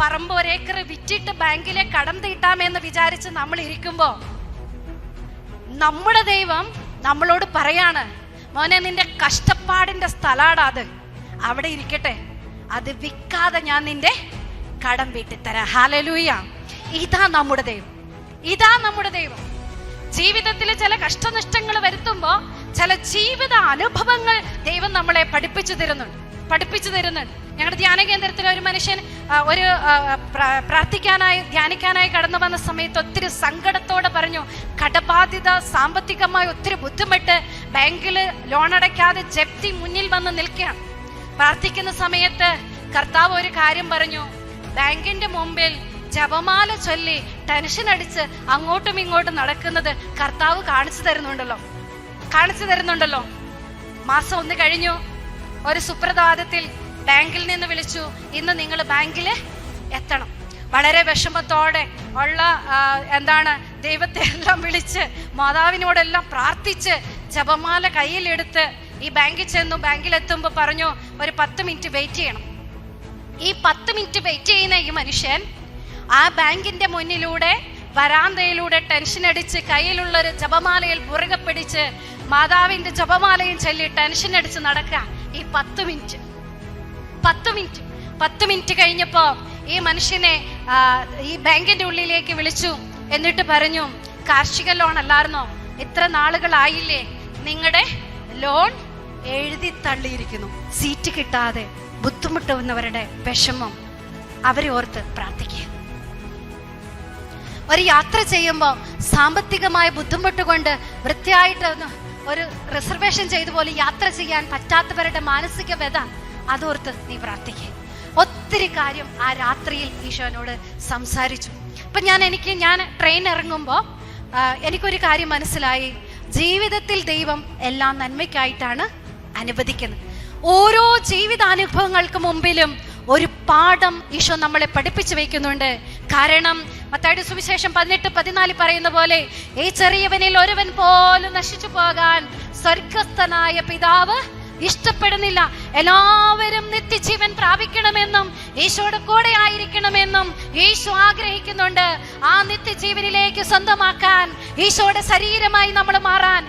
പറമ്പ് ഒരേക്കർ വിറ്റിട്ട് ബാങ്കിലെ കടം തീട്ടാമെന്ന് വിചാരിച്ച് നമ്മൾ ഇരിക്കുമ്പോ നമ്മുടെ ദൈവം നമ്മളോട് പറയാണ്, മോനെ നിന്റെ കഷ്ടപ്പാടിന്റെ സ്ഥലാടാ അത്, അവിടെ ഇരിക്കട്ടെ, അത് വിൽക്കാതെ ഞാൻ നിന്റെ കടം വീട്ടിത്തരാം. ഹല്ലേലൂയ. ഇതാ നമ്മുടെ ദൈവം, ഇതാ നമ്മുടെ ദൈവം. ജീവിതത്തിൽ ചില കഷ്ടനഷ്ടങ്ങൾ വരുത്തുമ്പോ ചില ജീവിത അനുഭവങ്ങൾ ദൈവം നമ്മളെ പഠിപ്പിച്ചു തരുന്നുണ്ട്. ഞങ്ങളുടെ ധ്യാന കേന്ദ്രത്തിൽ ഒരു മനുഷ്യൻ ഒരു ധ്യാനിക്കാനായി കടന്നു വന്ന സമയത്ത് ഒത്തിരി സങ്കടത്തോടെ പറഞ്ഞു, കടബാധ്യത, സാമ്പത്തികമായി ഒത്തിരി ബുദ്ധിമുട്ട്, ബാങ്കിൽ ലോൺ അടയ്ക്കാതെ ജപ്തി മുന്നിൽ വന്ന് നിൽക്കുകയാണ്. പ്രാർത്ഥിക്കുന്ന സമയത്ത് കർത്താവ് ഒരു കാര്യം പറഞ്ഞു, ബാങ്കിന്റെ മുമ്പിൽ ജപമാല ചൊല്ലി ടെൻഷൻ അടിച്ച് അങ്ങോട്ടും ഇങ്ങോട്ടും നടക്കുന്നത് കർത്താവ് കാണിച്ചു തരുന്നുണ്ടല്ലോ. മാസം 1 കഴിഞ്ഞു. ഒരു സുപ്രഭാതത്തിൽ ബാങ്കിൽ നിന്ന് വിളിച്ചു, ഇന്ന് നിങ്ങൾ ബാങ്കിൽ എത്തണം. വളരെ വിഷമത്തോടെ ഉള്ള ദൈവത്തെ എല്ലാം വിളിച്ച് മാതാവിനോടെല്ലാം പ്രാർത്ഥിച്ച് ജപമാല കയ്യിലെടുത്ത് ഈ ബാങ്കിൽ ചെന്നു. ബാങ്കിലെത്തുമ്പോൾ പറഞ്ഞു, ഒരു 10 മിനിറ്റ് വെയിറ്റ് ചെയ്യണം. ഈ 10 മിനിറ്റ് വെയിറ്റ് ചെയ്യുന്ന ഈ മനുഷ്യൻ ആ ബാങ്കിന്റെ മുന്നിലൂടെ വരാന്തയിലൂടെ ടെൻഷൻ അടിച്ച് കയ്യിലുള്ളൊരു ജപമാലയിൽ പുറകെ പിടിച്ച് മാതാവിന്റെ ജപമാലയും ചൊല്ലി ടെൻഷൻ അടിച്ച് നടക്കുക. ഈ 10 മിനിറ്റ് കഴിഞ്ഞപ്പോ ഈ മനുഷ്യനെ ഈ ബാങ്കിന്റെ ഉള്ളിലേക്ക് വിളിച്ചു. എന്നിട്ട് പറഞ്ഞു, കാർഷിക ലോൺ അല്ലായിരുന്നോ, ഇത്ര നാളുകളായില്ലേ നിങ്ങളുടെ ലോൺ എഴുതി തള്ളിയിരിക്കുന്നു. സീറ്റ് കിട്ടാതെ ബുദ്ധിമുട്ടുന്നവരുടെ വിഷമം അവരെ ഓർത്ത് പ്രാർത്ഥിക്കുക. ഒരു യാത്ര ചെയ്യുമ്പോൾ സാമ്പത്തികമായ ബുദ്ധിമുട്ട് കൊണ്ട് വൃത്തിയായിട്ട് ഒരു റിസർവേഷൻ ചെയ്ത പോലെ യാത്ര ചെയ്യാൻ പറ്റാത്തവരുടെ മാനസിക വ്യത അതോർത്ത് നീ പ്രാർത്ഥിക്കുക. ഒത്തിരി കാര്യം ആ രാത്രിയിൽ ഈശോനോട് സംസാരിച്ചു. അപ്പൊ ഞാൻ ട്രെയിൻ ഇറങ്ങുമ്പോൾ എനിക്കൊരു കാര്യം മനസ്സിലായി, ജീവിതത്തിൽ ദൈവം എല്ലാം നന്മയ്ക്കായിട്ടാണ് അനുവദിക്കുന്നത്. ഓരോ ജീവിതാനുഭവങ്ങൾക്ക് മുമ്പിലും ഒരു പാഠം ഈശോ നമ്മളെ പഠിപ്പിച്ചു വയ്ക്കുന്നുണ്ട്. കാരണം മത്തായിയുടെ സുവിശേഷം 18:14 പറയുന്ന പോലെ, ഈ ചെറിയവനിൽ ഒരുവൻ പോലും നശിച്ചു പോകാൻ സ്വർഗസ്ഥനായ പിതാവ് ഇഷ്ടപ്പെടുന്നില്ല. എല്ലാവരും നിത്യജീവൻ പ്രാപിക്കണമെന്നും ഈശോയുടെ കൂടെ ആയിരിക്കണമെന്നും ഈശോ ആഗ്രഹിക്കുന്നുണ്ട്. ആ നിത്യജീവനിലേക്ക് സ്വന്തമാക്കാൻ, ഈശോയുടെ ശരീരമായി നമ്മൾ മാറാൻ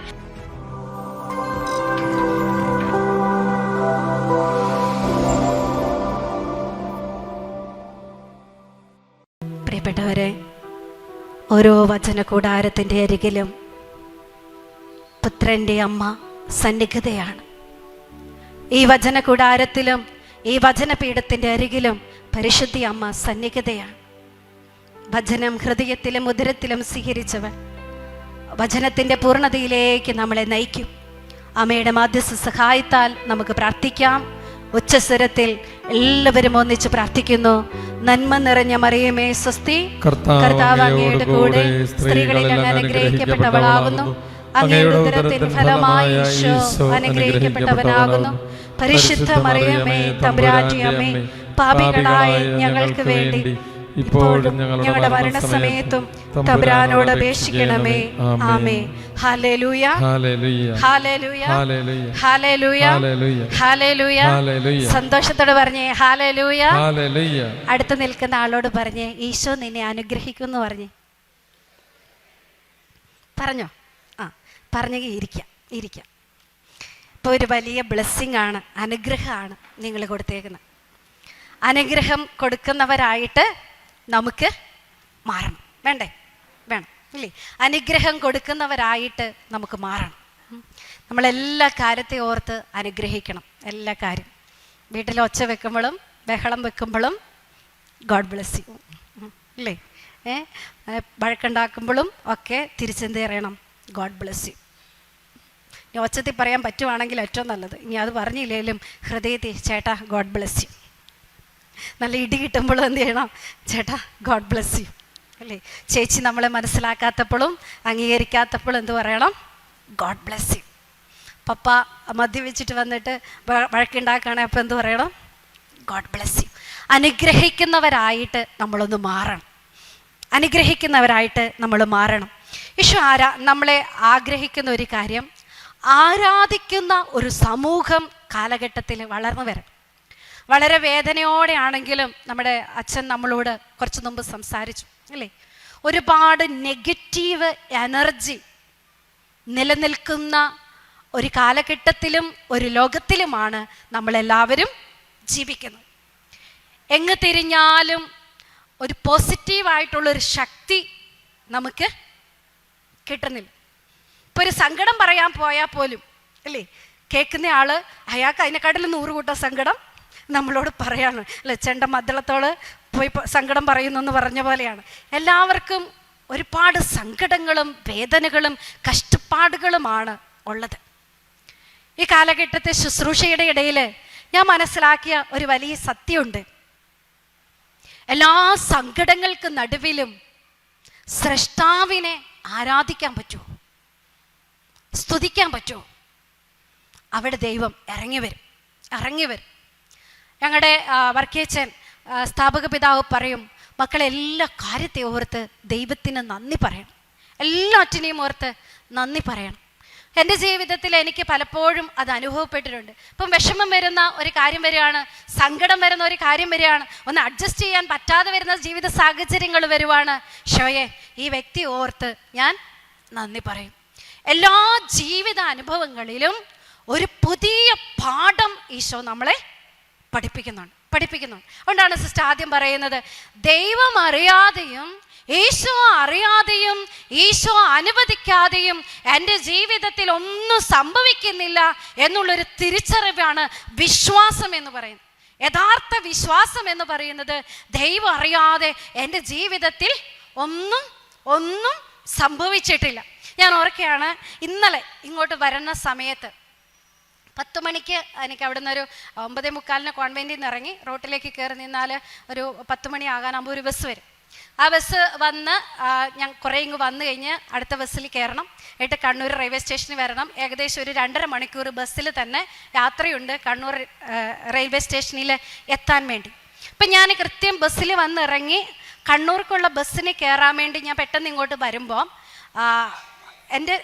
പ്രിയപ്പെട്ടവരെ, ഓരോ വചന കൂടാരത്തിൻ്റെ അരികിലും പുത്രൻ്റെ അമ്മ സന്നിഹിതയാണ്. ഈ വചന കൂടാരത്തിലും ഈ വചനപീഠത്തിൻ്റെ അരികിലും പരിശുദ്ധി അമ്മ സന്നിഹിതയാണ്. വചനം ഹൃദയത്തിലും ഉദരത്തിലും സ്വീകരിച്ചവൻ വചനത്തിൻ്റെ പൂർണ്ണതയിലേക്ക് നമ്മളെ നയിക്കും. അമ്മയുടെ മാധ്യസ്ഥ സഹായത്താൽ നമുക്ക് പ്രാർത്ഥിക്കാം. ഉച്ചസ്വരത്തിൽ എല്ലാവരും ഒന്നിച്ച് പ്രാർത്ഥിക്കുന്നു. നന്മ നിറഞ്ഞ മറിയമേ സ്വസ്തി, കർത്താവ് അങ്ങയുടെ കൂടെ സ്ത്രീകളിൽ അങ്ങ് അനുഗ്രഹിക്കപ്പെട്ടവളാകുന്നു. അങ്ങയുടെ ഉദരത്തിൻ ഫലമായി ഈശോ അനുഗ്രഹിക്കപ്പെട്ടവനാകുന്നു. പരിശുദ്ധ മറിയമേ തമ്പുരാന്റെ അമ്മേ, പാപികളായ ഞങ്ങൾക്ക് വേണ്ടി ഇപ്പോഴും ഞങ്ങളുടെ മരണസമയത്തും തമ്പുരാനോട് അപേക്ഷിക്കണമേ. ആമേൻ. ഹല്ലേലൂയ, ഹല്ലേലൂയ, ഹല്ലേലൂയ, ഹല്ലേലൂയ, ഹല്ലേലൂയ. സന്തോഷത്തോടെ പറഞ്ഞേ ഹല്ലേലൂയ. അടുത്ത് നിൽക്കുന്ന ആളോട് പറഞ്ഞേ, ഈശോ നിന്നെ അനുഗ്രഹിക്കുന്നു പറഞ്ഞേ. പറഞ്ഞോ? പറഞ്ഞെങ്കിൽ ഇരിക്കാം. ഇപ്പോൾ ഒരു വലിയ ബ്ലെസ്സിങ് ആണ്, അനുഗ്രഹമാണ് നിങ്ങൾ കൊടുത്തേക്കുന്നത്. അനുഗ്രഹം കൊടുക്കുന്നവരായിട്ട് നമുക്ക് മാറണം. വേണം ഇല്ലേ? അനുഗ്രഹം കൊടുക്കുന്നവരായിട്ട് നമുക്ക് മാറണം. നമ്മളെല്ലാ കാര്യത്തെ ഓർത്ത് അനുഗ്രഹിക്കണം. എല്ലാ കാര്യം, വീട്ടിൽ ഒച്ച വെക്കുമ്പോഴും ബഹളം വെക്കുമ്പോഴും ഗോഡ് ബ്ലെസ് യു ഇല്ലേ? വഴക്കുണ്ടാക്കുമ്പോഴും ഒക്കെ തിരിച്ചെന്ത് പറയണം? God bless U. ഇനി ഒച്ചത്തിൽ പറയാൻ പറ്റുവാണെങ്കിൽ ഏറ്റവും നല്ലത്. ഇനി അത് പറഞ്ഞില്ലെങ്കിലും ഹൃദയത്തിൽ ചേട്ടാ ഗോഡ് ബ്ലെസ് യു. നല്ല ഇടി കിട്ടുമ്പോഴും എന്ത് ചെയ്യണം? ചേട്ടാ ഗോഡ് ബ്ലെസ് യു അല്ലേ? ചേച്ചി നമ്മളെ മനസ്സിലാക്കാത്തപ്പോഴും അംഗീകരിക്കാത്തപ്പോഴും എന്ത് പറയണം? God bless you. പപ്പ മദ്യപിച്ചിട്ട് വന്നിട്ട് വഴക്കുണ്ടാക്കുകയാണെങ്കിൽ അപ്പോൾ എന്ത് പറയണം? God bless U. അനുഗ്രഹിക്കുന്നവരായിട്ട് നമ്മളൊന്ന് മാറണം. അനുഗ്രഹിക്കുന്നവരായിട്ട് നമ്മൾ മാറണം. ഈശോ നമ്മളെ ആഗ്രഹിക്കുന്ന ഒരു കാര്യം, ആരാധിക്കുന്ന ഒരു സമൂഹം കാലഘട്ടത്തിൽ വളർന്നു വരണം. വളരെ വേദനയോടെ ആണെങ്കിലും നമ്മുടെ അച്ഛൻ നമ്മളോട് കുറച്ച് മുമ്പ് സംസാരിച്ചു അല്ലേ. ഒരുപാട് നെഗറ്റീവ് എനർജി നിലനിൽക്കുന്ന ഒരു കാലഘട്ടത്തിലും ഒരു ലോകത്തിലുമാണ് നമ്മളെല്ലാവരും ജീവിക്കുന്നത്. എങ്ങ് തിരിഞ്ഞാലും ഒരു പോസിറ്റീവായിട്ടുള്ളൊരു ശക്തി നമുക്ക് കിട്ടുന്നില്ല. ഇപ്പോൾ ഒരു സങ്കടം പറയാൻ പോയാൽ പോലും അല്ലേ, കേൾക്കുന്ന ആള് അയാൾക്ക് അതിനെക്കാട്ടിലും 100 കൂട്ടം സങ്കടം നമ്മളോട് പറയാണ് അല്ലേ. ചെണ്ട മദ്ദളത്തോട് പോയി സങ്കടം പറയുന്നു എന്ന് പറഞ്ഞ പോലെയാണ്. എല്ലാവർക്കും ഒരുപാട് സങ്കടങ്ങളും വേദനകളും കഷ്ടപ്പാടുകളുമാണ് ഉള്ളത്. ഈ കാലഘട്ടത്തെ ശുശ്രൂഷയുടെ ഇടയിൽ ഞാൻ മനസ്സിലാക്കിയ ഒരു വലിയ സത്യമുണ്ട്. എല്ലാ സങ്കടങ്ങൾക്ക് നടുവിലും സ്രഷ്ടാവിനെ ആരാധിക്കാൻ പറ്റുമോ, സ്തുതിക്കാൻ പറ്റുമോ? അവിടെ ദൈവം ഇറങ്ങി വരും. ഞങ്ങളുടെ വർക്കേച്ചൻ സ്ഥാപക പിതാവ് പറയും, മക്കളെ എല്ലാ കാര്യത്തെ ഓർത്ത് ദൈവത്തിന് നന്ദി പറയണം, എല്ലാറ്റിനെയും ഓർത്ത് നന്ദി പറയണം. എൻ്റെ ജീവിതത്തിൽ എനിക്ക് പലപ്പോഴും അത് അനുഭവപ്പെട്ടിട്ടുണ്ട്. ഇപ്പം വിഷമം വരുന്ന ഒരു കാര്യം വരികയാണ്, സങ്കടം വരുന്ന ഒരു കാര്യം വരികയാണ്, ഒന്ന് അഡ്ജസ്റ്റ് ചെയ്യാൻ പറ്റാതെ വരുന്ന ജീവിത സാഹചര്യങ്ങൾ വരുവാണ്. ഷോയെ ഈ വ്യക്തി ഓർത്ത് ഞാൻ നന്ദി പറയും. എല്ലാ ജീവിത അനുഭവങ്ങളിലും ഒരു പുതിയ പാഠം ഈശോ നമ്മളെ പഠിപ്പിക്കുന്നുണ്ട്. അതുകൊണ്ടാണ് സിസ്റ്റർ ആദ്യം പറയുന്നത്, ദൈവം അറിയാതെയും ഈശോ അറിയാതെയും ഈശോ അനുവദിക്കാതെയും എൻ്റെ ജീവിതത്തിൽ ഒന്നും സംഭവിക്കുന്നില്ല എന്നുള്ളൊരു തിരിച്ചറിവാണ് വിശ്വാസം എന്ന് പറയുന്നത്. യഥാർത്ഥ വിശ്വാസം എന്ന് പറയുന്നത് ദൈവം അറിയാതെ എൻ്റെ ജീവിതത്തിൽ ഒന്നും സംഭവിച്ചിട്ടില്ല. ഞാൻ ഓർക്കുകയാണ്, ഇന്നലെ ഇങ്ങോട്ട് വരുന്ന സമയത്ത് 10 മണിക്ക് എനിക്ക് അവിടെ നിന്ന് ഒരു 9:45 കോൺവെൻറ്റിൽ നിന്ന് ഇറങ്ങി റോട്ടിലേക്ക് കയറി നിന്നാൽ ഒരു 10 മണി ആകാനാകുമ്പോൾ ഒരു ബസ് വരും. ആ ബസ് വന്ന് ഞാൻ കുറേ ഇങ്ങ് വന്നു കഴിഞ്ഞ് അടുത്ത ബസ്സിൽ കയറണം, എന്നിട്ട് കണ്ണൂർ റെയിൽവേ സ്റ്റേഷനിൽ വരണം. ഏകദേശം ഒരു 2.5 മണിക്കൂർ ബസ്സിൽ തന്നെ യാത്രയുണ്ട് കണ്ണൂർ റെയിൽവേ സ്റ്റേഷനിൽ എത്താൻ വേണ്ടി. അപ്പം ഞാൻ കൃത്യം ബസ്സിൽ വന്ന് ഇറങ്ങി കണ്ണൂർക്കുള്ള ബസ്സിന് കയറാൻ വേണ്ടി ഞാൻ പെട്ടെന്ന് ഇങ്ങോട്ട് വരുമ്പോൾ എൻ്റെ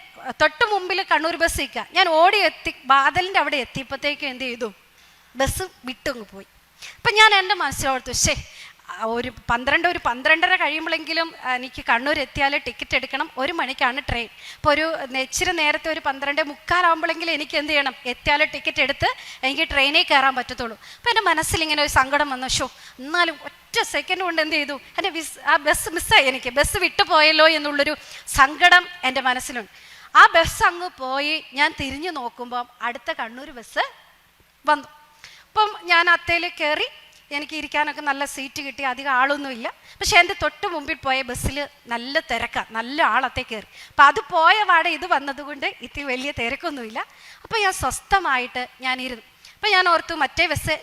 തൊട്ട് മുമ്പിൽ കണ്ണൂർ ബസ് നിൽക്കുക. ഞാൻ ഓടി എത്തി ബാദലിൻ്റെ അവിടെ എത്തിയപ്പോഴത്തേക്കും എന്ത് ചെയ്തു, ബസ് വിട്ടങ്ങ് പോയി. അപ്പം ഞാൻ എൻ്റെ മനസ്സിലോർത്തു, ഒരു 12:30 കഴിയുമ്പോഴെങ്കിലും എനിക്ക് കണ്ണൂർ എത്തിയാൽ ടിക്കറ്റ് എടുക്കണം. 1 മണിക്കാണ് ട്രെയിൻ. അപ്പോൾ ഒരു ഇച്ചിരി നേരത്തെ ഒരു 12:45 ആകുമ്പോഴെങ്കിലും എനിക്ക് എന്ത് ചെയ്യണം, എത്തിയാൽ ടിക്കറ്റ് എടുത്ത് എനിക്ക് ട്രെയിനിൽ കയറാൻ പറ്റത്തുള്ളൂ. അപ്പോൾ എൻ്റെ മനസ്സിൽ ഇങ്ങനെ ഒരു സങ്കടം വന്നു. എന്നാലും ഒറ്റ സെക്കൻഡ് കൊണ്ട് എന്ത് ചെയ്തു, എൻ്റെ ആ ബസ് മിസ്സായി, എനിക്ക് ബസ് വിട്ടു പോയല്ലോ എന്നുള്ളൊരു സങ്കടം എൻ്റെ മനസ്സിലുണ്ട്. ആ ബസ് അങ്ങ് പോയി ഞാൻ തിരിഞ്ഞു നോക്കുമ്പം അടുത്ത കണ്ണൂർ ബസ് വന്നു. അപ്പം ഞാൻ അത്തേൽ കയറി, എനിക്ക് ഇരിക്കാനൊക്കെ നല്ല സീറ്റ് കിട്ടി, അധികം ആളൊന്നുമില്ല. പക്ഷെ എൻ്റെ തൊട്ട് മുമ്പിൽ പോയ ബസ്സിൽ നല്ല തിരക്കാണ്, നല്ല ആളത്തെ കയറി. അപ്പം അത് പോയ പാടെ ഇത് വന്നതുകൊണ്ട് ഇത്തിരി വലിയ തിരക്കൊന്നുമില്ല. അപ്പോൾ ഞാൻ സ്വസ്ഥമായിട്ട് ഞാൻ ഇരുന്നു. അപ്പം ഞാൻ ഓർത്തു, മറ്റേ ബസ്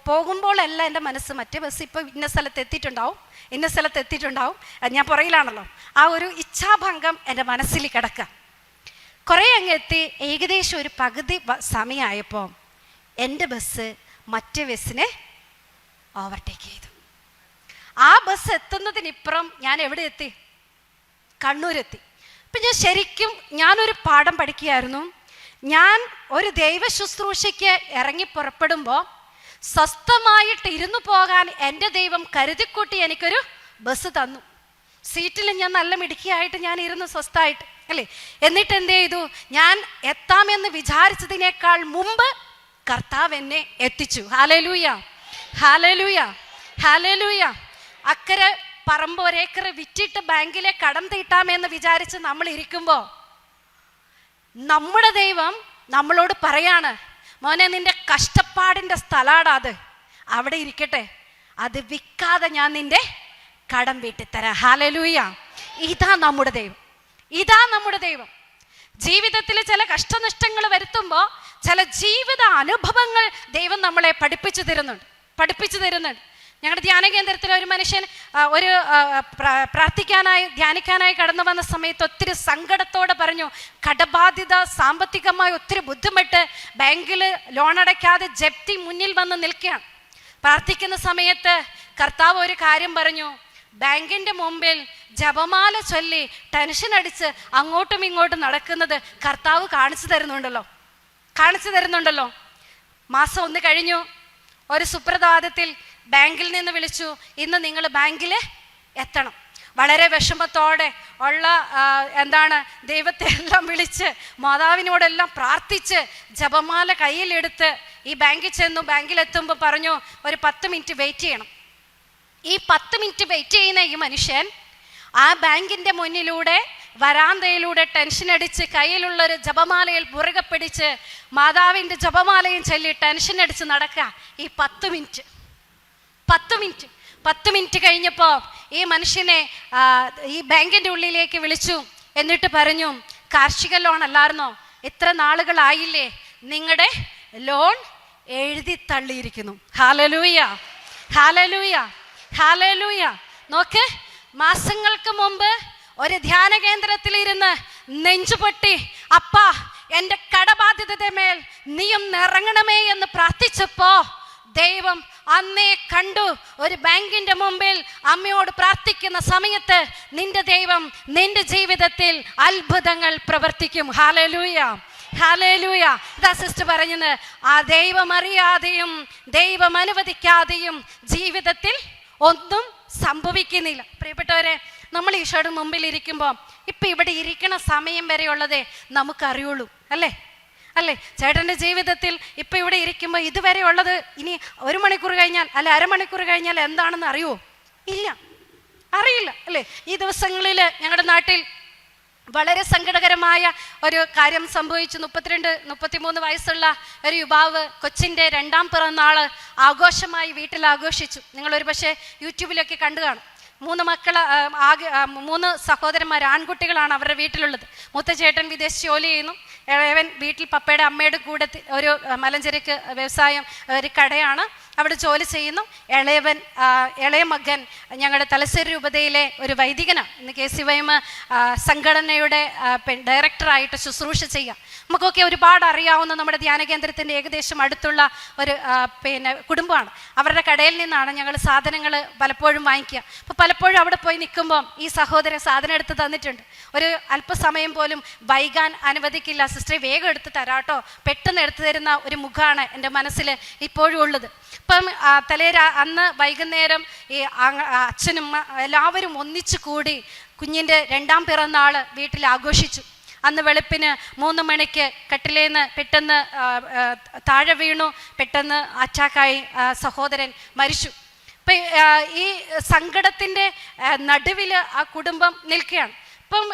പോകുമ്പോഴല്ല എൻ്റെ മനസ്സ് മറ്റേ ബസ് ഇപ്പോൾ ഇന്ന സ്ഥലത്ത് എത്തിയിട്ടുണ്ടാവും, ഞാൻ പുറയിലാണല്ലോ. ആ ഒരു ഇച്ഛാഭംഗം എൻ്റെ മനസ്സിൽ കിടക്കുക. കുറേ അങ്ങ് എത്തി, ഏകദേശം ഒരു പകുതി സമയമായപ്പോൾ എൻ്റെ ബസ് മറ്റേ ബസ്സിനെ ഓവർടേക്ക് ചെയ്തു. ആ ബസ് എത്തുന്നതിനിപ്പുറം ഞാൻ എവിടെ എത്തി, കണ്ണൂരെത്തി. അപ്പം ഞാനൊരു പാഠം പഠിക്കുകയായിരുന്നു. ഞാൻ ഒരു ദൈവ ശുശ്രൂഷയ്ക്ക് ഇറങ്ങി പുറപ്പെടുമ്പോൾ സ്വസ്ഥമായിട്ട് ഇരുന്നു പോകാൻ എൻ്റെ ദൈവം കരുതിക്കൂട്ടി എനിക്കൊരു ബസ് തന്നു. സീറ്റിൽ ഞാൻ നല്ല മിടുക്കിയായിട്ട് ഞാൻ ഇരുന്ന് സ്വസ്ഥമായിട്ട് അല്ലേ. എന്നിട്ട് എന്ത് ചെയ്തു, ഞാൻ എത്താമെന്ന് വിചാരിച്ചതിനേക്കാൾ മുമ്പ് കർത്താവ് എന്നെ എത്തിച്ചു. Hallelujah, hallelujah, hallelujah. അക്കരെ പറമ്പ് 1 ഏക്കർ വിറ്റിട്ട് ബാങ്കിലെ കടം തീട്ടാമെന്ന് വിചാരിച്ച് നമ്മൾ ഇരിക്കുമ്പോൾ നമ്മുടെ ദൈവം നമ്മളോട് പറയാണ്, മോനെ നിന്റെ കഷ്ടപ്പാടിൻ്റെ സ്ഥലമാണ് അത്, അവിടെ ഇരിക്കട്ടെ, അത് വിൽക്കാതെ ഞാൻ നിന്റെ കടം വീട്ടിത്തരാം. ഹല്ലേലൂയ. ഇതാ നമ്മുടെ ദൈവം. ജീവിതത്തിൽ ചില കഷ്ടനഷ്ടങ്ങൾ വരുത്തുമ്പോൾ ചില ജീവിത അനുഭവങ്ങൾ ദൈവം നമ്മളെ പഠിപ്പിച്ചു തരുന്നുണ്ട്. ഞങ്ങളുടെ ധ്യാന കേന്ദ്രത്തിൽ ഒരു മനുഷ്യൻ ധ്യാനിക്കാനായി കടന്നു വന്ന സമയത്ത് ഒത്തിരി സങ്കടത്തോടെ പറഞ്ഞു, കടബാധ്യത, സാമ്പത്തികമായി ഒത്തിരി ബുദ്ധിമുട്ട്, ബാങ്കിൽ ലോൺ അടയ്ക്കാതെ ജപ്തി മുന്നിൽ വന്ന് നിൽക്കുകയാണ്. പ്രാർത്ഥിക്കുന്ന സമയത്ത് കർത്താവ് ഒരു കാര്യം പറഞ്ഞു, ബാങ്കിന്റെ മുമ്പിൽ ജപമാല ചൊല്ലി ടെൻഷൻ അടിച്ച് അങ്ങോട്ടും ഇങ്ങോട്ടും നടക്കുന്നത് കർത്താവ് കാണിച്ചു തരുന്നുണ്ടല്ലോ. മാസം 1 കഴിഞ്ഞു, ഒരു സുപ്രഭാതത്തിൽ ബാങ്കിൽ നിന്ന് വിളിച്ചു, ഇന്ന് നിങ്ങൾ ബാങ്കിൽ എത്തണം. വളരെ വിഷമത്തോടെ ഉള്ള ദൈവത്തെ എല്ലാം വിളിച്ച് മാതാവിനോടെല്ലാം പ്രാർത്ഥിച്ച് ജപമാല കയ്യിലെടുത്ത് ഈ ബാങ്കിൽ ചെന്നു. ബാങ്കിലെത്തുമ്പോൾ പറഞ്ഞു, ഒരു 10 മിനിറ്റ് വെയിറ്റ് ചെയ്യണം. ഈ 10 മിനിറ്റ് വെയിറ്റ് ചെയ്യുന്ന ഈ മനുഷ്യൻ ആ ബാങ്കിൻ്റെ മുന്നിലൂടെ വരാന്തയിലൂടെ ടെൻഷൻ അടിച്ച് കയ്യിലുള്ളൊരു ജപമാലയിൽ പുറകെ പിടിച്ച് മാതാവിൻ്റെ ജപമാലയും ചൊല്ലി ടെൻഷൻ അടിച്ച് നടക്കുക. ഈ 10 മിനിറ്റ് കഴിഞ്ഞപ്പോൾ ഈ മനുഷ്യനെ ഈ ബാങ്കിൻ്റെ ഉള്ളിലേക്ക് വിളിച്ചു. എന്നിട്ട് പറഞ്ഞു, കാർഷിക ലോൺ അല്ലായിരുന്നോ, ഇത്ര നാളുകളായില്ലേ, നിങ്ങളുടെ ലോൺ എഴുതി തള്ളിയിരിക്കുന്നു. Hallelujah, hallelujah, hallelujah. നോക്ക്, മാസങ്ങൾക്ക് മുമ്പ് ഒരു ധ്യാന കേന്ദ്രത്തിലിരുന്ന് നെഞ്ചുപൊട്ടി, അപ്പാ എൻ്റെ കടബാധ്യതയുടെ മേൽ നീയും ഇറങ്ങണമേ എന്ന് പ്രാർത്ഥിച്ചപ്പോ ദൈവം അന്നേ കണ്ടു. ഒരു ബാങ്കിന്റെ മുമ്പിൽ അമ്മയോട് പ്രാർത്ഥിക്കുന്ന സമയത്ത് നിന്റെ ദൈവം നിന്റെ ജീവിതത്തിൽ അത്ഭുതങ്ങൾ പ്രവർത്തിക്കും. Hallelujah, hallelujah. ഇതാ സിസ്റ്റർ പറഞ്ഞത്, ആ ദൈവം അറിയാതെയും ദൈവം അനുവദിക്കാതെയും ജീവിതത്തിൽ ഒന്നും സംഭവിക്കുന്നില്ല. പ്രിയപ്പെട്ടവരെ, നമ്മൾ ഈശോയുടെ മുമ്പിൽ ഇരിക്കുമ്പോൾ ഇപ്പം ഇവിടെ ഇരിക്കണ സമയം വരെയുള്ളതേ നമുക്കറിയുള്ളൂ, അല്ലേ? ചേട്ടൻ്റെ ജീവിതത്തിൽ ഇപ്പം ഇവിടെ ഇരിക്കുമ്പോൾ ഇതുവരെ ഉള്ളത് ഇനി 1 മണിക്കൂർ കഴിഞ്ഞാൽ അല്ലെ അരമണിക്കൂർ കഴിഞ്ഞാൽ എന്താണെന്ന് അറിയുമോ? അറിയില്ല, അല്ലേ? ഈ ദിവസങ്ങളിൽ ഞങ്ങളുടെ നാട്ടിൽ വളരെ സങ്കടകരമായ ഒരു കാര്യം സംഭവിച്ചു. 32-33 വയസ്സുള്ള ഒരു യുവാവ് കൊച്ചിൻ്റെ 2ാം പിറന്നാൾ ആഘോഷമായി വീട്ടിൽ ആഘോഷിച്ചു. നിങ്ങളൊരു പക്ഷേ യൂട്യൂബിലൊക്കെ കണ്ടു കാണും. 3 സഹോദരന്മാർ, ആൺകുട്ടികളാണ് അവരുടെ വീട്ടിലുള്ളത്. മൂത്ത ചേട്ടൻ വിദേശ ജോലി ചെയ്യുന്നു. ഇളയവൻ വീട്ടിൽ പപ്പയുടെ അമ്മയുടെ കൂടെ ഒരു മലഞ്ചരക്ക് വ്യവസായം, ഒരു കടയാണ്, അവിടെ ജോലി ചെയ്യുന്നു. ഇളയ മകൻ ഞങ്ങളുടെ തലശ്ശേരി രൂപതയിലെ ഒരു വൈദികനാണ്. ഇന്ന് KCYM സംഘടനയുടെ ഡയറക്ടറായിട്ട് ശുശ്രൂഷ ചെയ്യാം. നമുക്കൊക്കെ ഒരുപാട് അറിയാവുന്ന നമ്മുടെ ധ്യാന കേന്ദ്രത്തിൻ്റെ ഏകദേശം അടുത്തുള്ള ഒരു കുടുംബമാണ്. അവരുടെ കടയിൽ നിന്നാണ് ഞങ്ങൾ സാധനങ്ങൾ പലപ്പോഴും വാങ്ങിക്കുക. അപ്പോൾ പലപ്പോഴും അവിടെ പോയി നിൽക്കുമ്പം ഈ സഹോദരൻ സാധനം എടുത്ത് തന്നിട്ടുണ്ട്. ഒരു അല്പസമയം പോലും വൈകാൻ അനുവദിക്കില്ല, സിസ്റ്ററെ വേഗം എടുത്ത് തരാട്ടോ, പെട്ടെന്ന് എടുത്തു തരുന്ന ഒരു മുഖമാണ് എൻ്റെ മനസ്സിൽ ഇപ്പോഴും ഉള്ളത്. ഇപ്പം അന്ന് വൈകുന്നേരം ഈ അച്ഛനും എല്ലാവരും ഒന്നിച്ചു കൂടി കുഞ്ഞിൻ്റെ 2ാം പിറന്നാൾ വീട്ടിൽ ആഘോഷിച്ചു. അന്ന് വെളുപ്പിന് 3 മണിക്ക് കട്ടിലേന്ന് പെട്ടെന്ന് താഴെ വീണു. പെട്ടെന്ന് അറ്റാക്കായി സഹോദരൻ മരിച്ചു. ഇപ്പം ഈ സങ്കടത്തിൻ്റെ നടുവിൽ ആ കുടുംബം നിൽക്കുകയാണ്. ഇപ്പം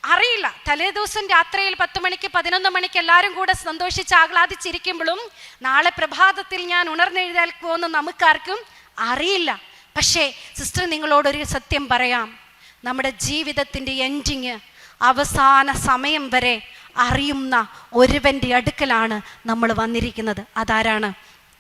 അറിയില്ല, തലേ ദിവസം രാത്രിയിൽ 10 മണിക്ക് 11 മണിക്ക് എല്ലാവരും കൂടെ സന്തോഷിച്ച് ആഹ്ലാദിച്ചിരിക്കുമ്പോഴും നാളെ പ്രഭാതത്തിൽ ഞാൻ ഉണർന്നെഴുന്നേൽക്കുമെന്ന് നമുക്കാർക്കും അറിയില്ല. പക്ഷേ സിസ്റ്റർ, നിങ്ങളോടൊരു സത്യം പറയാം, നമ്മുടെ ജീവിതത്തിൻ്റെ എൻഡിങ്, അവസാന സമയം വരെ അറിയുന്ന ഒരുവൻ്റെ അടുക്കലാണ് നമ്മൾ വന്നിരിക്കുന്നത്. അതാരാണ്?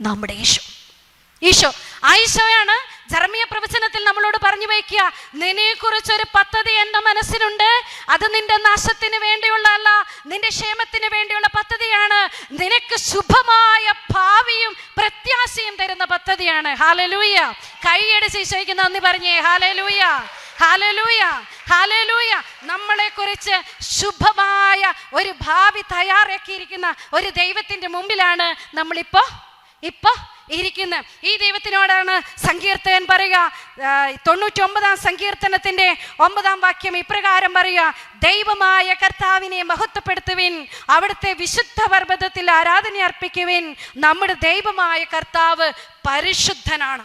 നമ്മുടെ ഈശോ. ഈശോയാണ് ജെറമ്യ പ്രവചനത്തിൽ നമ്മളോട് പറഞ്ഞു വയ്ക്കുക, നിന്നെക്കുറിച്ചൊരു പദ്ധതി എൻ്റെ മനസ്സിലുണ്ട്, അത് നിന്റെ നാശത്തിന് വേണ്ടിയുള്ള അല്ല, നിന്റെ ക്ഷേമത്തിന് വേണ്ടിയുള്ള പദ്ധതിയാണ്. നിനക്ക് ശുഭമായ ഭാവിയും പ്രത്യാശയും തരുന്ന പദ്ധതിയാണ്. ഹല്ലേലൂയ. കൈയടിച്ച് ഈശോയ്ക്ക് നന്ദി പറഞ്ഞേ. ഹല്ലേലൂയ, ഹല്ലേലൂയ, ഹല്ലേലൂയ. നമ്മളെ കുറിച്ച് ശുഭമായ ഒരു ഭാവി തയ്യാറാക്കിയിരിക്കുന്ന ഒരു ദൈവത്തിന്റെ മുമ്പിലാണ് നമ്മളിപ്പോ ഇരിക്കുന്നത്. ഈ ദൈവത്തിനോടാണ് സങ്കീർത്തകൻ പറയുക, 99-ാം സങ്കീർത്തനത്തിന്റെ 9-ാം വാക്യം ഇപ്രകാരം പറയുക, ദൈവമായ കർത്താവിനെ മഹത്വപ്പെടുത്തുവിൻ, അവിടുത്തെ വിശുദ്ധ പർവ്വതത്തിൽ ആരാധന അർപ്പിക്കുവിൻ. നമ്മുടെ ദൈവമായ കർത്താവ് പരിശുദ്ധനാണ്.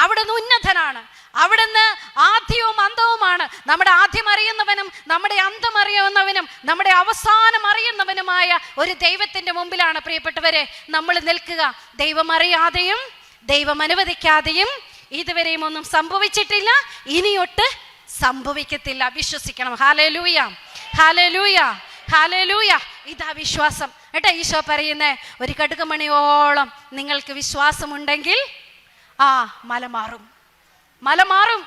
അവിടുന്ന് ഉന്നതനാണ്. അവിടുന്ന് ആദ്യവും അന്തവുമാണ്. നമ്മുടെ ആദ്യം അറിയുന്നവനും നമ്മുടെ അന്തം അറിയുന്നവനും നമ്മുടെ അവസാനം അറിയുന്നവനുമായ ഒരു ദൈവത്തിന്റെ മുമ്പിലാണ് പ്രിയപ്പെട്ടവരെ നമ്മൾ നിൽക്കുക. ദൈവം അറിയാതെയും ദൈവം അനുവദിക്കാതെയും ഇതുവരെയും ഒന്നും സംഭവിച്ചിട്ടില്ല, ഇനിയൊട്ട് സംഭവിക്കത്തില്ല. വിശ്വസിക്കണം. Hallelujah, hallelujah, hallelujah. ഇതാ വിശ്വാസം കേട്ടോ. ഈശോ പറയുന്നേ, ഒരു കടുകുമണിയോളം നിങ്ങൾക്ക് വിശ്വാസമുണ്ടെങ്കിൽ മല മാറും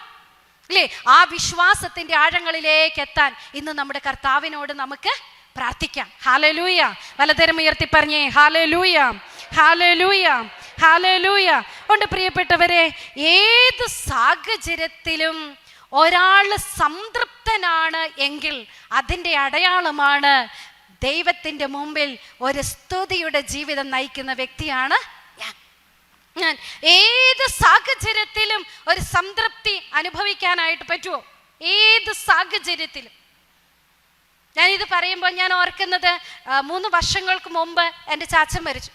അല്ലേ? ആ വിശ്വാസത്തിന്റെ ആഴങ്ങളിലേക്ക് എത്താൻ ഇന്ന് നമ്മുടെ കർത്താവിനോട് നമുക്ക് പ്രാർത്ഥിക്കാം. ഹല്ലേലൂയ. വലതുകരം ഉയർത്തി പറഞ്ഞേ, ഹല്ലേലൂയ, ഹല്ലേലൂയ, ഹല്ലേലൂയ. കൊണ്ട് പ്രിയപ്പെട്ടവരെ, ഏത് സാഹചര്യത്തിലും ഒരാൾ സംതൃപ്തനാണ് എങ്കിൽ അതിൻ്റെ അടയാളമാണ് ദൈവത്തിൻ്റെ മുമ്പിൽ ഒരു സ്തുതിയുടെ ജീവിതം നയിക്കുന്ന വ്യക്തിയാണ് ഞാൻ. ഏത് സാഹചര്യത്തിലും ഒരു സംതൃപ്തി അനുഭവിക്കാനായിട്ട് പറ്റുമോ? ഏത് സാഹചര്യത്തിലും. ഞാനിത് പറയുമ്പോൾ ഞാൻ ഓർക്കുന്നത് 3 വർഷങ്ങൾക്ക് മുമ്പ് എൻ്റെ ചാച്ചൻ മരിച്ചു.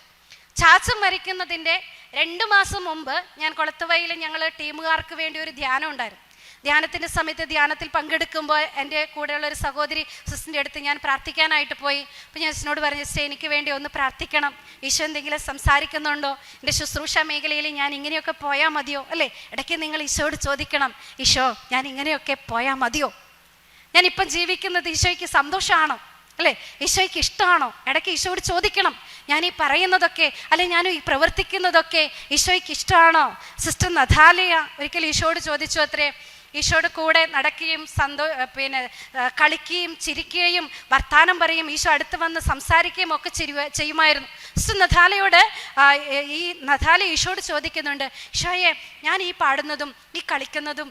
ചാച്ചൻ മരിക്കുന്നതിൻ്റെ 2 മാസം മുമ്പ് ഞാൻ കൊളത്തുവയിൽ ഞങ്ങൾ ടീമുകാർക്ക് വേണ്ടി ഒരു ധ്യാനം ഉണ്ടായിരുന്നു. ധ്യാനത്തിൻ്റെ സമയത്ത് ധ്യാനത്തിൽ പങ്കെടുക്കുമ്പോൾ എൻ്റെ കൂടെയുള്ള ഒരു സഹോദരി സിസ്റ്ററിൻ്റെ അടുത്ത് ഞാൻ പ്രാർത്ഥിക്കാനായിട്ട് പോയി. അപ്പോൾ ഞാൻ സിസ്റ്ററിനോട് പറഞ്ഞു, സിസ്റ്റർ എനിക്ക് വേണ്ടി ഒന്ന് പ്രാർത്ഥിക്കണം, ഈശോ എന്തെങ്കിലും സംസാരിക്കുന്നുണ്ടോ, എൻ്റെ ശുശ്രൂഷ മേഖലയിൽ ഞാൻ ഇങ്ങനെയൊക്കെ പോയാൽ മതിയോ? അല്ലേ, ഇടയ്ക്ക് നിങ്ങൾ ഈശോയോട് ചോദിക്കണം, ഈശോ ഞാൻ ഇങ്ങനെയൊക്കെ പോയാൽ മതിയോ? ഞാനിപ്പം ജീവിക്കുന്നത് ഈശോയ്ക്ക് സന്തോഷമാണോ? അല്ലേ, ഈശോയ്ക്ക് ഇഷ്ടമാണോ? ഇടയ്ക്ക് ഈശോയോട് ചോദിക്കണം, ഞാൻ ഈ പറയുന്നതൊക്കെ അല്ലെ ഞാൻ ഈ പ്രവർത്തിക്കുന്നതൊക്കെ ഈശോയ്ക്ക് ഇഷ്ടമാണോ? സിസ്റ്റർ നഥാലിയ ഒരിക്കൽ ഈശോയോട് ചോദിച്ചു അത്രേ. ഈശോയുടെ കൂടെ നടക്കുകയും കളിക്കുകയും ചിരിക്കുകയും വർത്താനം പറയും, ഈശോ അടുത്ത് വന്ന് സംസാരിക്കുകയും ഒക്കെ ചെയ്യുമായിരുന്നു. സിസ്റ്റർ നഥാലയോട് ഈ നഥാലി ഈശോയോട് ചോദിക്കുന്നുണ്ട്, ഈശോയെ ഞാൻ ഈ പാടുന്നതും ഈ കളിക്കുന്നതും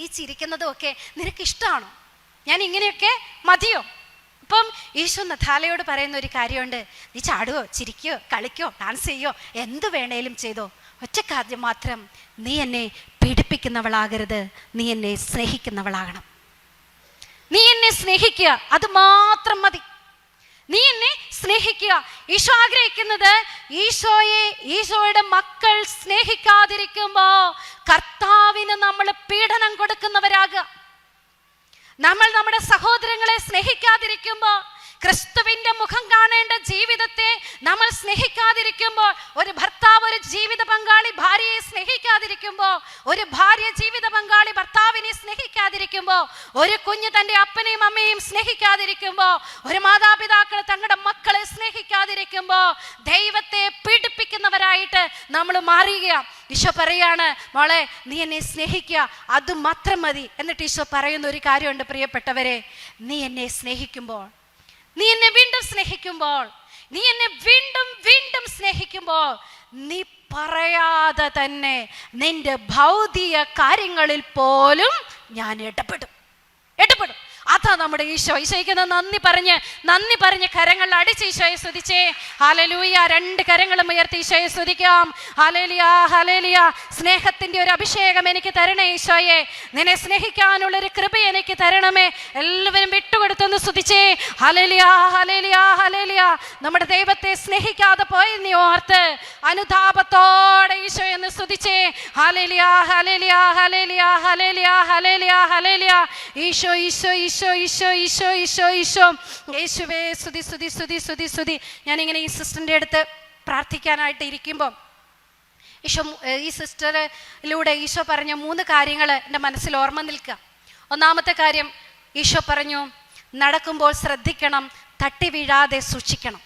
ഈ ചിരിക്കുന്നതും ഒക്കെ നിനക്ക് ഇഷ്ടമാണോ? ഞാൻ ഇങ്ങനെയൊക്കെ മതിയോ? അപ്പം ഈശോ നഥാലയോട് പറയുന്ന ഒരു കാര്യമുണ്ട്, നീ ചാടുകയോ ചിരിക്കുകയോ കളിക്കോ ഡാൻസ് ചെയ്യോ എന്ത് വേണേലും ചെയ്തോ, ഒറ്റ കാര്യം മാത്രം, നീ എന്നെ പീഡിപ്പിക്കുന്നവളാകരുത്, നീ എന്നെ സ്നേഹിക്കുന്നവളാകണം. നീ എന്നെ സ്നേഹിക്കുക, അത് മാത്രം മതി. നീ എന്നെ സ്നേഹിക്കുക. ഈശോ ആഗ്രഹിക്കുന്നത് ഈശോയുടെ മക്കൾ സ്നേഹിക്കാതിരിക്കുമ്പോ കർത്താവിന് നമ്മൾ പീഡനം കൊടുക്കുന്നവരാകുക. നമ്മൾ നമ്മുടെ സഹോദരങ്ങളെ സ്നേഹിക്കാതിരിക്കുമ്പോൾ, ക്രിസ്തുവിന്റെ മുഖം കാണേണ്ട ജീവിതത്തെ നമ്മൾ സ്നേഹിക്കാതിരിക്കുമ്പോൾ, ഒരു ഭർത്താവ് ഒരു ജീവിത പങ്കാളി ഭാര്യയെ സ്നേഹിക്കാതിരിക്കുമ്പോൾ, ഒരു ഭാര്യ ജീവിത പങ്കാളി ഭർത്താവിനെ സ്നേഹിക്കാതിരിക്കുമ്പോൾ, ഒരു കുഞ്ഞ് തൻ്റെ അപ്പനെയും അമ്മയെയും സ്നേഹിക്കാതിരിക്കുമ്പോൾ, ഒരു മാതാപിതാക്കൾ തങ്ങളുടെ മക്കളെ സ്നേഹിക്കാതിരിക്കുമ്പോൾ ദൈവത്തെ പീഡിപ്പിക്കുന്നവരായിട്ട് നമ്മൾ മാറുകയാണ്. ഈശോ പറയാണ്, മോളെ നീ എന്നെ സ്നേഹിക്കുക, അത് മാത്രം മതി. എന്നിട്ട് ഈശോ പറയുന്ന ഒരു കാര്യമുണ്ട് പ്രിയപ്പെട്ടവരെ, നീ എന്നെ സ്നേഹിക്കുമ്പോൾ, നീ എന്നെ വീണ്ടും സ്നേഹിക്കുമ്പോൾ, നീ എന്നെ വീണ്ടും വീണ്ടും സ്നേഹിക്കുമ്പോൾ, നീ പറയാതെ തന്നെ നിന്റെ ഭൗതിക കാര്യങ്ങളിൽ പോലും ഞാൻ ഇടപെടും. അതാ നമ്മുടെ ഈശോ. ഈശോയ്ക്ക് നന്ദി പറഞ്ഞ് കരങ്ങൾ അടിച്ച് ഈശോയെ സ്തുതിച്ചേ. ഹല്ലേലൂയ. 2 കരങ്ങളും ഉയർത്തി ഈശോയെ സ്തുതിക്കാം. Hallelujah, hallelujah. സ്നേഹത്തിന്റെ ഒരു അഭിഷേകം എനിക്ക് തരണേ ഈശോയെ, നിന്നെ സ്നേഹിക്കാനുള്ളൊരു കൃപ എനിക്ക് തരണമേ. എല്ലാവരും വിട്ടുകൊടുത്തൊന്ന് സ്തുതിച്ചേ. ഹല്ലേലൂയ, ഹല്ലേലൂയ, ഹല്ലേലൂയ. നമ്മുടെ ദൈവത്തെ സ്നേഹിക്കാതെ പോയി നീ ഓർത്ത് അനുതാപത്തോടെ ഈശോയെ ഒന്ന് സ്തുതിച്ചേ. ഹല്ലേലൂയ, hallelujah, hallelujah, hallelujah, hallelujah, hallelujah. ഈശോ ഈശോ ഈശോ ഈശോ ഈശോ ഈശോ ഈശോ യേശുവേ സ്തുതി സ്തുതി സ്തുതി സ്തുതി സ്തുതി. ഞാനിങ്ങനെ ഈ സിസ്റ്ററിൻ്റെ അടുത്ത് പ്രാർത്ഥിക്കാനായിട്ട് ഇരിക്കുമ്പോൾ ഈ സിസ്റ്ററിലൂടെ ഈശോ പറഞ്ഞ 3 കാര്യങ്ങൾ എൻ്റെ മനസ്സിൽ ഓർമ്മ നിൽക്കുക. ഒന്നാമത്തെ കാര്യം ഈശോ പറഞ്ഞു, നടക്കുമ്പോൾ ശ്രദ്ധിക്കണം, തട്ടി വീഴാതെ സൂക്ഷിക്കണം.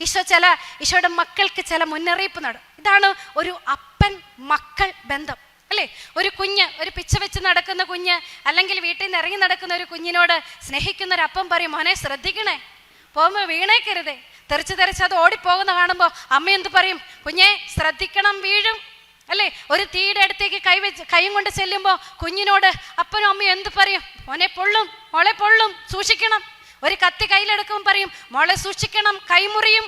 ഈശോയുടെ മക്കൾക്ക് ചില മുന്നറിയിപ്പ് നടക്കും. ഇതാണ് ഒരു അപ്പൻ മക്കൾ ബന്ധം, അല്ലേ? ഒരു കുഞ്ഞ്, ഒരു പിച്ച വെച്ച് നടക്കുന്ന കുഞ്ഞ്, അല്ലെങ്കിൽ വീട്ടിൽ നിന്ന് ഇറങ്ങി നടക്കുന്ന ഒരു കുഞ്ഞിനോട് സ്നേഹിക്കുന്ന ഒരു അപ്പം പറയും, മോനെ ശ്രദ്ധിക്കണേ, പോകുമ്പോൾ വീണേക്കരുതേ. തെറിച്ച് അത് ഓടിപ്പോകുന്ന കാണുമ്പോൾ അമ്മ എന്ത് പറയും? കുഞ്ഞെ ശ്രദ്ധിക്കണം, വീഴും, അല്ലേ? ഒരു തീയുടെ അടുത്തേക്ക് കൈയും കൊണ്ട് ചെല്ലുമ്പോൾ കുഞ്ഞിനോട് അപ്പനും അമ്മയും എന്ത് പറയും? മോനെ പൊള്ളും, മോളെ പൊള്ളും, സൂക്ഷിക്കണം. ഒരു കത്തി കയ്യിലെടുക്കുമ്പോൾ പറയും, മോളെ സൂക്ഷിക്കണം, കൈമുറിയും,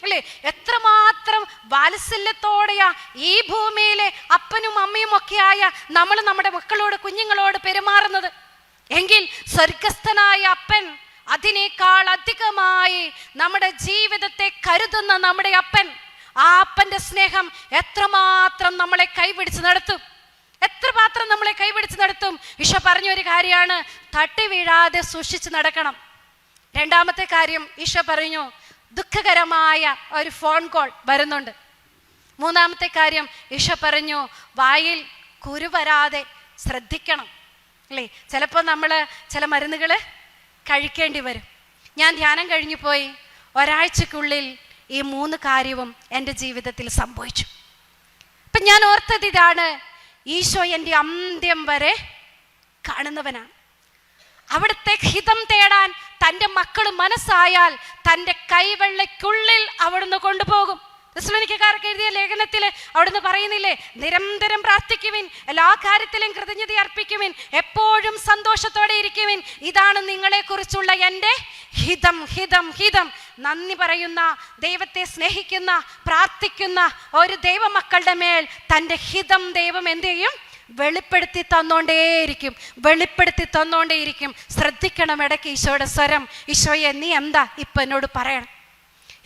അല്ലേ? എത്രമാത്രം വാത്സല്യത്തോടെയാ ഈ ഭൂമിയിലെ അപ്പനും അമ്മയും ഒക്കെയായ നമ്മൾ നമ്മുടെ മക്കളോട്, കുഞ്ഞുങ്ങളോട് പെരുമാറുന്നത്. എങ്കിൽ സ്വർഗസ്ഥനായ അപ്പൻ അതിനേക്കാൾ അധികമായി നമ്മുടെ ജീവിതത്തെ കരുതുന്ന നമ്മുടെ അപ്പൻ, ആ അപ്പന്റെ സ്നേഹം എത്രമാത്രം നമ്മളെ കൈപിടിച്ച് നടത്തും. ഈശോ പറഞ്ഞൊരു കാര്യമാണ്, തട്ടി വീഴാതെ സൂക്ഷിച്ച് നടക്കണം. 2ാമത്തെ കാര്യം ഈശോ പറഞ്ഞു, ദുഃഖകരമായ ഒരു ഫോൺ കോൾ വരുന്നുണ്ട്. 3ാമത്തെ കാര്യം ഈശോ പറഞ്ഞു, വായിൽ കുരു വരാതെ ശ്രദ്ധിക്കണം, അല്ലേ? ചിലപ്പോൾ നമ്മൾ ചില മരുന്നുകൾ കഴിക്കേണ്ടി വരും. ഞാൻ ധ്യാനം കഴിഞ്ഞു പോയി, ഒരാഴ്ചക്കുള്ളിൽ ഈ 3 കാര്യവും എൻ്റെ ജീവിതത്തിൽ സംഭവിച്ചു. അപ്പം ഞാൻ ഓർത്തത് ഇതാണ്, ഈശോ എൻ്റെ അന്ത്യം വരെ കാണുന്നവനാണ്. അവിടുത്തെ ഹിതം തേടാൻ തൻ്റെ മക്കൾ മനസ്സായാൽ തൻ്റെ കൈവെള്ളയ്ക്കുള്ളിൽ അവിടുന്ന് കൊണ്ടുപോകും. തെസ്സലോനിക്കക്കാർക്ക് എഴുതിയ ലേഖനത്തിൽ അവിടുന്ന് പറയുന്നില്ലേ, നിരന്തരം പ്രാർത്ഥിക്കുവിൻ, എല്ലാ കാര്യത്തിലും കൃതജ്ഞത അർപ്പിക്കുവിൻ, എപ്പോഴും സന്തോഷത്തോടെ ഇരിക്കുവിൻ, ഇതാണ് നിങ്ങളെ കുറിച്ചുള്ള എൻ്റെ ഹിതം. ഹിതം ഹിതം നന്ദി പറയുന്ന, ദൈവത്തെ സ്നേഹിക്കുന്ന, പ്രാർത്ഥിക്കുന്ന ഒരു ദൈവമക്കളുടെ മേൽ തൻ്റെ ഹിതം ദൈവം എന്ത് ചെയ്യും? വെളിപ്പെടുത്തി തന്നോണ്ടേയിരിക്കും. ശ്രദ്ധിക്കണം ഇടയ്ക്ക് ഈശോയുടെ സ്വരം. ഈശോയെ, നീ എന്താ ഇപ്പം എന്നോട് പറയണം?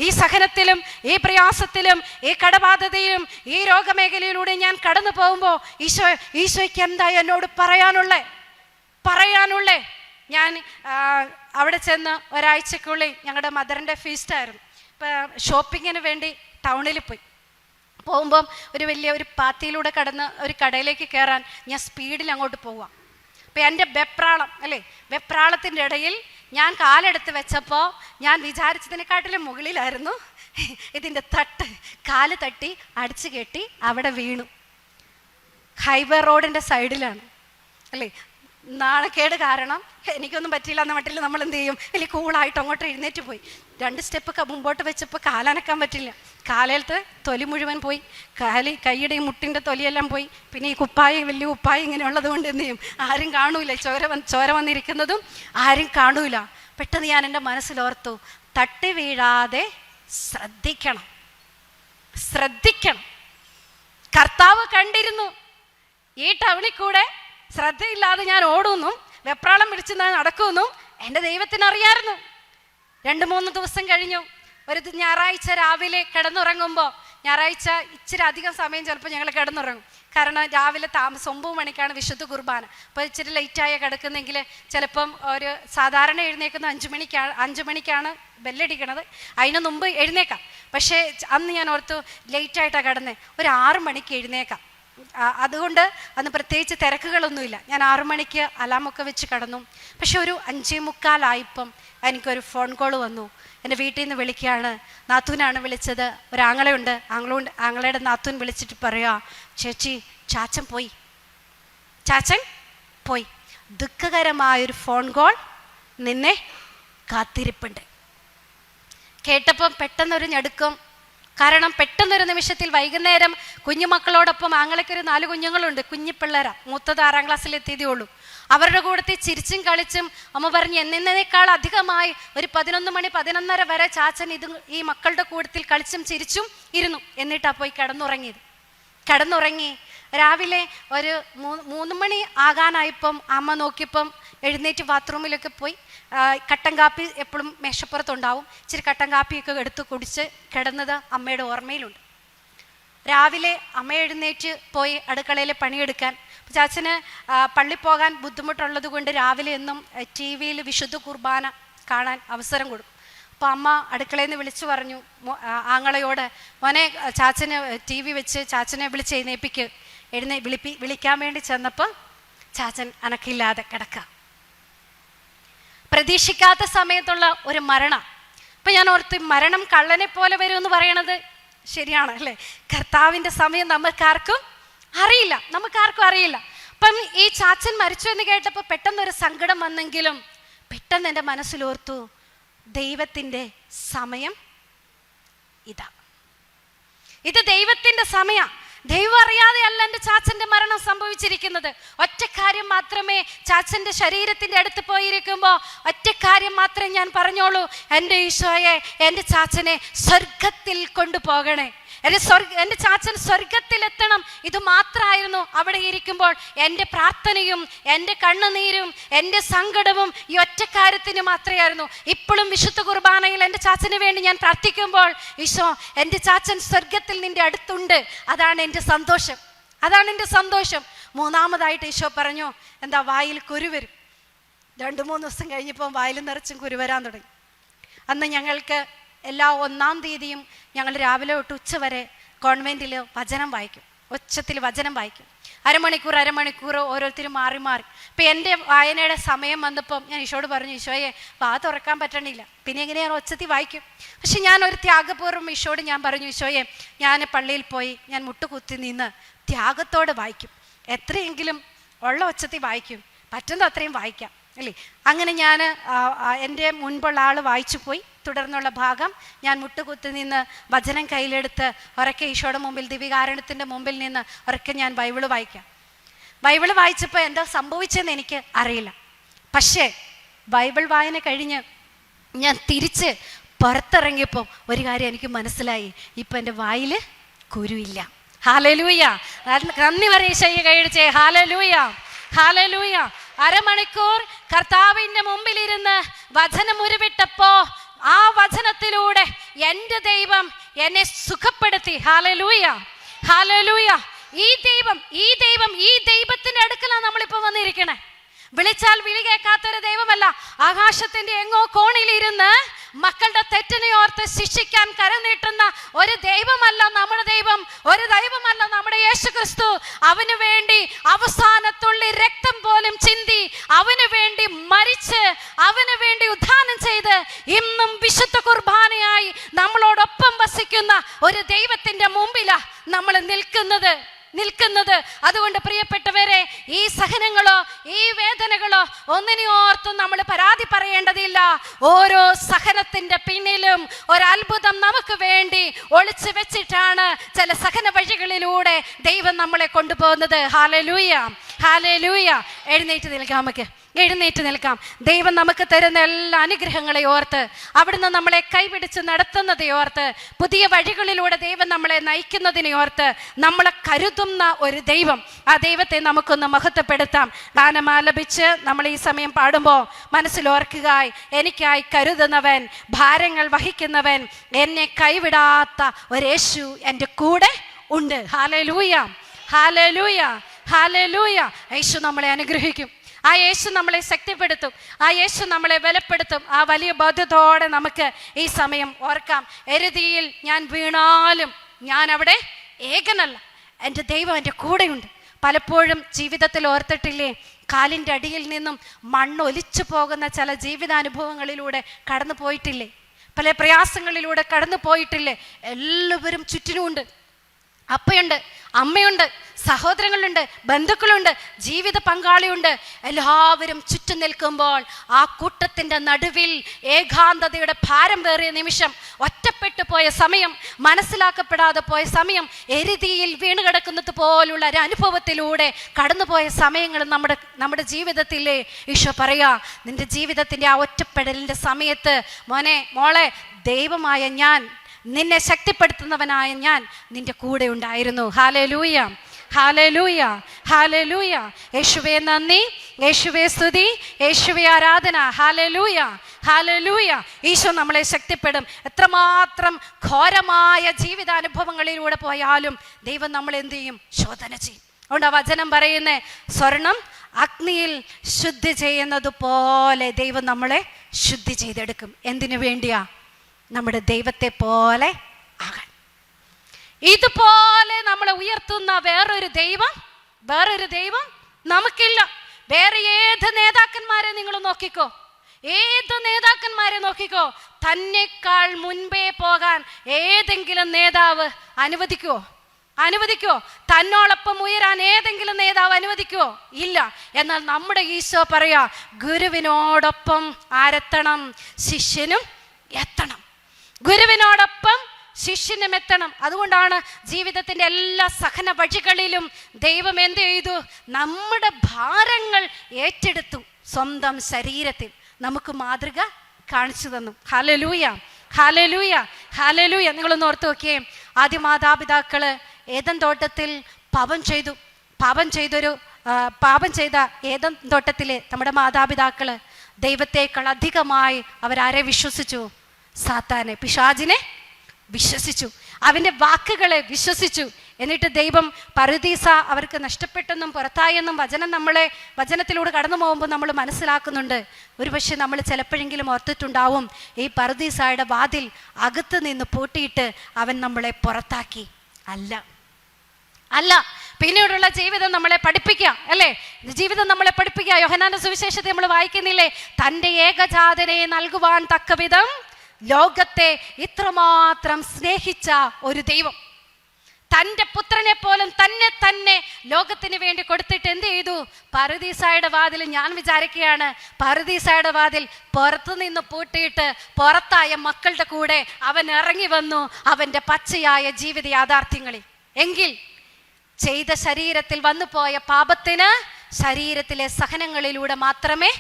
ഈ സഹനത്തിലും ഈ പ്രയാസത്തിലും ഈ കടബാധ്യതയിലും ഈ രോഗമേഖലയിലൂടെ ഞാൻ കടന്നു പോകുമ്പോൾ ഈശോയ്ക്ക് എന്താ എന്നോട് പറയാനുള്ളേ? ഞാൻ അവിടെ ചെന്ന് ഒരാഴ്ചക്കുള്ളിൽ ഞങ്ങളുടെ മദറിൻ്റെ ഫീസ്റ്റായിരുന്നു. ഇപ്പം ഷോപ്പിങ്ങിന് വേണ്ടി ടൗണിൽ പോകുമ്പം ഒരു പാത്തിയിലൂടെ കടന്ന് ഒരു കടയിലേക്ക് കയറാൻ ഞാൻ സ്പീഡിൽ അങ്ങോട്ട് പോവാം. അപ്പം എൻ്റെ വെപ്രാളത്തിൻ്റെ ഇടയിൽ ഞാൻ കാലെടുത്ത് വെച്ചപ്പോൾ ഞാൻ വിചാരിച്ചതിനെക്കാട്ടിലും മുകളിലായിരുന്നു ഇതിൻ്റെ കാല് തട്ടി അടിച്ചു കെട്ടി അവിടെ വീണു. ഹൈവേ റോഡിൻ്റെ സൈഡിലാണ് അല്ലേ. നാണക്കേട് കാരണം എനിക്കൊന്നും പറ്റിയില്ല എന്ന മട്ടിൽ നമ്മൾ എന്ത് ചെയ്യും? വലിയ കൂളായിട്ട് അങ്ങോട്ട് എഴുന്നേറ്റ് പോയി. 2 സ്റ്റെപ്പ് മുമ്പോട്ട് വെച്ചപ്പോൾ കാലനക്കാൻ പറ്റില്ല. കാലത്തെ തൊലി മുഴുവൻ പോയി, കൈയുടെ ഈ മുട്ടിൻ്റെ തൊലിയെല്ലാം പോയി. പിന്നെ ഈ വലിയ കുപ്പായം ഇങ്ങനെയുള്ളത് കൊണ്ട് എന്ത് ചെയ്യും? ആരും കാണൂല. ചോര വന്നിരിക്കുന്നതും ആരും കാണൂല. പെട്ടെന്ന് ഞാൻ എൻ്റെ മനസ്സിലോർത്തു, തട്ടി വീഴാതെ ശ്രദ്ധിക്കണം. കർത്താവ് കണ്ടിരുന്നു. ഈ ടൗണിൽ കൂടെ ശ്രദ്ധയില്ലാതെ ഞാൻ ഓടുന്നു, വെപ്രാളം പിടിച്ച് ഞാൻ നടക്കുന്നു. എൻ്റെ ദൈവത്തിന് അറിയാമായിരുന്നു. 2-3 ദിവസം കഴിഞ്ഞു. ഒരു ഞായറാഴ്ച രാവിലെ കിടന്നുറങ്ങുമ്പോൾ, ഞായറാഴ്ച ഇച്ചിരി അധികം സമയം ചിലപ്പോൾ ഞങ്ങൾ കിടന്നുറങ്ങും. കാരണം രാവിലെ 9 മണിക്കാണ് വിശുദ്ധ കുർബാന. അപ്പോൾ ഇച്ചിരി ലേറ്റായ കിടക്കുന്നെങ്കിൽ ചിലപ്പം ഒരു സാധാരണ എഴുന്നേക്കുന്ന 5 മണിക്കാണ് ബെല്ലടിക്കണത്. അതിന് മുമ്പ് എഴുന്നേക്കാം. പക്ഷേ അന്ന് ഞാൻ ഓർത്തു ലേറ്റായിട്ടാണ് കിടന്നത്, ഒരു 6 മണിക്ക് എഴുന്നേക്കാം. അതുകൊണ്ട് അന്ന് പ്രത്യേകിച്ച് തിരക്കുകളൊന്നുമില്ല. ഞാൻ 6 മണിക്ക് അലാമൊക്കെ വെച്ച് കിടന്നു. പക്ഷെ ഒരു 5:45 എനിക്കൊരു ഫോൺ കോൾ വന്നു. എൻ്റെ വീട്ടിൽ നിന്ന് വിളിക്കുകയാണ്. നാത്തൂനാണ് വിളിച്ചത്. ഒരാങ്ങളയുണ്ട്. ആങ്ങളയുടെ നാത്തൂൻ വിളിച്ചിട്ട് പറയുക, ചേച്ചി ചാച്ചൻ പോയി. ദുഃഖകരമായൊരു ഫോൺ കോൾ നിന്നെ കാത്തിരിപ്പുണ്ട്. കേട്ടപ്പം പെട്ടെന്നൊരു ഞടുക്കം. കാരണം പെട്ടെന്നൊരു നിമിഷത്തിൽ വൈകുന്നേരം കുഞ്ഞുമക്കളോടൊപ്പം, ആങ്ങളയ്ക്കൊരു 4 കുഞ്ഞുങ്ങളുണ്ട്, കുഞ്ഞിപ്പിള്ളേരാ. മൂത്തത് 6ാം ക്ലാസ്സിലെത്തിയതേ ഉള്ളൂ. അവരുടെ കൂടത്തിൽ ചിരിച്ചും കളിച്ചും അമ്മ പറഞ്ഞ് എന്നതിനേക്കാൾ അധികമായി ഒരു 11 മണി 11:30 വരെ ചാച്ചൻ ഈ മക്കളുടെ കൂട്ടത്തിൽ കളിച്ചും ചിരിച്ചും ഇരുന്നു. എന്നിട്ടാ പോയി കിടന്നുറങ്ങി. രാവിലെ ഒരു 3 മണി ആകാനായപ്പം അമ്മ നോക്കിയപ്പം എഴുന്നേറ്റ് ബാത്റൂമിലൊക്കെ പോയി. കട്ടൻ കാപ്പി എപ്പോഴും മേശപ്പുറത്തുണ്ടാവും. ഇച്ചിരി കട്ടൻ കാപ്പിയൊക്കെ എടുത്ത് കുടിച്ച് കിടന്നത് അമ്മയുടെ ഓർമ്മയിലുണ്ട്. രാവിലെ അമ്മ എഴുന്നേറ്റ് പോയി അടുക്കളയിൽ പണിയെടുക്കാൻ. ചാച്ചന് പള്ളി പോകാൻ ബുദ്ധിമുട്ടുള്ളത് കൊണ്ട് രാവിലെ എന്നും TV വിശുദ്ധ കുർബാന കാണാൻ അവസരം കൊടുക്കും. അപ്പോൾ അമ്മ അടുക്കളയിൽ നിന്ന് വിളിച്ചു പറഞ്ഞു ആങ്ങളയോട്, മോനെ ചാച്ചന് TV വെച്ച് ചാച്ചനെ വിളിച്ച് വിളിക്കാൻ വേണ്ടി ചെന്നപ്പോൾ ചാച്ചൻ അനക്കില്ലാതെ കിടക്കുക. പ്രതീക്ഷിക്കാത്ത സമയത്തുള്ള ഒരു മരണം. അപ്പം ഞാൻ ഓർത്ത്, മരണം കള്ളനെ പോലെ വരുമെന്ന് പറയണത് ശരിയാണ് അല്ലേ? കർത്താവിൻ്റെ സമയം നമുക്കാർക്കും അറിയില്ല. അപ്പം ഈ ചാച്ചൻ മരിച്ചു എന്ന് കേട്ടപ്പോൾ പെട്ടെന്നൊരു സങ്കടം വന്നെങ്കിലും പെട്ടെന്ന് എൻ്റെ മനസ്സിലോർത്തു, ദൈവത്തിൻ്റെ സമയം ഇത് ദൈവത്തിൻ്റെ സമയം. ദൈവം അറിയാതെയല്ല എൻ്റെ ചാച്ചൻ്റെ മരണം സംഭവിച്ചിരിക്കുന്നത്. ഒറ്റ കാര്യം മാത്രമേ ചാച്ചൻ്റെ ശരീരത്തിൻ്റെ അടുത്ത് പോയിരിക്കുമ്പോൾ ഒറ്റ കാര്യം മാത്രമേ ഞാൻ പറഞ്ഞോളൂ, എൻ്റെ ഈശോയെ, എൻ്റെ ചാച്ചനെ സ്വർഗത്തിൽ കൊണ്ടുപോകണേ, എൻ്റെ ചാച്ചൻ സ്വർഗത്തിലെത്തണം. ഇത് മാത്രമായിരുന്നു അവിടെ ഇരിക്കുമ്പോൾ എൻ്റെ പ്രാർത്ഥനയും എൻ്റെ കണ്ണുനീരും എൻ്റെ സങ്കടവും ഈ ഒറ്റ കാര്യത്തിന് മാത്രമായിരുന്നു. ഇപ്പോഴും വിശുദ്ധ കുർബാനയിൽ എൻ്റെ ചാച്ചന് വേണ്ടി ഞാൻ പ്രാർത്ഥിക്കുമ്പോൾ, ഈശോ, എൻ്റെ ചാച്ചൻ സ്വർഗത്തിൽ നിന്റെ അടുത്തുണ്ട്. അതാണ് എൻ്റെ സന്തോഷം. 3-മതായിട്ട് ഈശോ പറഞ്ഞു, എന്താ വായിൽ കുരു വരും. 2-3 ദിവസം കഴിഞ്ഞപ്പോൾ വായിൽ നിറച്ചും കുരു വരാൻ തുടങ്ങി. അന്ന് ഞങ്ങൾക്ക് എല്ലാ 1-ാം തീയതിയും ഞങ്ങൾ രാവിലെ തൊട്ട് ഉച്ച വരെ കോൺവെൻറ്റിൽ വചനം വായിക്കും, ഉച്ചത്തിൽ വചനം വായിക്കും. അരമണിക്കൂർ ഓരോരുത്തരും മാറി. ഇപ്പം എൻ്റെ വായനയുടെ സമയം വന്നപ്പം ഞാൻ ഈശോട് പറഞ്ഞു, ഈശോയെ വാ തുറക്കാൻ പറ്റണില്ല, പിന്നെ എങ്ങനെയാണ് ഒച്ചത്തിൽ വായിക്കും. പക്ഷെ ഞാൻ ഒരു ത്യാഗപൂർവ്വം ഈശോട് ഞാൻ പറഞ്ഞു, ഈശോയെ, ഞാൻ പള്ളിയിൽ പോയി ഞാൻ മുട്ടുകുത്തി നിന്ന് ത്യാഗത്തോടെ വായിക്കും, എത്രയെങ്കിലും ഉള്ള ഒച്ചത്തിൽ വായിക്കും, പറ്റുന്ന അത്രയും വായിക്കാം. അല്ലേ? അങ്ങനെ ഞാൻ എൻ്റെ മുൻപുള്ള ആൾ വായിച്ചു പോയി. തുടർന്നുള്ള ഭാഗം ഞാൻ മുട്ടുകുത്തി നിന്ന് വചനം കയ്യിലെടുത്ത് ഉറക്കെ ഈശോയുടെ മുമ്പിൽ, ദിവികാരണത്തിൻ്റെ മുമ്പിൽ നിന്ന് ഉറക്കെ ഞാൻ ബൈബിള് വായിക്കാം. ബൈബിള് വായിച്ചപ്പോൾ എന്താ സംഭവിച്ചതെന്ന് എനിക്ക് അറിയില്ല. പക്ഷേ ബൈബിൾ വായന കഴിഞ്ഞ് ഞാൻ തിരിച്ച് പുറത്തിറങ്ങിയപ്പോൾ ഒരു കാര്യം എനിക്ക് മനസ്സിലായി. ഇപ്പം എൻ്റെ വായിൽ കുരുവില്ല. ഹല്ലേലൂയ! നന്ദി പറയ് കഴിച്ചേ. Hallelujah, hallelujah. അരമണിക്കൂർ കർത്താവിൻ്റെ മുമ്പിലിരുന്ന് വചനം ഉരുവിട്ടപ്പോ ആ വചനത്തിലൂടെ എൻ്റെ ദൈവം എന്നെ സുഖപ്പെടുത്തി. Hallelujah, hallelujah. ഈ ദൈവത്തിന്റെ അടുക്കലാണ് നമ്മളിപ്പോൾ വന്നിരിക്കണേ. വിളിച്ചാൽ വിളി കേൾക്കാത്തൊരു ദൈവമല്ല. ആകാശത്തിന്റെ എങ്ങോ കോണിലിരുന്ന് മക്കളുടെ തെറ്റിനെ ഓർത്ത് ശിക്ഷിക്കാൻ കരനീട്ടുന്ന ഒരു ദൈവമല്ല നമ്മുടെ ദൈവം. ഒരു ദൈവമല്ല നമ്മുടെ യേശുക്രിസ്തു. അവന് വേണ്ടി അവസാനത്തുള്ളി രക്തം പോലും ചിന്തി, അവന് വേണ്ടി മരിച്ച്, അവന് വേണ്ടി ഉദ്ധാനം ചെയ്ത് ഇന്നും വിശുദ്ധ കുർബാനയായി നമ്മളോടൊപ്പം വസിക്കുന്ന ഒരു ദൈവത്തിന്റെ മുമ്പിലാ നമ്മൾ നിൽക്കുന്നത്. അതുകൊണ്ട് പ്രിയപ്പെട്ടവരെ, ഈ സഹനങ്ങളോ ഈ വേദനകളോ ഒന്നിനെ ഓർത്തും നമ്മൾ പരാതി പറയേണ്ടതില്ല. ഓരോ സഹനത്തിന്റെ പിന്നിലും ഒരത്ഭുതം നമുക്ക് വേണ്ടി ഒളിച്ചു വെച്ചിട്ടാണ് ചില സഹന വഴികളിലൂടെ ദൈവം നമ്മളെ കൊണ്ടുപോകുന്നത്. Hallelujah, hallelujah. എഴുന്നേറ്റ് നിൽക്കാം. ദൈവം നമുക്ക് തരുന്ന എല്ലാ അനുഗ്രഹങ്ങളെ ഓർത്ത്, അവിടുന്ന് നമ്മളെ കൈപിടിച്ച് നടത്തുന്നതെ ഓർത്ത്, പുതിയ വഴികളിലൂടെ ദൈവം നമ്മളെ നയിക്കുന്നതിനെ ഓർത്ത്, നമ്മളെ കരുതുന്ന ഒരു ദൈവം, ആ ദൈവത്തെ നമുക്കൊന്ന് മഹത്വപ്പെടുത്താം. ഗാനം ആലപിച്ച് നമ്മൾ ഈ സമയം പാടുമ്പോൾ മനസ്സിലോർക്കുക, എനിക്കായി കരുതുന്നവൻ, ഭാരങ്ങൾ വഹിക്കുന്നവൻ, എന്നെ കൈവിടാത്ത ഒരു യേശു എൻ്റെ കൂടെ ഉണ്ട്. Hallelujah, hallelujah, hallelujah. യേശു നമ്മളെ അനുഗ്രഹിക്കും. ആ യേശു നമ്മളെ ശക്തിപ്പെടുത്തും. ആ യേശു നമ്മളെ ബലപ്പെടുത്തും. ആ വലിയ ബോധ്യത്തോടെ നമുക്ക് ഈ സമയം ഓർക്കാം. എരുതിയിൽ ഞാൻ വീണാലും ഞാൻ അവിടെ ഏകനല്ല, എൻ്റെ ദൈവം എൻ്റെ കൂടെയുണ്ട്. പലപ്പോഴും ജീവിതത്തിൽ ഓർത്തിട്ടില്ലേ, കാലിൻ്റെ അടിയിൽ നിന്നും മണ്ണൊലിച്ചു പോകുന്ന ചില ജീവിതാനുഭവങ്ങളിലൂടെ കടന്നു പോയിട്ടില്ലേ? പല പ്രയാസങ്ങളിലൂടെ കടന്നു പോയിട്ടില്ലേ? എല്ലാവരും ചുറ്റിനുമുണ്ട്. അപ്പയുണ്ട്, അമ്മയുണ്ട്, സഹോദരങ്ങളുണ്ട്, ബന്ധുക്കളുണ്ട്, ജീവിത പങ്കാളിയുണ്ട്. എല്ലാവരും ചുറ്റും നിൽക്കുമ്പോൾ ആ കൂട്ടത്തിൻ്റെ നടുവിൽ ഏകാന്തതയുടെ ഭാരം വേറിയ നിമിഷം, ഒറ്റപ്പെട്ടു പോയ സമയം, മനസ്സിലാക്കപ്പെടാതെ പോയ സമയം, എരുതിയിൽ വീണ് കിടക്കുന്നത് പോലുള്ള ഒരു അനുഭവത്തിലൂടെ കടന്നുപോയ സമയങ്ങൾ നമ്മുടെ ജീവിതത്തിലെ ഈശോ പറയാ, നിന്റെ ജീവിതത്തിൻ്റെ ആ ഒറ്റപ്പെടലിൻ്റെ സമയത്ത് മോളെ, ദൈവമായ ഞാൻ, നിന്നെ ശക്തിപ്പെടുത്തുന്നവനായ ഞാൻ നിന്റെ കൂടെ ഉണ്ടായിരുന്നു. Hallelujah, hallelujah, hallelujah. യേശുവേ നന്ദി, യേശുവേ സ്തുതി, യേശുവേ ആരാധന. Hallelujah, hallelujah. ഈശോ നമ്മളെ ശക്തിപ്പെടും. എത്രമാത്രം ഘോരമായ ജീവിതാനുഭവങ്ങളിലൂടെ പോയാലും ദൈവം നമ്മളെ എന്ത് ചെയ്യും? ശോധന ചെയ്യും. അതുകൊണ്ട് ആ വചനം പറയുന്നേ, സ്വർണം അഗ്നിയിൽ ശുദ്ധി ചെയ്യുന്നത് പോലെ ദൈവം നമ്മളെ ശുദ്ധി ചെയ്തെടുക്കും. എന്തിനു വേണ്ടിയാ? നമ്മുടെ ദൈവത്തെ പോലെ ആകാൻ. ഇതുപോലെ നമ്മളെ ഉയർത്തുന്ന വേറൊരു ദൈവം നമുക്കില്ല. വേറെ ഏത് നേതാക്കന്മാരെ നിങ്ങൾ നോക്കിക്കോ, ഏത് നേതാക്കന്മാരെ നോക്കിക്കോ, തന്നെക്കാൾ മുൻപേ പോകാൻ ഏതെങ്കിലും നേതാവ് അനുവദിക്കുവോ? തന്നോടൊപ്പം ഉയരാൻ ഏതെങ്കിലും നേതാവ് അനുവദിക്കുവോ? ഇല്ല. എന്നാൽ നമ്മുടെ ഈശോ പറയാ, ഗുരുവിനോടൊപ്പം ആരെത്തണം? ശിഷ്യനും എത്തണം. ഗുരുവിനോടൊപ്പം ശിഷ്യനും എത്തണം. അതുകൊണ്ടാണ് ജീവിതത്തിൻ്റെ എല്ലാ സഹന വഴികളിലും ദൈവം എന്ത് ചെയ്തു? നമ്മുടെ ഭാരങ്ങൾ ഏറ്റെടുത്തു. സ്വന്തം ശരീരത്തിൽ നമുക്ക് മാതൃക കാണിച്ചു തന്നു. Hallelujah, hallelujah, hallelujah. നിങ്ങളൊന്ന് ഓർത്ത് നോക്കിയേ, ആദ്യ മാതാപിതാക്കള് ഏദൻ തോട്ടത്തിൽ പാപം ചെയ്ത ഏദൻ തോട്ടത്തിലെ നമ്മുടെ മാതാപിതാക്കള് ദൈവത്തെക്കാൾ അധികമായി അവരാരെ വിശ്വസിച്ചു? സാത്താനെ, പിശാചിനെ വിശ്വസിച്ചു. അവൻ്റെ വാക്കുകളെ വിശ്വസിച്ചു. എന്നിട്ട് ദൈവം പറുദീസ അവർക്ക് നഷ്ടപ്പെട്ടെന്നും പുറത്തായെന്നും വചനത്തിലൂടെ കടന്നു പോകുമ്പോൾ നമ്മൾ മനസ്സിലാക്കുന്നുണ്ട്. ഒരുപക്ഷെ നമ്മൾ ചിലപ്പോഴെങ്കിലും ഓർത്തിട്ടുണ്ടാവും, ഈ പറുദീസയുടെ വാതിൽ അകത്ത് നിന്ന് പൂട്ടിയിട്ട് അവൻ നമ്മളെ പുറത്താക്കി. അല്ല, പിന്നീടുള്ള ജീവിതം നമ്മളെ പഠിപ്പിക്കുക, അല്ലേ? ജീവിതം നമ്മളെ പഠിപ്പിക്കുക. യോഹന്നാന്റെ സുവിശേഷത്തെ നമ്മൾ വായിക്കുന്നില്ലേ? തൻ്റെ ഏകജാതനെ നൽകുവാൻ തക്കവിധം ലോകത്തെ ഇത്രമാത്രം സ്നേഹിച്ച ഒരു ദൈവം, തൻ്റെ പുത്രനെ പോലും തന്നെ ലോകത്തിന് വേണ്ടി കൊടുത്തിട്ട് എന്ത് ചെയ്തു? പറുദീസായുടെ വാതിൽ, ഞാൻ വിചാരിക്കുകയാണ് പറുദീസായുടെ വാതിൽ പുറത്തു നിന്ന് പൂട്ടിയിട്ട് പുറത്തായ മക്കളുടെ കൂടെ അവൻ ഇറങ്ങി വന്നു അവൻ്റെ പച്ചയായ ജീവിത യാഥാർത്ഥ്യങ്ങളിൽ. എങ്കിൽ ചെയ്ത ശരീരത്തിൽ വന്നു പോയ പാപത്തിന് ശരീരത്തിലെ സഹനങ്ങളിലൂടെ മാത്രമേ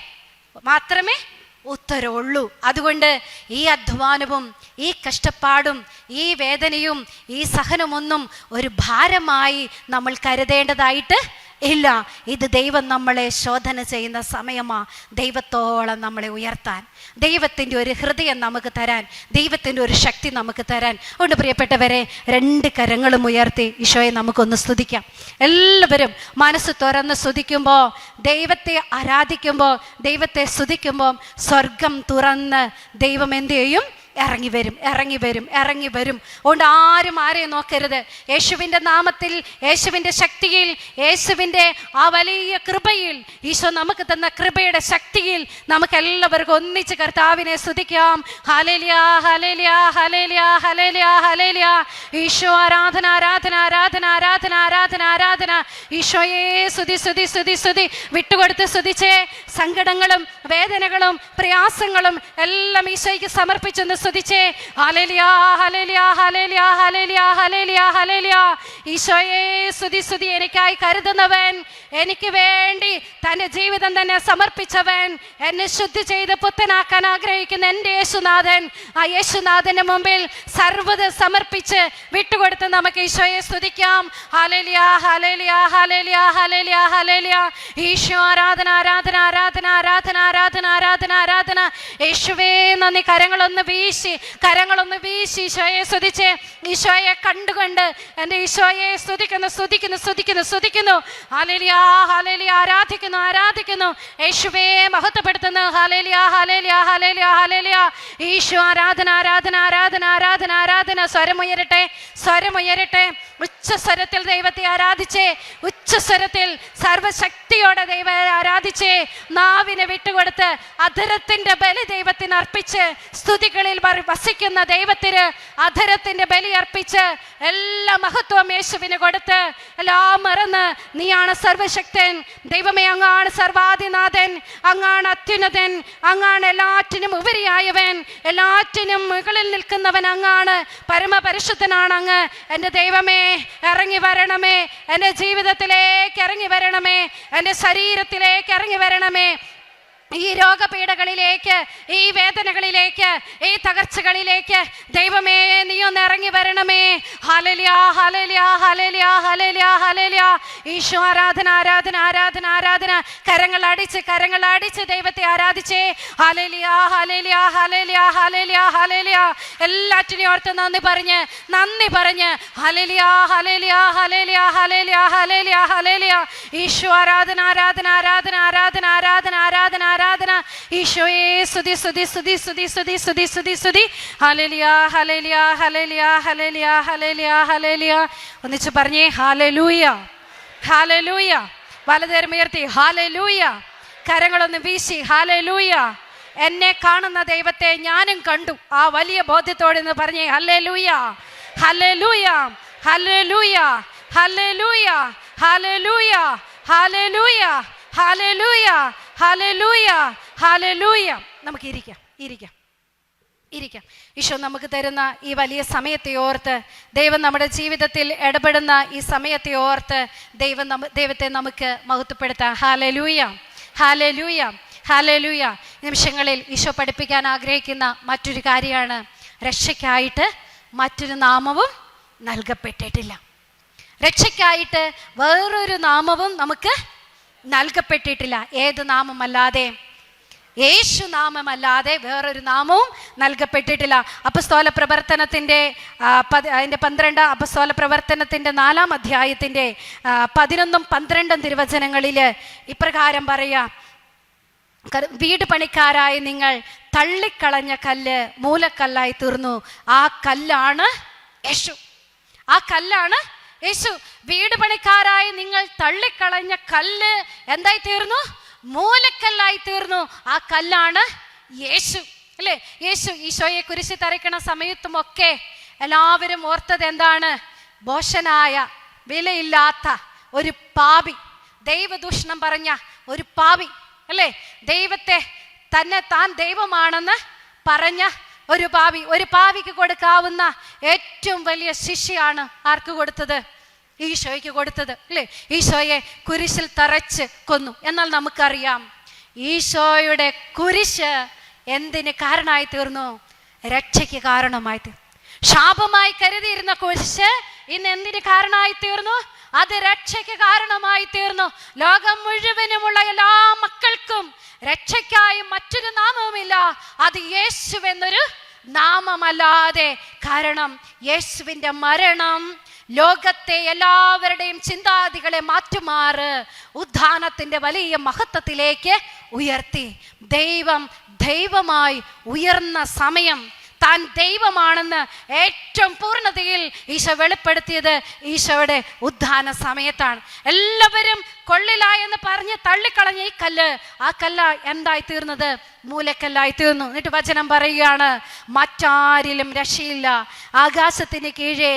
ഉത്തരവുള്ളൂ. അതുകൊണ്ട് ഈ അധ്വാനവും ഈ കഷ്ടപ്പാടും ഈ വേദനയും ഈ സഹനമൊന്നും ഒരു ഭാരമായി നമ്മൾ കരുതേണ്ടതായിട്ട് ഇല്ല. ഇത് ദൈവം നമ്മളെ ശോധന ചെയ്യുന്ന സമയമാ, ദൈവത്തോളം നമ്മളെ ഉയർത്താൻ, ദൈവത്തിൻ്റെ ഒരു ഹൃദയം നമുക്ക് തരാൻ, ദൈവത്തിൻ്റെ ഒരു ശക്തി നമുക്ക് തരാൻ. അതുകൊണ്ട് പ്രിയപ്പെട്ടവരെ, 2 കരങ്ങളും ഉയർത്തി ഈശോയെ നമുക്കൊന്ന് സ്തുതിക്കാം. എല്ലാവരും മനസ്സ് തുറന്ന് സ്തുതിക്കുമ്പോൾ, ദൈവത്തെ ആരാധിക്കുമ്പോൾ, ദൈവത്തെ സ്തുതിക്കുമ്പോൾ സ്വർഗം തുറന്ന് ദൈവം എന്ത് ചെയ്യും? ഇറങ്ങി വരും. അതുകൊണ്ട് ആരെയും നോക്കരുത്. യേശുവിൻ്റെ നാമത്തിൽ, യേശുവിൻ്റെ ശക്തിയിൽ, യേശുവിൻ്റെ ആ വലിയ കൃപയിൽ, ഈശോ നമുക്ക് തന്ന കൃപയുടെ ശക്തിയിൽ നമുക്ക് എല്ലാവർക്കും ഒന്നിച്ച് കർത്താവിനെ സ്തുതിക്കാം. Hallelujah, hallelujah, hallelujah, hallelujah, hallelujah. Isho ആരാധന, ആരാധന, ആരാധന, ആരാധന, ആരാധന, ആരാധന. ഈശോയെ സ്തുതി. വിട്ടുകൊടുത്ത് സ്തുതിച്ചേ. സങ്കടങ്ങളും വേദനകളും പ്രയാസങ്ങളും എല്ലാം ഈശോയ്ക്ക് സമർപ്പിച്ചെന്ന് സ്തുതിച്ചേ. ഹല്ലേലൂയ, ഹല്ലേലൂയ, ഹല്ലേലൂയ, ഹല്ലേലൂയ, ഹല്ലേലൂയ, ഹല്ലേലൂയ. ഈശോയെ സ്തുതി. എനിക്കായി കരുതുന്നവൻ, എനിക്ക് വേണ്ടി തൻ്റെ ജീവിതം തന്നെ സമർപ്പിച്ചവൻ, എന്നെ ശുദ്ധി ചെയ്ത് പുത്തനാക്കാൻ ആഗ്രഹിക്കുന്ന എൻ്റെ യേശുനാഥൻ, ആ യേശുനാഥന്റെ മുമ്പിൽ സർവ്വതും സമർപ്പിച്ച് വിട്ടുകൊടുത്ത് നമുക്ക് ഈശോയെ സ്തുതിക്കാം. Hallelujah, hallelujah, hallelujah, hallelujah, hallelujah. Isho ആരാധന, ആരാധന, ആരാധന, ആരാധന, ആരാധന, ആരാധന, ആരാധന. യേശുവേ നന്ദി. കരങ്ങളൊന്ന് വീശി ഈശോയെ സ്തുതിച്ച്, ഈശോയെ കണ്ടുകൊണ്ട് എൻ്റെ ഈശോയെ സ്തുതിക്കുന്നു. ഹല്ലേലൂയ, ഹല്ലേലൂയ. ആരാധിക്കുന്നു. യേശുവേ മഹത്വപ്പെടുത്തുന്നു. ഹല്ലേലൂയ, ഹല്ലേലൂയ, ഹല്ലേലൂയ, ഹല്ലേലൂയ. ഈശോ ആരാധന, ആരാധന, ആരാധന, ആരാധന, ആരാധന. സ്വരമുയരട്ടെ. ഉച്ചസ്വരത്തിൽ ദൈവത്തെ ആരാധിച്ചേ. ഉച്ചസ്വരത്തിൽ സർവശക്തിയോടെ ദൈവത്തെ ആരാധിച്ചേ. നാവിനെ വിട്ടുകൊടുത്ത് അധരത്തിന്റെ ബലി ദൈവത്തിന് അർപ്പിച്ച്, സ്തുതികളിൽ വസിക്കുന്ന ദൈവത്തിന് അധരത്തിന്റെ ബലി അർപ്പിച്ച്, എല്ലാ മഹത്വം യേശുവിന് കൊടുത്ത്, എല്ലാം മറന്ന്, നീയാണ് സർവശക്തൻ ദൈവമേ, അങ്ങാണ് സർവാധിനാഥൻ, അങ്ങാണ് അത്യുന്നതൻ, അങ്ങാണ് എല്ലാറ്റിനും ഉപരിയായവൻ, എല്ലാറ്റിനും മുകളിൽ നിൽക്കുന്നവൻ അങ്ങാണ്, പരമപരിശുദ്ധനാണ് അങ്ങ്. എൻ്റെ ദൈവമേ ഇറങ്ങി വരണമേ, എൻ്റെ ജീവിതത്തിലേക്ക് ഇറങ്ങി വരണമേ, എൻ്റെ ശരീരത്തിലേക്ക് ഇറങ്ങി വരണമേ. ഈ രോഗപീഠകളിലേക്ക്, ഈ വേദനകളിലേക്ക്, ഈ തകർച്ചകളിലേക്ക് ദൈവമേ നീ ഒന്ന് ഇറങ്ങി വരണമേ. ഹല്ലേലൂയ, hallelujah, hallelujah, hallelujah, hallelujah. Isho ആരാധന, ആരാധന, ആരാധന, ആരാധന. കരങ്ങൾ അടിച്ച് ദൈവത്തെ ആരാധിച്ചേ. ഹല്ലേലൂയ, ഹല്ലേലൂയ, ഹല്ലേലൂയ, ഹല്ലേലൂയ, ഹല്ലേലൂയ. എല്ലാറ്റിനെയും ഓർത്ത് നന്ദി പറഞ്ഞ് ഹല്ലേലൂയ, hallelujah, hallelujah, hallelujah, hallelujah, hallelujah. Isho ആരാധന, ആരാധന, ആരാധന, ആരാധന, ആരാധന, ആരാധന, ആരാധന. ഈശോയെ സ്തുതി. ഹല്ലേലൂയ, ഹല്ലേലൂയ, ഹല്ലേലൂയ, ഹല്ലേലൂയ, ഹല്ലേലൂയ, ഹല്ലേലൂയ. ഒന്നിച്ച് പറഞ്ഞേ ഹല്ലേലൂയ, ഹല്ലേലൂയ. വലതുകരമുയർത്തി ഹല്ലേലൂയ. കരങ്ങളൊന്ന് വീശി ഹല്ലേലൂയ. എന്നെ കാണുന്ന ദൈവത്തെ ഞാനും കണ്ടു, ആ വലിയ ബോധ്യത്തോടെ എന്ന് പറഞ്ഞേ ഹല്ലേലൂയ, hallelujah, hallelujah, hallelujah, hallelujah, hallelujah, hallelujah, hallelujah, hallelujah. നമുക്ക് ഇരിക്കാം. ഈശോ നമുക്ക് തരുന്ന ഈ വലിയ സമയത്തെ ഓർത്ത്, ദൈവം നമ്മുടെ ജീവിതത്തിൽ ഇടപെടുന്ന ഈ സമയത്തെ ഓർത്ത് ദൈവത്തെ നമുക്ക് മഹത്വപ്പെടുത്താം. Hallelujah, hallelujah, hallelujah. നിമിഷങ്ങളിൽ ഈശോ പഠിപ്പിക്കാൻ ആഗ്രഹിക്കുന്ന മറ്റൊരു കാര്യമാണ്, രക്ഷയ്ക്കായിട്ട് മറ്റൊരു നാമവും നൽകപ്പെട്ടിട്ടില്ല. രക്ഷയ്ക്കായിട്ട് വേറൊരു നാമവും നമുക്ക് നൽകപ്പെട്ടിട്ടില്ല. ഏത് നാമമല്ലാതെ? യേശു നാമമല്ലാതെ വേറൊരു നാമവും നൽകപ്പെട്ടിട്ടില്ല. അപ്പസ്തോല പ്രവർത്തനത്തിൻ്റെ 4-ാം അധ്യായത്തിൻ്റെ 11-12 തിരുവചനങ്ങളിൽ ഇപ്രകാരം പറയാ, വീട് പണിക്കാരായ നിങ്ങൾ തള്ളിക്കളഞ്ഞ കല്ല് മൂലക്കല്ലായി തീർന്നു. ആ കല്ലാണ് യേശു. യേശു. വീട് പണിക്കാരായി നിങ്ങൾ തള്ളിക്കളഞ്ഞ കല്ല് എന്തായി തീർന്നു? മൂലക്കല്ലായി തീർന്നു. ആ കല്ലാണ് യേശു, അല്ലേ? യേശു. ഈശോയെ കുരിശിൽ തറയ്ക്കണ സമയത്തുമൊക്കെ എല്ലാവരും ഓർത്തത് എന്താണ്? ബോഷനായ വിലയില്ലാത്ത ഒരു പാപി, ദൈവദൂഷണം പറഞ്ഞ ഒരു പാപി, അല്ലേ? ദൈവത്തെ തന്നെ താൻ ദൈവമാണെന്ന് പറഞ്ഞ ഒരു പാപി. ഒരു പാപിക്ക് കൊടുക്കാവുന്ന ഏറ്റവും വലിയ ശിക്ഷയാണ് ആർക്ക് കൊടുത്തത്? ഈശോയ്ക്ക് കൊടുത്തത്, അല്ലേ? ഈശോയെ കുരിശിൽ തറച്ച് കൊന്നു. എന്നാൽ നമുക്കറിയാം ഈശോയുടെ കുരിശ് എന്തിന് കാരണമായി തീർന്നു? രക്ഷയ്ക്ക് കാരണമായി തീർന്നു. ശാപമായി കരുതിയിരുന്ന കുരിശ് ഇന്ന് എന്തിന് കാരണമായി തീർന്നു? അത് രക്ഷയ്ക്ക് കാരണമായി തീർന്നു. ലോകം മുഴുവനുമുള്ള എല്ലാ മക്കൾക്കും രക്ഷയ്ക്കായി മറ്റൊരു നാമവുമില്ല, അത് യേശു എന്നൊരു നാമമല്ലാതെ. കാരണം യേശുവിൻ്റെ മരണം ലോകത്തെ എല്ലാവരുടെയും ചിന്താഗതികളെ മാറ്റുമാറ് ഉദ്ധാനത്തിന്റെ വലിയ മഹത്വത്തിലേക്ക് ഉയർത്തി. ദൈവം ദൈവമായി ഉയർന്ന സമയം, താൻ ദൈവമാണെന്ന് ഏറ്റവും പൂർണ്ണതയിൽ ഈശോ വെളിപ്പെടുത്തിയത് ഈശോയുടെ ഉദ്ധാന സമയത്താണ്. എല്ലാവരും കൊള്ളിലായെന്ന് പറഞ്ഞ് തള്ളിക്കളഞ്ഞ ഈ കല്ല്, ആ കല്ല് എന്തായി തീർന്നത്? മൂലക്കല്ലായി തീർന്നു. എന്നിട്ട് വചനം പറയുകയാണ്, മറ്റാരിലും രക്ഷയില്ല, ആകാശത്തിന് കീഴേ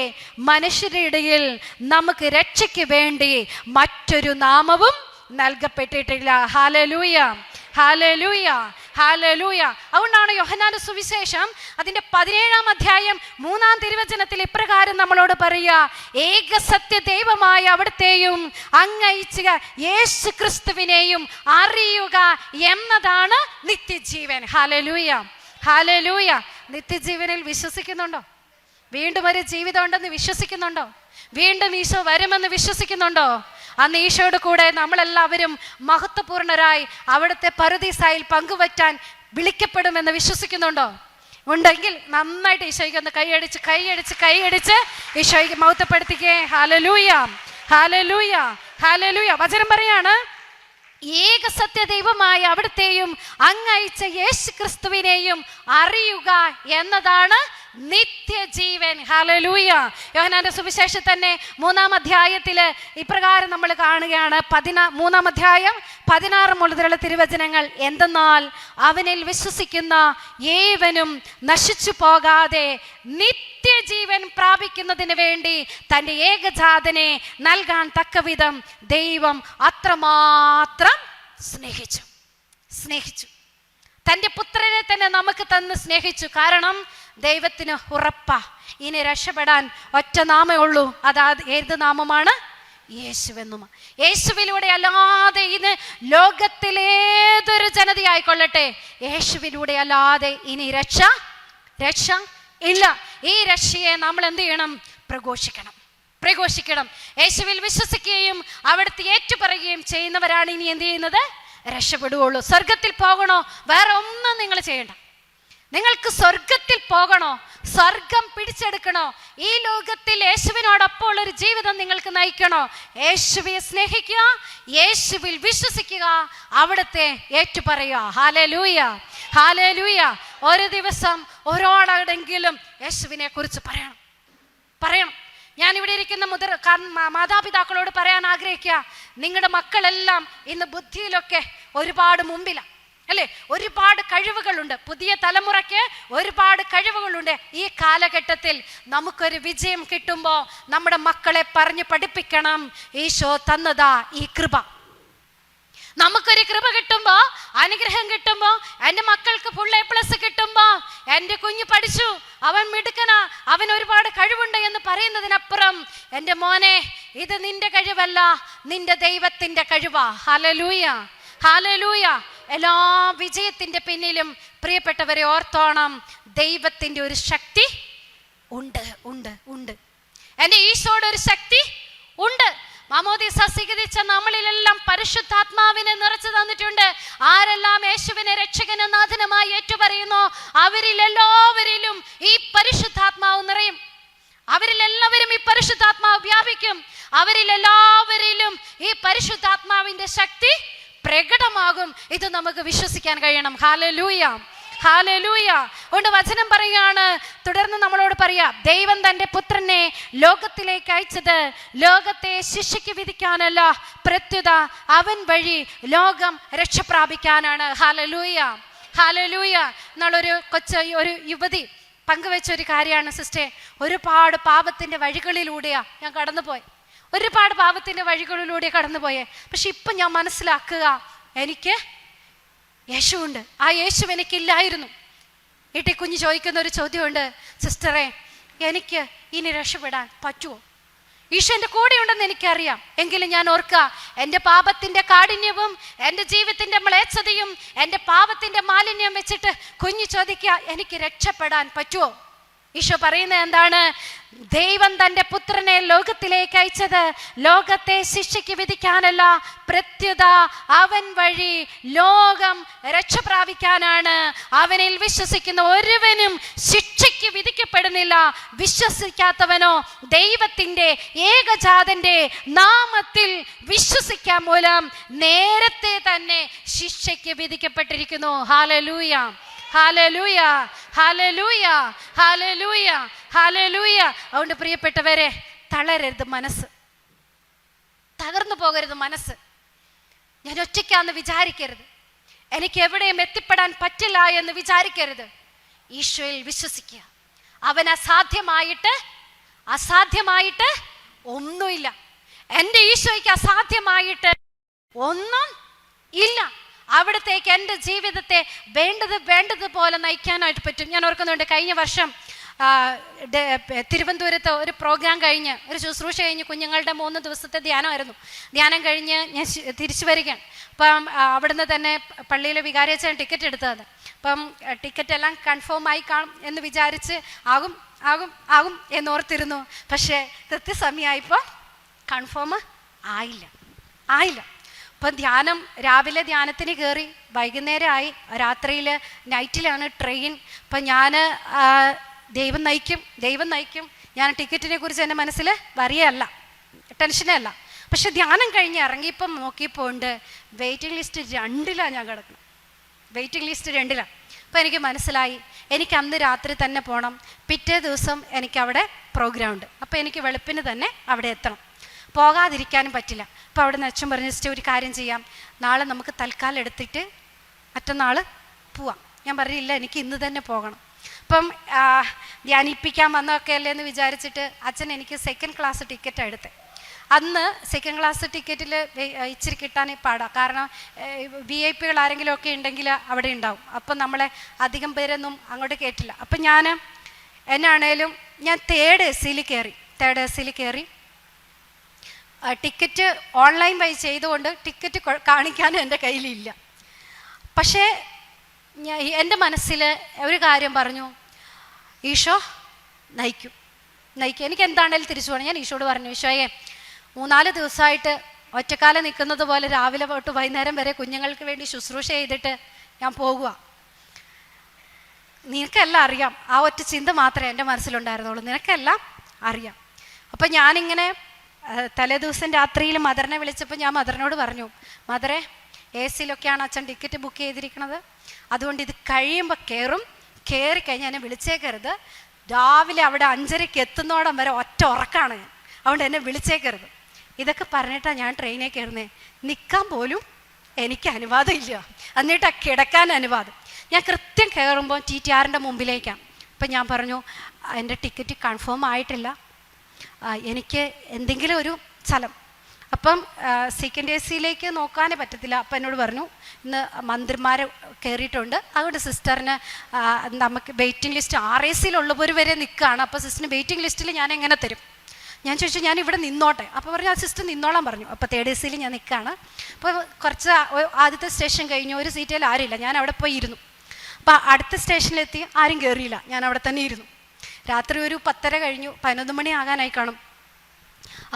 മനുഷ്യരുടെ ഇടയിൽ നമുക്ക് രക്ഷയ്ക്ക് വേണ്ടി മറ്റൊരു നാമവും നൽകപ്പെട്ടിട്ടില്ല. Hallelujah, hallelujah, hallelujah. അതുകൊണ്ടാണ് യോഹന്നാന്റെ സുവിശേഷം അതിന്റെ 17-ാം അധ്യായം 3-ാം തിരുവചനത്തിൽ ഇപ്രകാരം നമ്മളോട് പറയുക, ഏക സത്യ ദൈവമായ അവിടുത്തെയും അങ്ങയച്ച യേശു ക്രിസ്തുവിനെയും അറിയുക എന്നതാണ് നിത്യജീവൻ. Hallelujah, hallelujah. നിത്യജീവനിൽ വിശ്വസിക്കുന്നുണ്ടോ? വീണ്ടും ഒരു ജീവിതം ഉണ്ടെന്ന് വിശ്വസിക്കുന്നുണ്ടോ? വീണ്ടും ഈശോ വരുമെന്ന് വിശ്വസിക്കുന്നുണ്ടോ? അന്ന് ഈശോയുടെ കൂടെ നമ്മളെല്ലാവരും മഹത്വപൂർണരായി അവിടുത്തെ പറുദീസായിൽ പങ്കുവറ്റാൻ വിളിക്കപ്പെടുമെന്ന് വിശ്വസിക്കുന്നുണ്ടോ? ഉണ്ടെങ്കിൽ നന്നായിട്ട് ഈശോയ്ക്ക് ഒന്ന് കൈയടിച്ച് ഈശോയ്ക്ക് മഹത്വപ്പെടുത്തിക്കേ. Hallelujah, hallelujah, hallelujah. വചനം പറയാണ്, ഏക സത്യ ദൈവമായ അവിടുത്തെയും അങ്ങയച്ച യേശു ക്രിസ്തുവിനെയും അറിയുക എന്നതാണ് നിത്യജീവൻ. ഹല്ലേലൂയ. യോഹന്നാന്റെ സുവിശേഷം തന്നെ 3-ാം അധ്യായത്തില് ഇപ്രകാരം നമ്മൾ കാണുകയാണ്, 3-ാം അധ്യായം 16 മുതലുള്ള തിരുവചനങ്ങൾ. എന്തെന്നാൽ അവനിൽ വിശ്വസിക്കുന്ന ഏവനും നശിച്ചു പോകാതെ നിത്യജീവൻ പ്രാപിക്കുന്നതിന് വേണ്ടി തൻ്റെ ഏകജാതനെ നൽകാൻ തക്കവിധം ദൈവം അത്രമാത്രം സ്നേഹിച്ചു. തൻ്റെ പുത്രനെ തന്നെ നമുക്ക് തന്ന് സ്നേഹിച്ചു. കാരണം ദൈവത്തിന് ഉറപ്പാ, ഇനി രക്ഷപ്പെടാൻ ഒറ്റ നാമേ ഉള്ളൂ. അത് ഏത് നാമമാണ്? യേശുവെന്നും. യേശുവിലൂടെ അല്ലാതെ ഇന്ന് ലോകത്തിലേതൊരു ജനതയായിക്കൊള്ളട്ടെ, യേശുവിലൂടെ അല്ലാതെ ഇനി രക്ഷ ഇല്ല. ഈ രക്ഷയെ നമ്മൾ എന്ത് ചെയ്യണം? പ്രഘോഷിക്കണം. യേശുവിൽ വിശ്വസിക്കുകയും അവിടുത്തെ ഏറ്റുപറയുകയും ചെയ്യുന്നവരാണ് ഇനി എന്ത് ചെയ്യുന്നത്? രക്ഷപ്പെടുകയുള്ളൂ. സ്വർഗത്തിൽ പോകണോ? വേറെ ഒന്നും നിങ്ങൾ ചെയ്യണ്ട. നിങ്ങൾക്ക് സ്വർഗത്തിൽ പോകണോ? സ്വർഗം പിടിച്ചെടുക്കണോ? ഈ ലോകത്തിൽ യേശുവിനോടൊപ്പം ഒരു ജീവിതം നിങ്ങൾക്ക് നയിക്കണോ? യേശുവിനെ സ്നേഹിക്കുക, യേശുവിൽ വിശ്വസിക്കുക, അവിടുത്തെ ഏറ്റുപറയുക. Hallelujah, hallelujah. ഒരു ദിവസം ഒരാളെങ്കിലും യേശുവിനെ കുറിച്ച് പറയണം. ഞാൻ ഇവിടെ ഇരിക്കുന്ന മാതാപിതാക്കളോട് പറയാൻ ആഗ്രഹിക്കുക, നിങ്ങളുടെ മക്കളെല്ലാം ഇന്ന് ബുദ്ധിയിലൊക്കെ ഒരുപാട് മുമ്പിലാണ്, അല്ലേ? ഒരുപാട് കഴിവുകളുണ്ട്. പുതിയ തലമുറയ്ക്ക് ഒരുപാട് കഴിവുകളുണ്ട്. ഈ കാലഘട്ടത്തിൽ നമുക്കൊരു വിജയം കിട്ടുമ്പോൾ നമ്മുടെ മക്കളെ പറഞ്ഞ് പഠിപ്പിക്കണം, ഈശോ തന്നതാ ഈ കൃപ. നമുക്കൊരു കൃപ കിട്ടുമ്പോ, അനുഗ്രഹം കിട്ടുമ്പോ, എൻ്റെ മക്കൾക്ക് ഫുൾ A+ കിട്ടുമ്പോ, എൻ്റെ കുഞ്ഞ് പഠിച്ചു, അവൻ മിടുക്കനാ, അവൻ ഒരുപാട് കഴിവുണ്ട് എന്ന് പറയുന്നതിനപ്പുറം, എൻ്റെ മോനെ, ഇത് നിന്റെ കഴിവല്ല, നിന്റെ ദൈവത്തിന്റെ കഴിവാ. Hallelujah, hallelujah. എല്ലാ വിജയത്തിന്റെ പിന്നിലും പ്രിയപ്പെട്ടവരെ ഓർത്തോണം, ദൈവത്തിന്റെ ഒരു ശക്തി ഉണ്ട്. എൻ്റെ ഈശോയുടെ ഒരു ശക്തി ഉണ്ട്. മാമോദീസ സ്വീകരിച്ച നമ്മളിലെല്ലാം പരിശുദ്ധാത്മാവിനെ നിറച്ചു തന്നിട്ടുണ്ട്. ആരെല്ലാം യേശുവിനെ രക്ഷകനും നാഥനുമായി ഏറ്റുപറയുന്നോ അവരിലെല്ലാവരിലും ഈ പരിശുദ്ധാത്മാവ് നിറയും. അവരിലെല്ലാവരും ഈ പരിശുദ്ധാത്മാവ് വ്യാപിക്കും. അവരിലെല്ലാവരിലും ഈ പരിശുദ്ധാത്മാവിന്റെ ശക്തി പ്രകടമാകും. ഇത് നമുക്ക് വിശ്വസിക്കാൻ കഴിയണം. ഹല്ലേലൂയ, ഹല്ലേലൂയ. അതുകൊണ്ട് വചനം പറയുകയാണ്, തുടർന്ന് നമ്മളോട് പറയാ, ദൈവം തന്റെ പുത്രനെ ലോകത്തിലേക്ക് അയച്ചത് ലോകത്തെ ശിക്ഷയ്ക്ക് വിധിക്കാനല്ല, പ്രത്യുത അവൻ വഴി ലോകം രക്ഷ പ്രാപിക്കാനാണ്. Hallelujah, hallelujah. ഒരു യുവതി പങ്കുവെച്ചൊരു കാര്യമാണ് സിസ്റ്റേ. ഒരുപാട് പാപത്തിൻ്റെ വഴികളിലൂടെയാണ് ഞാൻ കടന്നുപോയി, ഒരുപാട് പാപത്തിൻ്റെ വഴികളിലൂടെ കടന്നുപോയേ. പക്ഷെ ഇപ്പം ഞാൻ മനസ്സിലാക്കുക, എനിക്ക് യേശുവുണ്ട്. ആ യേശു എനിക്കില്ലായിരുന്നു. വീട്ടിൽ കുഞ്ഞ് ചോദിക്കുന്ന ഒരു ചോദ്യമുണ്ട്, സിസ്റ്ററെ എനിക്ക് ഇനി രക്ഷപ്പെടാൻ പറ്റുമോ? ഈശോ എൻ്റെ കൂടെ ഉണ്ടെന്ന് എനിക്കറിയാം. എങ്കിലും ഞാൻ ഓർക്കുക, എൻ്റെ പാപത്തിൻ്റെ കാഠിന്യവും എൻ്റെ ജീവിതത്തിൻ്റെ മ്ലേച്ഛതയും എൻ്റെ പാപത്തിൻ്റെ മാലിന്യം വെച്ചിട്ട് കുഞ്ഞ് ചോദിക്കുക, എനിക്ക് രക്ഷപ്പെടാൻ പറ്റുമോ? ഈശോ പറയുന്നത് എന്താണ്? ദൈവം തൻ്റെ പുത്രനെ ലോകത്തിലേക്ക് അയച്ചത് ലോകത്തെ ശിക്ഷയ്ക്ക് വിധിക്കാനല്ല, പ്രത്യുത അവൻ വഴി ലോകം രക്ഷ പ്രാപിക്കാനാണ്. അവനിൽ വിശ്വസിക്കുന്ന ഒരുവനും ശിക്ഷയ്ക്ക് വിധിക്കപ്പെടുന്നില്ല. വിശ്വസിക്കാത്തവനോ ദൈവത്തിൻ്റെ ഏകജാതന്റെ നാമത്തിൽ വിശ്വസിക്കാൻ മൂലം നേരത്തെ തന്നെ ശിക്ഷയ്ക്ക് വിധിക്കപ്പെട്ടിരിക്കുന്നു. ഹല്ലേലൂയ, ഹല്ലേലൂയ, ഹല്ലേലൂയ, ഹല്ലേലൂയ, ഹല്ലേലൂയ. അതുകൊണ്ട് പ്രിയപ്പെട്ടവരെ, തളരരുത് മനസ്സ്, തകർന്നു പോകരുത് മനസ്സ്. ഞാൻ ഒറ്റയ്ക്കാന്ന് വിചാരിക്കരുത്, എനിക്ക് എവിടെയും എത്തിപ്പെടാൻ പറ്റില്ല എന്ന് വിചാരിക്കരുത്. ഈശോയിൽ വിശ്വസിക്കുക. അവൻ അസാധ്യമായിട്ട് ഒന്നുമില്ല. എൻ്റെ ഈശോയ്ക്ക് അസാധ്യമായിട്ട് ഒന്നും ഇല്ല. അവിടത്തേക്ക് എൻ്റെ ജീവിതത്തെ വേണ്ടതുപോലെ നയിക്കാനായിട്ട് പറ്റും. ഞാൻ ഓർക്കുന്നുണ്ട്, കഴിഞ്ഞ വർഷം തിരുവനന്തപുരത്ത് ഒരു പ്രോഗ്രാം കഴിഞ്ഞ്, ഒരു ശുശ്രൂഷ കഴിഞ്ഞ്, കുഞ്ഞുങ്ങളുടെ 3 ദിവസത്തെ ധ്യാനമായിരുന്നു. ധ്യാനം കഴിഞ്ഞ് ഞാൻ തിരിച്ചു വരികയാണ്. അപ്പം അവിടുന്ന് തന്നെ പള്ളിയിൽ വികാരിയച്ഛൻ ടിക്കറ്റ് എടുത്തത്. അപ്പം ടിക്കറ്റ് എല്ലാം കൺഫേം ആയി കാണും എന്ന് വിചാരിച്ച് ആകും എന്നോർത്തിരുന്നു. പക്ഷേ കൃത്യസമയമായപ്പോൾ കൺഫേം ആയില്ല. അപ്പം രാവിലെ ധ്യാനത്തിന് കയറി, വൈകുന്നേരമായി, രാത്രിയിൽ നൈറ്റിലാണ് ട്രെയിൻ. അപ്പം ഞാൻ ദൈവം നയിക്കും. ഞാൻ ടിക്കറ്റിനെ കുറിച്ച് എൻ്റെ മനസ്സിൽ വരികയല്ല, ടെൻഷനല്ല. പക്ഷെ ധ്യാനം കഴിഞ്ഞ് ഇറങ്ങിയപ്പം നോക്കിയപ്പോൾ ഉണ്ട്, വെയിറ്റിംഗ് ലിസ്റ്റ് 2ലാണ് ഞാൻ കിടക്കണം. വെയിറ്റിംഗ് ലിസ്റ്റ് 2ലാണ്. അപ്പം എനിക്ക് മനസ്സിലായി, എനിക്ക് അന്ന് രാത്രി തന്നെ പോകണം. പിറ്റേ ദിവസം എനിക്കവിടെ പ്രോഗ്രാം ഉണ്ട്. അപ്പോൾ എനിക്ക് വെളുപ്പിന് തന്നെ അവിടെ എത്തണം, പോകാതിരിക്കാനും പറ്റില്ല. അപ്പോൾ അവിടെ നിന്ന് അച്ഛൻ പറഞ്ഞ ഒരു കാര്യം ചെയ്യാം, നാളെ നമുക്ക് തൽക്കാലം എടുത്തിട്ട് മറ്റന്നാൾ പോവാം. ഞാൻ പറഞ്ഞില്ല, എനിക്ക് ഇന്ന് തന്നെ പോകണം. അപ്പം ധ്യാനിപ്പിക്കാൻ വന്നതൊക്കെ അല്ലേ എന്ന് വിചാരിച്ചിട്ട് അച്ഛൻ എനിക്ക് 2nd ക്ലാസ് ടിക്കറ്റാണ് എടുത്തത്. അന്ന് 2nd ക്ലാസ് ടിക്കറ്റിൽ ഇച്ചിരി കിട്ടാൻ പാടാം. കാരണം VIP ആരെങ്കിലും ഒക്കെ ഉണ്ടെങ്കിൽ അവിടെ ഉണ്ടാവും. അപ്പം നമ്മളെ അധികം പേരൊന്നും അങ്ങോട്ട് കേട്ടില്ല. അപ്പം എന്നാണേലും ഞാൻ 3rd AC കയറി. ടിക്കറ്റ് ഓൺലൈൻ വഴി ചെയ്തുകൊണ്ട് ടിക്കറ്റ് കാണിക്കാനും എൻ്റെ കയ്യിലില്ല. പക്ഷേ എൻ്റെ മനസ്സിൽ ഒരു കാര്യം പറഞ്ഞു, ഈശോ നയിക്കും. എനിക്ക് എന്താണേലും തിരിച്ചു പോകണം. ഞാൻ ഈശോട് പറഞ്ഞു, ഈശോയെ 3-4 ദിവസമായിട്ട് ഒറ്റക്കാലം നിൽക്കുന്നത് പോലെ രാവിലെ തൊട്ട് വൈകുന്നേരം വരെ കുഞ്ഞുങ്ങൾക്ക് വേണ്ടി ശുശ്രൂഷ ചെയ്തിട്ട് ഞാൻ പോകുക. നിനക്കെല്ലാം അറിയാം. ആ ഒറ്റ ചിന്ത മാത്രമേ എൻ്റെ മനസ്സിലുണ്ടായിരുന്നുള്ളൂ, നിനക്കെല്ലാം അറിയാം. അപ്പം ഞാനിങ്ങനെ തലേദിവസം രാത്രിയിൽ മദറിനെ വിളിച്ചപ്പോൾ ഞാൻ മദറിനോട് പറഞ്ഞു, മദറെ AC-ലൊക്കെയാണ് അച്ഛൻ ടിക്കറ്റ് ബുക്ക് ചെയ്തിരിക്കുന്നത്, അതുകൊണ്ട് ഇത് കഴിയുമ്പോൾ കയറിക്കഴിഞ്ഞാൽ എന്നെ വിളിച്ചേക്കരുത്. രാവിലെ അവിടെ 5:30 എത്തുന്നോടം വരെ ഒറ്റ ഉറക്കാണ് ഞാൻ, അതുകൊണ്ട് എന്നെ വിളിച്ചേക്കരുത്. ഇതൊക്കെ പറഞ്ഞിട്ടാണ് ഞാൻ ട്രെയിനിൽ കയറുന്നത്. നിൽക്കാൻ പോലും എനിക്ക് അനുവാദം ഇല്ല, എന്നിട്ടാണ് കിടക്കാൻ അനുവാദം. ഞാൻ കൃത്യം കയറുമ്പോൾ TTRൻ്റെ മുമ്പിലേക്കാണ്. അപ്പം ഞാൻ പറഞ്ഞു, എൻ്റെ ടിക്കറ്റ് കൺഫേം ആയിട്ടില്ല, എനിക്ക് എന്തെങ്കിലും ഒരു സ്ഥലം. അപ്പം 2nd AC-ലേക്ക് നോക്കാനേ പറ്റത്തില്ല. അപ്പം എന്നോട് പറഞ്ഞു, ഇന്ന് മന്ത്രിമാർ കയറിയിട്ടുണ്ട്, അതുകൊണ്ട് സിസ്റ്ററിന് നമുക്ക് വെയിറ്റിംഗ് ലിസ്റ്റ് RAC-ലുള്ളവർ വരെ നിൽക്കുകയാണ്. അപ്പോൾ സിസ്റ്ററിന് വെയിറ്റിംഗ് ലിസ്റ്റിൽ ഞാൻ എങ്ങനെ തരും? ഞാൻ ചോദിച്ചു, ഞാൻ ഇവിടെ നിന്നോട്ടെ? അപ്പോൾ പറഞ്ഞു, ആ സിസ്റ്റർ നിന്നോളാൻ പറഞ്ഞു. അപ്പോൾ 3rd AC-ൽ ഞാൻ നിൽക്കുകയാണ്. അപ്പോൾ കുറച്ച് ആദ്യത്തെ സ്റ്റേഷൻ കഴിഞ്ഞു, ഒരു സീറ്റിൽ ആരുമില്ല. ഞാൻ അവിടെ പോയി ഇരുന്നു. അപ്പോൾ അടുത്ത സ്റ്റേഷനിലെത്തി, ആരും കയറിയില്ല, ഞാൻ അവിടെ തന്നെ ഇരുന്നു. രാത്രി ഒരു 10:30 കഴിഞ്ഞു, 11 മണി ആകാനായി കാണും.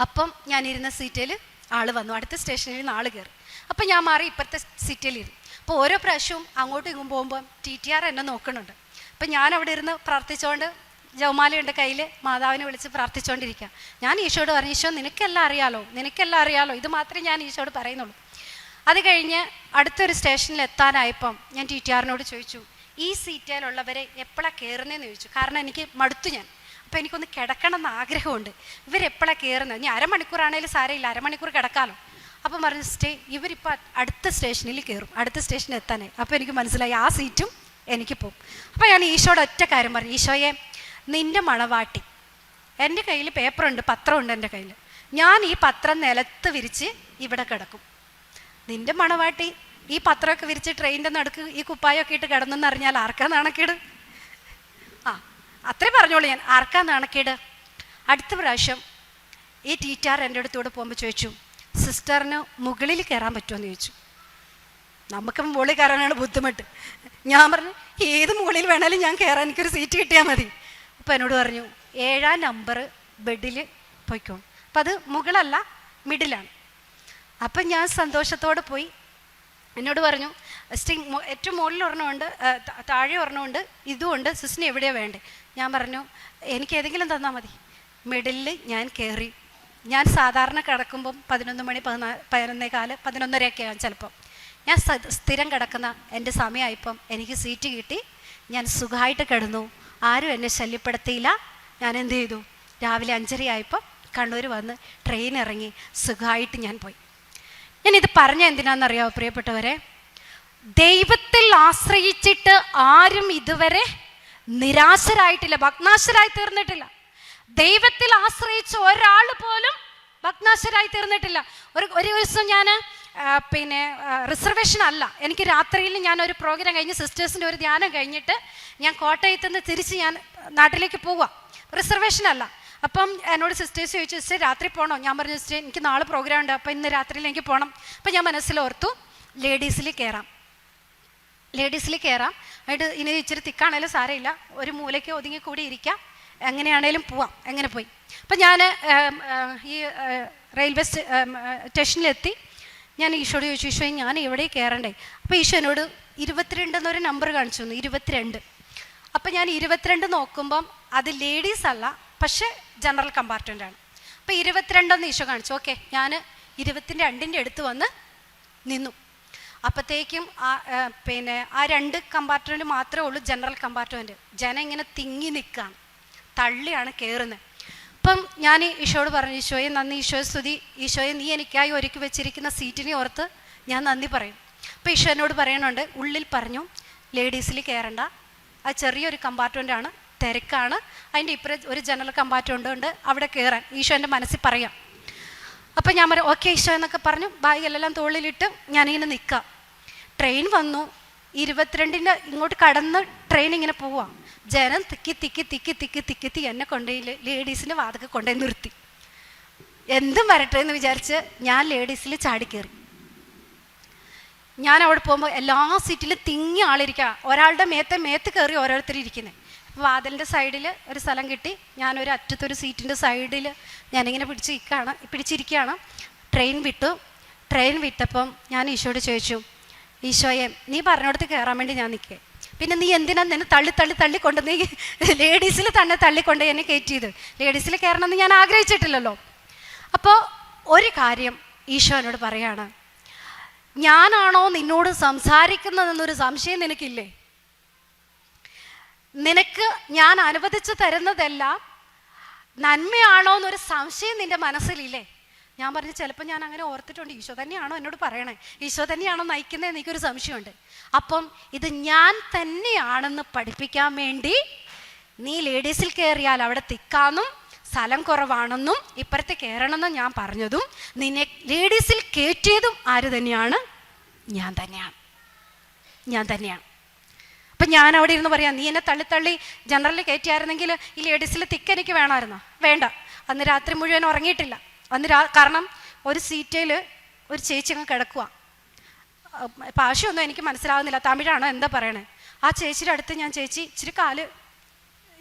അപ്പം ഞാൻ ഇരുന്ന സീറ്റിൽ ആൾ വന്നു, അടുത്ത സ്റ്റേഷനിൽ ആൾ കയറി. അപ്പം ഞാൻ മാറി ഇപ്പോഴത്തെ സീറ്റിലിരുന്നു. അപ്പോൾ ഓരോ പ്രാവശ്യവും അങ്ങോട്ടും ഇങ്ങോട്ടും പോകുമ്പോൾ TTR എന്നെ നോക്കുന്നുണ്ട്. അപ്പം ഞാൻ അവിടെ ഇരുന്ന് പ്രാർത്ഥിച്ചുകൊണ്ട്, ജവമാലയുടെ കയ്യിൽ മാതാവിനെ വിളിച്ച് പ്രാർത്ഥിച്ചുകൊണ്ടിരിക്കുക. ഞാൻ ഈശോയോട് പറഞ്ഞു, ഈശോ നിനക്കെല്ലാം അറിയാലോ, ഇത് മാത്രമേ ഞാൻ ഈശോയോട് പറയുന്നുള്ളൂ. അത് കഴിഞ്ഞ് അടുത്തൊരു സ്റ്റേഷനിൽ എത്താനായപ്പം ഞാൻ TTRനോട് ചോദിച്ചു, ഈ സീറ്റിലുള്ളവരെ എപ്പോഴാണ് കയറുന്നതെന്ന് ചോദിച്ചു. കാരണം എനിക്ക് മടുത്തു ഞാൻ. അപ്പോൾ എനിക്കൊന്ന് കിടക്കണം എന്ന് ആഗ്രഹമുണ്ട്. ഇവരെപ്പോഴാണ് കയറുന്നത്? ഇനി അരമണിക്കൂറാണേലും സാരമില്ല, അരമണിക്കൂർ കിടക്കാമല്ലോ. അപ്പം പറഞ്ഞു, ഇവരിപ്പോൾ അടുത്ത സ്റ്റേഷനിൽ കയറും, അടുത്ത സ്റ്റേഷനിൽ എത്താനായി. അപ്പോൾ എനിക്ക് മനസ്സിലായി, ആ സീറ്റും എനിക്ക് പോകും. അപ്പോൾ ഞാൻ ഈശോയുടെ ഒറ്റ കാര്യം പറഞ്ഞു, ഈശോയെ നിൻ്റെ മണവാട്ടി, എൻ്റെ കയ്യിൽ പേപ്പറുണ്ട്, പത്രമുണ്ട് എൻ്റെ കയ്യിൽ, ഞാൻ ഈ പത്രം നിലത്ത് വിരിച്ച് ഇവിടെ കിടക്കും. നിൻ്റെ മണവാട്ടി ഈ പത്രമൊക്കെ വിരിച്ച് ട്രെയിനിൻ്റെ നടുക്ക് ഈ കുപ്പായൊക്കെ ഇട്ട് കിടന്നെന്ന് അറിഞ്ഞാൽ ആർക്കാ നാണക്കേട്? അത്രേ പറഞ്ഞോളൂ ഞാൻ, ആർക്കാ നാണക്കേട്? അടുത്ത പ്രാവശ്യം ഈ ടീച്ചർ എൻ്റെ അടുത്തൂടെ പോകുമ്പോൾ ചോദിച്ചു, സിസ്റ്ററിന് മുകളിൽ കയറാൻ പറ്റുമെന്ന് ചോദിച്ചു. നമുക്ക് മുകളിൽ കയറാനാണ് ബുദ്ധിമുട്ട്. ഞാൻ പറഞ്ഞു ഏത് മുകളിൽ വേണേലും ഞാൻ കയറാൻ, എനിക്കൊരു സീറ്റ് കിട്ടിയാൽ മതി. അപ്പോൾ എന്നോട് പറഞ്ഞു 7-ാം നമ്പർ ബെഡിൽ പോയിക്കോണം. അപ്പം അത് മുകളല്ല, മിഡിലാണ്. അപ്പം ഞാൻ സന്തോഷത്തോടെ പോയി. എന്നോട് പറഞ്ഞു ഏറ്റവും മുകളിൽ ഒരെണ്ണമുണ്ട്, താഴെ ഒരെണ്ണമുണ്ട്, ഇതുമുണ്ട്, സിസ്റ്റിന് എവിടെയാണ് വേണ്ടേ? ഞാൻ പറഞ്ഞു എനിക്ക് ഏതെങ്കിലും തന്നാൽ മതി. മിഡിലിൽ ഞാൻ കയറി. ഞാൻ സാധാരണ കിടക്കുമ്പം 11 മണി 11:15 11:30 ചിലപ്പം. ഞാൻ സ്ഥിരം കിടക്കുന്ന എൻ്റെ സമയമായിപ്പം എനിക്ക് സീറ്റ് കിട്ടി. ഞാൻ സുഖമായിട്ട് കിടന്നു, ആരും എന്നെ ശല്യപ്പെടുത്തിയില്ല. ഞാൻ എന്ത് ചെയ്തു, രാവിലെ 5:30 ആയപ്പം കണ്ണൂർ വന്ന് ട്രെയിൻ ഇറങ്ങി സുഖമായിട്ട് ഞാൻ പോയി. ഞാനിത് പറഞ്ഞ എന്തിനാണെന്നറിയാമോ പ്രിയപ്പെട്ടവരെ? ദൈവത്തിൽ ആശ്രയിച്ചിട്ട് ആരും ഇതുവരെ നിരാശരായിട്ടില്ല, ഭഗ്നാശരായി തീർന്നിട്ടില്ല. ദൈവത്തിൽ ആശ്രയിച്ച ഒരാൾ പോലും ഭഗ്നാശരായി തീർന്നിട്ടില്ല. ഒരു ദിവസം ഞാൻ റിസർവേഷൻ അല്ല, എനിക്ക് രാത്രിയിൽ ഞാനൊരു പ്രോഗ്രാം കഴിഞ്ഞ് സിസ്റ്റേഴ്സിൻ്റെ ഒരു ധ്യാനം കഴിഞ്ഞിട്ട് ഞാൻ കോട്ടയത്ത് നിന്ന് തിരിച്ച് ഞാൻ നാട്ടിലേക്ക് പോവാം. റിസർവേഷൻ അല്ല. അപ്പം എന്നോട് സിസ്റ്റേഴ്സ് ചോദിച്ചു, സിസ്റ്റർ രാത്രി പോകണോ? ഞാൻ പറഞ്ഞു സിസ്റ്റർ എനിക്ക് നാളെ പ്രോഗ്രാം ഉണ്ട്, അപ്പം ഇന്ന് രാത്രിയിൽ എനിക്ക് പോകണം. അപ്പം ഞാൻ മനസ്സിലോർത്തു ലേഡീസിൽ കയറാം. ആയിട്ട് ഇനി ഇച്ചിരി തിക്കാണേലും സാരമില്ല, ഒരു മൂലയ്ക്ക് ഒതുങ്ങി കൂടി ഇരിക്കാം, എങ്ങനെയാണേലും പോവാം. എങ്ങനെ പോയി. അപ്പം ഞാൻ ഈ റെയിൽവേ സ്റ്റേഷനിലെത്തി. ഞാൻ ഈശോയോട് ചോദിച്ചു, ഈശോ ഞാൻ എവിടെ കയറണ്ടേ? അപ്പോൾ ഈശോ എന്നോട് 22 എന്നൊരു നമ്പർ കാണിച്ചു തന്നു, 22. അപ്പം ഞാൻ 22 നോക്കുമ്പം അത് ലേഡീസ് അല്ല, പക്ഷേ ജനറൽ കമ്പാർട്ട്മെൻ്റാണ്. അപ്പോൾ 22 ഈശോ കാണിച്ചു. ഓക്കെ, ഞാൻ 22ൻ്റെ അടുത്ത് വന്ന് നിന്നു. അപ്പോഴത്തേക്കും ആ 2 കമ്പാർട്ട്മെൻറ്റ് മാത്രമേ ഉള്ളൂ ജനറൽ കമ്പാർട്ട്മെൻറ്റ്. ജനം ഇങ്ങനെ തിങ്ങി നിൽക്കുകയാണ്, തള്ളിയാണ് കയറുന്നത്. അപ്പം ഞാൻ ഈശോയോട് പറഞ്ഞു, ഈശോയെ നന്ദി, ഈശോയെ സ്തുതി, ഈശോയെ നീ എനിക്കായി ഒരുക്കി വെച്ചിരിക്കുന്ന സീറ്റിനെ ഓർത്ത് ഞാൻ നന്ദി പറയും. അപ്പോൾ ഈശോ എന്നോട് പറയണുണ്ട്, ഉള്ളിൽ പറഞ്ഞു ലേഡീസിൽ കയറണ്ട, അത് ചെറിയൊരു കമ്പാർട്ട്മെൻറ്റാണ്, തിരക്കാണ്, അതിൻ്റെ ഇപ്പുറം ഒരു ജനറൽ കമ്പാർട്ട്മെൻ്റ് ഉണ്ട്, അവിടെ കയറാൻ ഈശോ എൻ്റെ മനസ്സിൽ പറയാം. അപ്പം ഞാൻ പറയും ഓക്കെ ഈശോ എന്നൊക്കെ പറഞ്ഞു ബാഗെല്ലാം തോളിലിട്ട് ഞാനിങ്ങനെ നിൽക്കാം. ട്രെയിൻ വന്നു, 22ൻ്റെ ഇങ്ങോട്ട് കടന്ന് ട്രെയിൻ ഇങ്ങനെ പോവാം. ജനം തിക്കി എന്നെ കൊണ്ടുപോയി ലേഡീസിൻ്റെ വാതൊക്കെ കൊണ്ടുപോയി നിർത്തി. എന്തും വരട്ടെ എന്ന് വിചാരിച്ച് ഞാൻ ലേഡീസിൽ ചാടിക്കയറി. ഞാൻ അവിടെ പോകുമ്പോൾ എല്ലാ സീറ്റിലും തിങ്ങി ആളിരിക്കുക, ഒരാളുടെ മേത്ത് കയറി ഓരോരുത്തർ ഇരിക്കുന്നത്. അപ്പോൾ വാതിലിൻ്റെ സൈഡിൽ ഒരു സ്ഥലം കിട്ടി, ഞാനൊരു അറ്റത്തൊരു സീറ്റിൻ്റെ സൈഡിൽ ഞാനിങ്ങനെ പിടിച്ചിരിക്കുകയാണ്. ട്രെയിൻ വിട്ടപ്പം ഞാൻ ഈശോയോട് ചോദിച്ചു, ഈശോയെ നീ പറഞ്ഞിടത്ത് കയറാൻ വേണ്ടി ഞാൻ നിൽക്കേ, പിന്നെ നീ എന്തിനാ നിന്നെ തള്ളിക്കൊണ്ട് നീ ലേഡീസിൽ തന്നെ തള്ളിക്കൊണ്ട് എന്നെ കയറ്റിയത്? ലേഡീസിൽ കയറണമെന്ന് ഞാൻ ആഗ്രഹിച്ചിട്ടില്ലല്ലോ. അപ്പോൾ ഒരു കാര്യം ഈശോ എന്നോട് പറയാണ്, ഞാനാണോ നിന്നോട് സംസാരിക്കുന്നതെന്നൊരു സംശയം നിനക്കില്ലേ? നിനക്ക് ഞാൻ അനുവദിച്ചു തരുന്നതെല്ലാം നന്മയാണോ എന്നൊരു സംശയം നിൻ്റെ മനസ്സിലില്ലേ? ഞാൻ പറഞ്ഞു ചിലപ്പോൾ ഞാൻ അങ്ങനെ ഓർത്തിട്ടുണ്ട്, ഈശോ തന്നെയാണോ എന്നോട് പറയണേ, ഈശോ തന്നെയാണോ നയിക്കുന്നത്, എനിക്കൊരു സംശയമുണ്ട്. അപ്പം ഇത് ഞാൻ തന്നെയാണെന്ന് പഠിപ്പിക്കാൻ വേണ്ടി നീ ലേഡീസിൽ കയറിയാൽ അവിടെ തിക്കാന്നും സ്ഥലം കുറവാണെന്നും ഇപ്പുറത്ത് കയറണമെന്നും ഞാൻ പറഞ്ഞതും നിന്നെ ലേഡീസിൽ കയറ്റിയതും ആര് തന്നെയാണ്? ഞാൻ തന്നെയാണ്. അപ്പം ഞാൻ അവിടെ ഇരുന്ന് പറയാം, നീ എന്നെ തള്ളി ജനറലിൽ കയറ്റിയായിരുന്നെങ്കിൽ ഈ ലേഡീസിൽ തിക്ക് എനിക്ക് വേണമായിരുന്നോ? വേണ്ട. അന്ന് രാത്രി മുഴുവൻ ഉറങ്ങിയിട്ടില്ല. കാരണം ഒരു സീറ്റിൽ ഒരു ചേച്ചി അങ്ങ് കിടക്കുക. ഭാഷയൊന്നും എനിക്ക് മനസ്സിലാവുന്നില്ല, തമിഴാണോ എന്താ പറയണേ. ആ ചേച്ചിയുടെ അടുത്ത് ഞാൻ, ചേച്ചി ഇച്ചിരി കാല്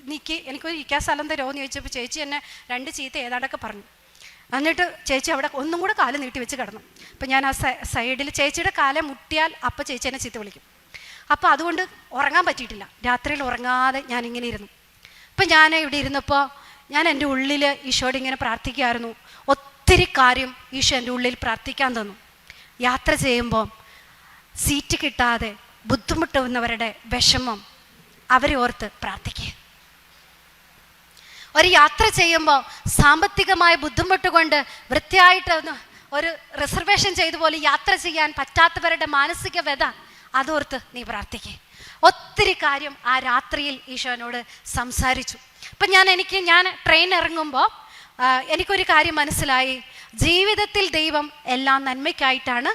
നീക്കി എനിക്കൊരു ഇരിക്കാൻ സ്ഥലം തരുമോ എന്ന് ചോദിച്ചപ്പോൾ ചേച്ചി എന്നെ 2 ചീത്ത ഏതാണ്ടൊക്കെ പറഞ്ഞു. എന്നിട്ട് ചേച്ചി അവിടെ ഒന്നും കൂടെ കാല് നീട്ടി വെച്ച് കിടന്നു. അപ്പം ഞാൻ ആ സൈഡിൽ ചേച്ചിയുടെ കാലെ മുട്ടിയാൽ അപ്പം ചേച്ചി എന്നെ ചീത്ത വിളിക്കും. അപ്പോൾ അതുകൊണ്ട് ഉറങ്ങാൻ പറ്റിയിട്ടില്ല. രാത്രിയിൽ ഉറങ്ങാതെ ഞാനിങ്ങനെ ഇരുന്നു. അപ്പം ഞാൻ ഇവിടെ ഇരുന്നപ്പോൾ ഞാൻ എൻ്റെ ഉള്ളിൽ ഈശോയോട് ഇങ്ങനെ പ്രാർത്ഥിക്കുമായിരുന്നു. ഒത്തിരി കാര്യം ഈശോ എൻ്റെ ഉള്ളിൽ പ്രാർത്ഥിക്കാൻ തന്നു. യാത്ര ചെയ്യുമ്പോൾ സീറ്റ് കിട്ടാതെ ബുദ്ധിമുട്ടുന്നവരുടെ വിഷമം അവരെ ഓർത്ത് പ്രാർത്ഥിക്കുക. ഒരു യാത്ര ചെയ്യുമ്പോൾ സാമ്പത്തികമായ ബുദ്ധിമുട്ട് കൊണ്ട് വൃത്തിയായിട്ട് ഒരു റിസർവേഷൻ ചെയ്ത പോലെ യാത്ര ചെയ്യാൻ പറ്റാത്തവരുടെ മാനസിക വ്യത അതോർത്ത് നീ പ്രാർത്ഥിക്കുക. ഒത്തിരി കാര്യം ആ രാത്രിയിൽ ഈശോനോട് സംസാരിച്ചു. അപ്പം ഞാൻ ട്രെയിൻ ഇറങ്ങുമ്പോൾ എനിക്കൊരു കാര്യം മനസ്സിലായി. ജീവിതത്തിൽ ദൈവം എല്ലാം നന്മയ്ക്കായിട്ടാണ്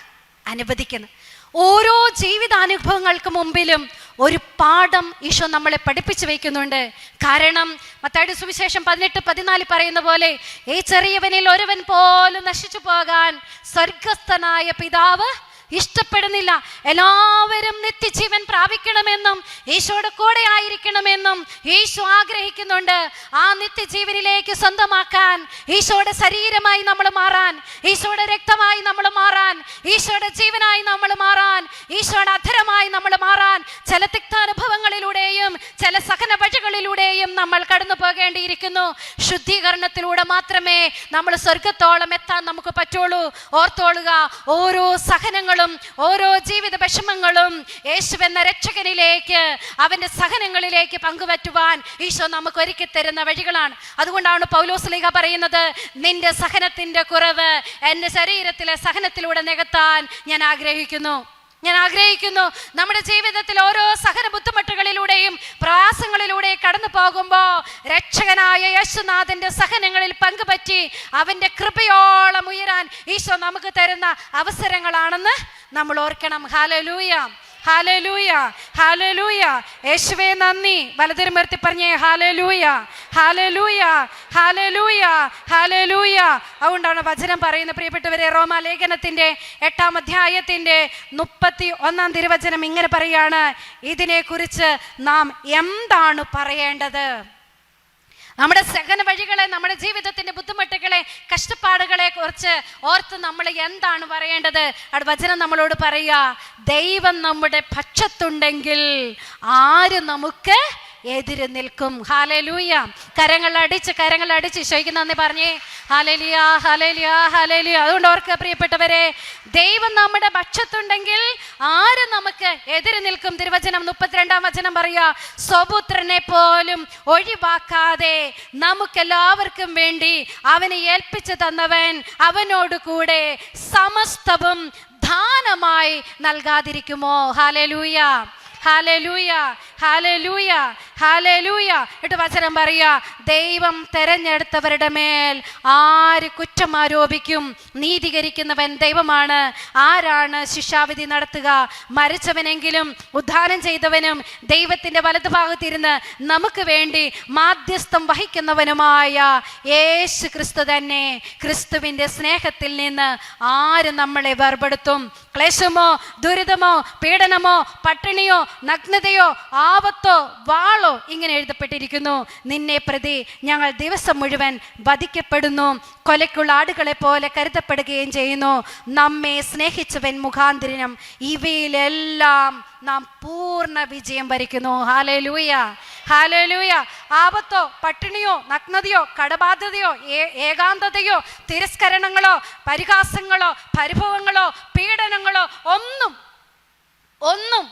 അനുവദിക്കുന്നത്. ഓരോ ജീവിതാനുഭവങ്ങൾക്ക് മുമ്പിലും ഒരു പാഠം ഈശോ നമ്മളെ പഠിപ്പിച്ചു വയ്ക്കുന്നുണ്ട്. കാരണം മത്തായിയുടെ സുവിശേഷം 18:14 പറയുന്ന പോലെ, ഈ ചെറിയവനിൽ ഒരുവൻ പോലും നശിച്ചു പോകാൻ സ്വർഗസ്ഥനായ പിതാവ് ഇഷ്ടപ്പെടുന്നില്ല. എല്ലാവരും നിത്യജീവൻ പ്രാപിക്കണമെന്നും ഈശോയുടെ കൂടെ ആയിരിക്കണമെന്നും ഈശോ ആഗ്രഹിക്കുന്നുണ്ട്. ആ നിത്യജീവനിലേക്ക് സ്വന്തമാക്കാൻ, ഈശോയുടെ ശരീരമായി നമ്മൾ മാറാൻ, ഈശോയുടെ രക്തമായി നമ്മൾ മാറാൻ, ഈശോയുടെ ജീവനായി നമ്മൾ മാറാൻ, ഈശോയുടെ അധരമായി നമ്മൾ മാറാൻ ചില തിക്താനുഭവങ്ങളിലൂടെയും ചില സഹന വഴികളിലൂടെയും നമ്മൾ കടന്നു പോകേണ്ടിയിരിക്കുന്നു. ശുദ്ധീകരണത്തിലൂടെ മാത്രമേ നമ്മൾ സ്വർഗത്തോളം എത്താൻ നമുക്ക് പറ്റുള്ളൂ. ഓർത്തോളുക, ഓരോ സഹനങ്ങളും ഓരോ ജീവിത വിഷമങ്ങളും യേശുവെന്ന രക്ഷകനിലേക്ക്, അവന്റെ സഹനങ്ങളിലേക്ക് പങ്കുവറ്റുവാൻ ഈശോ നമുക്ക് ഒരുക്കി തരുന്ന വഴികളാണ്. അതുകൊണ്ടാണ് പൗലോസ്ലീഹ പറയുന്നത്, നിന്റെ സഹനത്തിന്റെ കുറവ് എന്റെ ശരീരത്തിലെ സഹനത്തിലൂടെ നികത്താൻ ഞാൻ ആഗ്രഹിക്കുന്നു. നമ്മുടെ ജീവിതത്തിൽ ഓരോ സഹന ബുദ്ധിമുട്ടുകളിലൂടെയും പ്രയാസങ്ങളിലൂടെ കടന്നു പോകുമ്പോൾ രക്ഷകനായ യേശുനാഥന്റെ സഹനങ്ങളിൽ പങ്കുപറ്റി അവന്റെ കൃപയോളം ഉയരാൻ ഈശോ നമുക്ക് തരുന്ന അവസരങ്ങളാണെന്ന് നമ്മൾ ഓർക്കണം. Hallelujah, hallelujah, hallelujah. യേശുവേ നന്ദി. വലതുകരമുയർത്തി പറഞ്ഞേ ഹല്ലേലൂയ, ഹല്ലേലൂയ, ഹല്ലേലൂയ, ഹല്ലേലൂയ. അതുകൊണ്ടാണ് വചനം പറയുന്നത്, പ്രിയപ്പെട്ടവരെ, റോമാലേഖനത്തിന്റെ 8-ാം അധ്യായത്തിന്റെ 31-ാം തിരുവചനം ഇങ്ങനെ പറയാണ്, ഇതിനെക്കുറിച്ച് നാം എന്താണ് പറയേണ്ടത്? നമ്മുടെ സഹന വഴികളെ, നമ്മുടെ ജീവിതത്തിന്റെ ബുദ്ധിമുട്ടുകളെ, കഷ്ടപ്പാടുകളെ കുറിച്ച് ഓർത്ത് നമ്മൾ എന്താണ് പറയേണ്ടത്? അവിടെ വചനം നമ്മളോട് പറയുക, ദൈവം നമ്മുടെ പക്ഷത്തുണ്ടെങ്കിൽ ആര് നമുക്ക് എതിര് നിൽക്കും? ഹല്ലേലൂയ. കരങ്ങളടിച്ച് ഈശോയ്ക്ക് നന്ദി പറഞ്ഞേ. ഹല്ലേലൂയ, ഹല്ലേലൂയ, ഹല്ലേലൂയ. അതുകൊണ്ട് ഓർക്കുക പ്രിയപ്പെട്ടവരെ, ദൈവം നമ്മുടെ പക്ഷത്തുണ്ടെങ്കിൽ ആര് നമുക്ക് എതിര് നിൽക്കും? തിരുവചനം 32-ാം വചനം പറയുക, സ്വപുത്രനെ പോലും ഒഴിവാക്കാതെ നമുക്കെല്ലാവർക്കും വേണ്ടി അവനെ ഏൽപ്പിച്ചു തന്നവൻ അവനോട് കൂടെ സമസ്തവും ദാനമായി നൽകാതിരിക്കുമോ? ഹല്ലേലൂയ, ഹല്ലേലൂയ, ഹല്ലേലൂയ, ഹല്ലേലൂയ. എന്നിട്ട് വചനം പറയുക, ദൈവം തെരഞ്ഞെടുത്തവരുടെ മേൽ ആര് കുറ്റം ആരോപിക്കും? നീതീകരിക്കുന്നവൻ ദൈവമാണ്. ആരാണ് ശിക്ഷാവിധി നടത്തുക? മരിച്ചവനെങ്കിലും ഉദ്ധാനം ചെയ്തവനും ദൈവത്തിന്റെ വലതുഭാഗത്തിരുന്ന് നമുക്ക് വേണ്ടി മാധ്യസ്ഥം വഹിക്കുന്നവനുമായ യേശു ക്രിസ്തു തന്നെ. ക്രിസ്തുവിന്റെ സ്നേഹത്തിൽ നിന്ന് ആര് നമ്മളെ വേർപെടുത്തും? ക്ലേശമോ, ദുരിതമോ, പീഡനമോ, പട്ടിണിയോ, നഗ്നതയോ, ആപത്തോ, വാളോ? ഇങ്ങനെ എഴുതപ്പെട്ടിരിക്കുന്നു, നിന്നെ പ്രതി ഞങ്ങൾ ദിവസം മുഴുവൻ വധിക്കപ്പെടുന്നു, കൊലയ്ക്കുള്ള ആടുകളെ പോലെ കരുതപ്പെടുകയും ചെയ്യുന്നു. നമ്മെ സ്നേഹിച്ചവൻ മുഖാന്തരം ഇവയിലെല്ലാം നാം പൂർണ്ണ വിജയം വരിക്കുന്നു. Hallelujah, hallelujah. ആപത്തോ, പട്ടിണിയോ, നഗ്നതയോ, കടബാധ്യതയോ, ഏകാന്തതയോ, തിരസ്കരണങ്ങളോ, പരിഹാസങ്ങളോ, പരിഭവങ്ങളോ, പീഡനങ്ങളോ ഒന്നും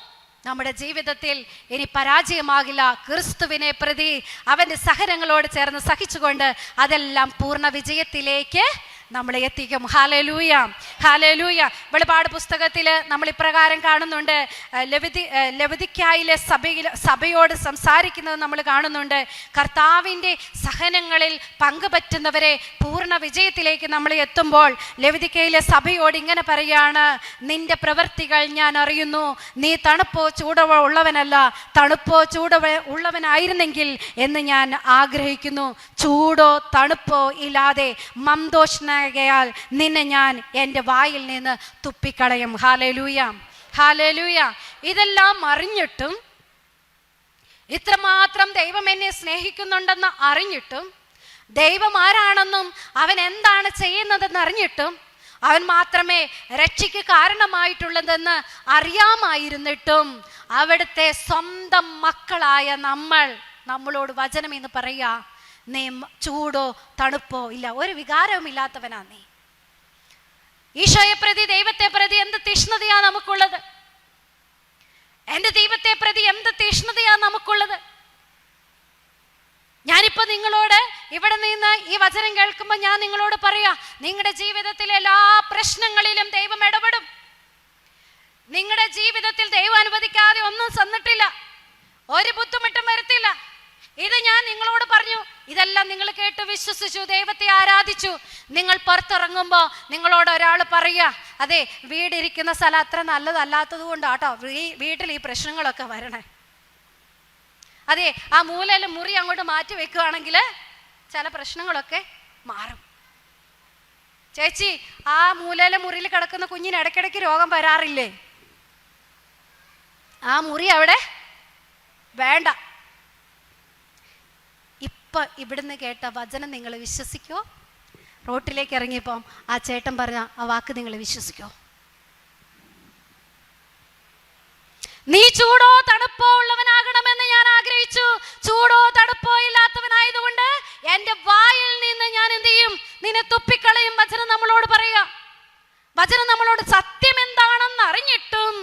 നമ്മുടെ ജീവിതത്തിൽ ഇനി പരാജയമാകില്ല. ക്രിസ്തുവിനെ പ്രതി അവന്റെ സഹനങ്ങളോട് ചേർന്ന് സഹിച്ചുകൊണ്ട് അതെല്ലാം പൂർണ്ണ വിജയത്തിലേക്ക് നമ്മളെ എത്തിക്കും. Hallelujah, hallelujah. വെളിപാട് പുസ്തകത്തിൽ നമ്മൾ ഇപ്രകാരം കാണുന്നുണ്ട്, ലവുദിക്കയിലെ സഭയോട് സംസാരിക്കുന്നത് നമ്മൾ കാണുന്നുണ്ട്. കർത്താവിൻ്റെ സഹനങ്ങളിൽ പങ്കുപറ്റുന്നവരെ പൂർണ്ണ വിജയത്തിലേക്ക് നമ്മൾ എത്തുമ്പോൾ ലവുദിക്കയിലെ സഭയോട് ഇങ്ങനെ പറയാണ്, നിന്റെ പ്രവൃത്തികൾ ഞാൻ അറിയുന്നു. നീ തണുപ്പോ ചൂടോ ഉള്ളവനല്ല, തണുപ്പോ ചൂടോ ഉള്ളവനായിരുന്നെങ്കിൽ എന്ന് ഞാൻ ആഗ്രഹിക്കുന്നു. ചൂടോ തണുപ്പോ ഇല്ലാതെ മന്ദോഷ്ണയാൽ നിന്നെ ഞാൻ എൻ്റെ വായിൽ നിന്ന് തുപ്പിക്കളയും. Hallelujah, hallelujah. ഇതെല്ലാം അറിഞ്ഞിട്ടും, ഇത്രമാത്രം ദൈവം എന്നെ സ്നേഹിക്കുന്നുണ്ടെന്ന് അറിഞ്ഞിട്ടും, ദൈവം ആരാണെന്നും അവൻ എന്താണ് ചെയ്യുന്നതെന്ന് അറിഞ്ഞിട്ടും, അവൻ മാത്രമേ രക്ഷയ്ക്ക് കാരണമായിട്ടുള്ളതെന്ന് അറിയാമായിരുന്നിട്ടും അവിടുത്തെ സ്വന്തം മക്കളായ നമ്മളോട് വചനം എന്ന് പറയുക, നീ ചൂടോ തണുപ്പോ ഇല്ല, ഒരു വികാരവും ഇല്ലാത്തവനാ നീ. ഈശോയെ പ്രതി, ദൈവത്തെ പ്രതി എന്ത് തീഷ്ണതയാ നമുക്കുള്ളത്? എന്റെ ദൈവത്തെ പ്രതി എന്ത് തീഷ്ണതയാ നമുക്കുള്ളത്? ഞാനിപ്പോ നിങ്ങളോട് ഇവിടെ നിന്ന് ഈ വചനം കേൾക്കുമ്പോൾ ഞാൻ നിങ്ങളോട് പറയാ, നിങ്ങളുടെ ജീവിതത്തിലെ എല്ലാ പ്രശ്നങ്ങളിലും ദൈവം ഇടപെടും. നിങ്ങളുടെ ജീവിതത്തിൽ ദൈവം അനുവദിക്കാതെ ഒന്നും തന്നിട്ടില്ല, ഒരു ബുദ്ധിമുട്ടും വരുത്തില്ല. ഇത് ഞാൻ നിങ്ങളോട് പറഞ്ഞു, ഇതെല്ലാം നിങ്ങൾ കേട്ട് വിശ്വസിച്ചു, ദൈവത്തെ ആരാധിച്ചു. നിങ്ങൾ പുറത്തിറങ്ങുമ്പോൾ നിങ്ങളോട് ഒരാൾ പറയുക, അതെ വീടിരിക്കുന്ന സ്ഥലം അത്ര നല്ലതല്ലാത്തത് കൊണ്ടാട്ടോ വീട്ടിൽ ഈ പ്രശ്നങ്ങളൊക്കെ വരണേ. അതെ ആ മൂലയിൽ മുറി അങ്ങോട്ട് മാറ്റി വെക്കുകയാണെങ്കിൽ ചില പ്രശ്നങ്ങളൊക്കെ മാറും. ചേച്ചി ആ മൂലയിലെ മുറിയിൽ കിടക്കുന്ന കുഞ്ഞിന് ഇടയ്ക്കിടയ്ക്ക് രോഗം വരാറില്ലേ? ആ മുറി അവിടെ വേണ്ട. ഇപ്പൊ ഇവിടുന്ന് കേട്ട വചനം നിങ്ങൾ വിശ്വസിക്കോ? റോട്ടിലേക്ക് ഇറങ്ങിയപ്പം ആ ചേട്ടൻ പറഞ്ഞ ആ വാക്ക് നിങ്ങൾ വിശ്വസിക്കോ? നീ ചൂടോ തണുപ്പോ ഉള്ളവനാകണമെന്ന് ഞാൻ ആഗ്രഹിച്ചു, ചൂടോ തണുപ്പോ ഇല്ലാത്തവനായതുകൊണ്ട് എന്റെ വായിൽ നിന്ന് ഞാൻ എന്ത് ചെയ്യും? നിന്നെ തുപ്പിക്കളയും. വചനം നമ്മളോട് പറയുക. വചനം നമ്മളോട് സത്യം എന്താണെന്ന് അറിഞ്ഞിട്ടും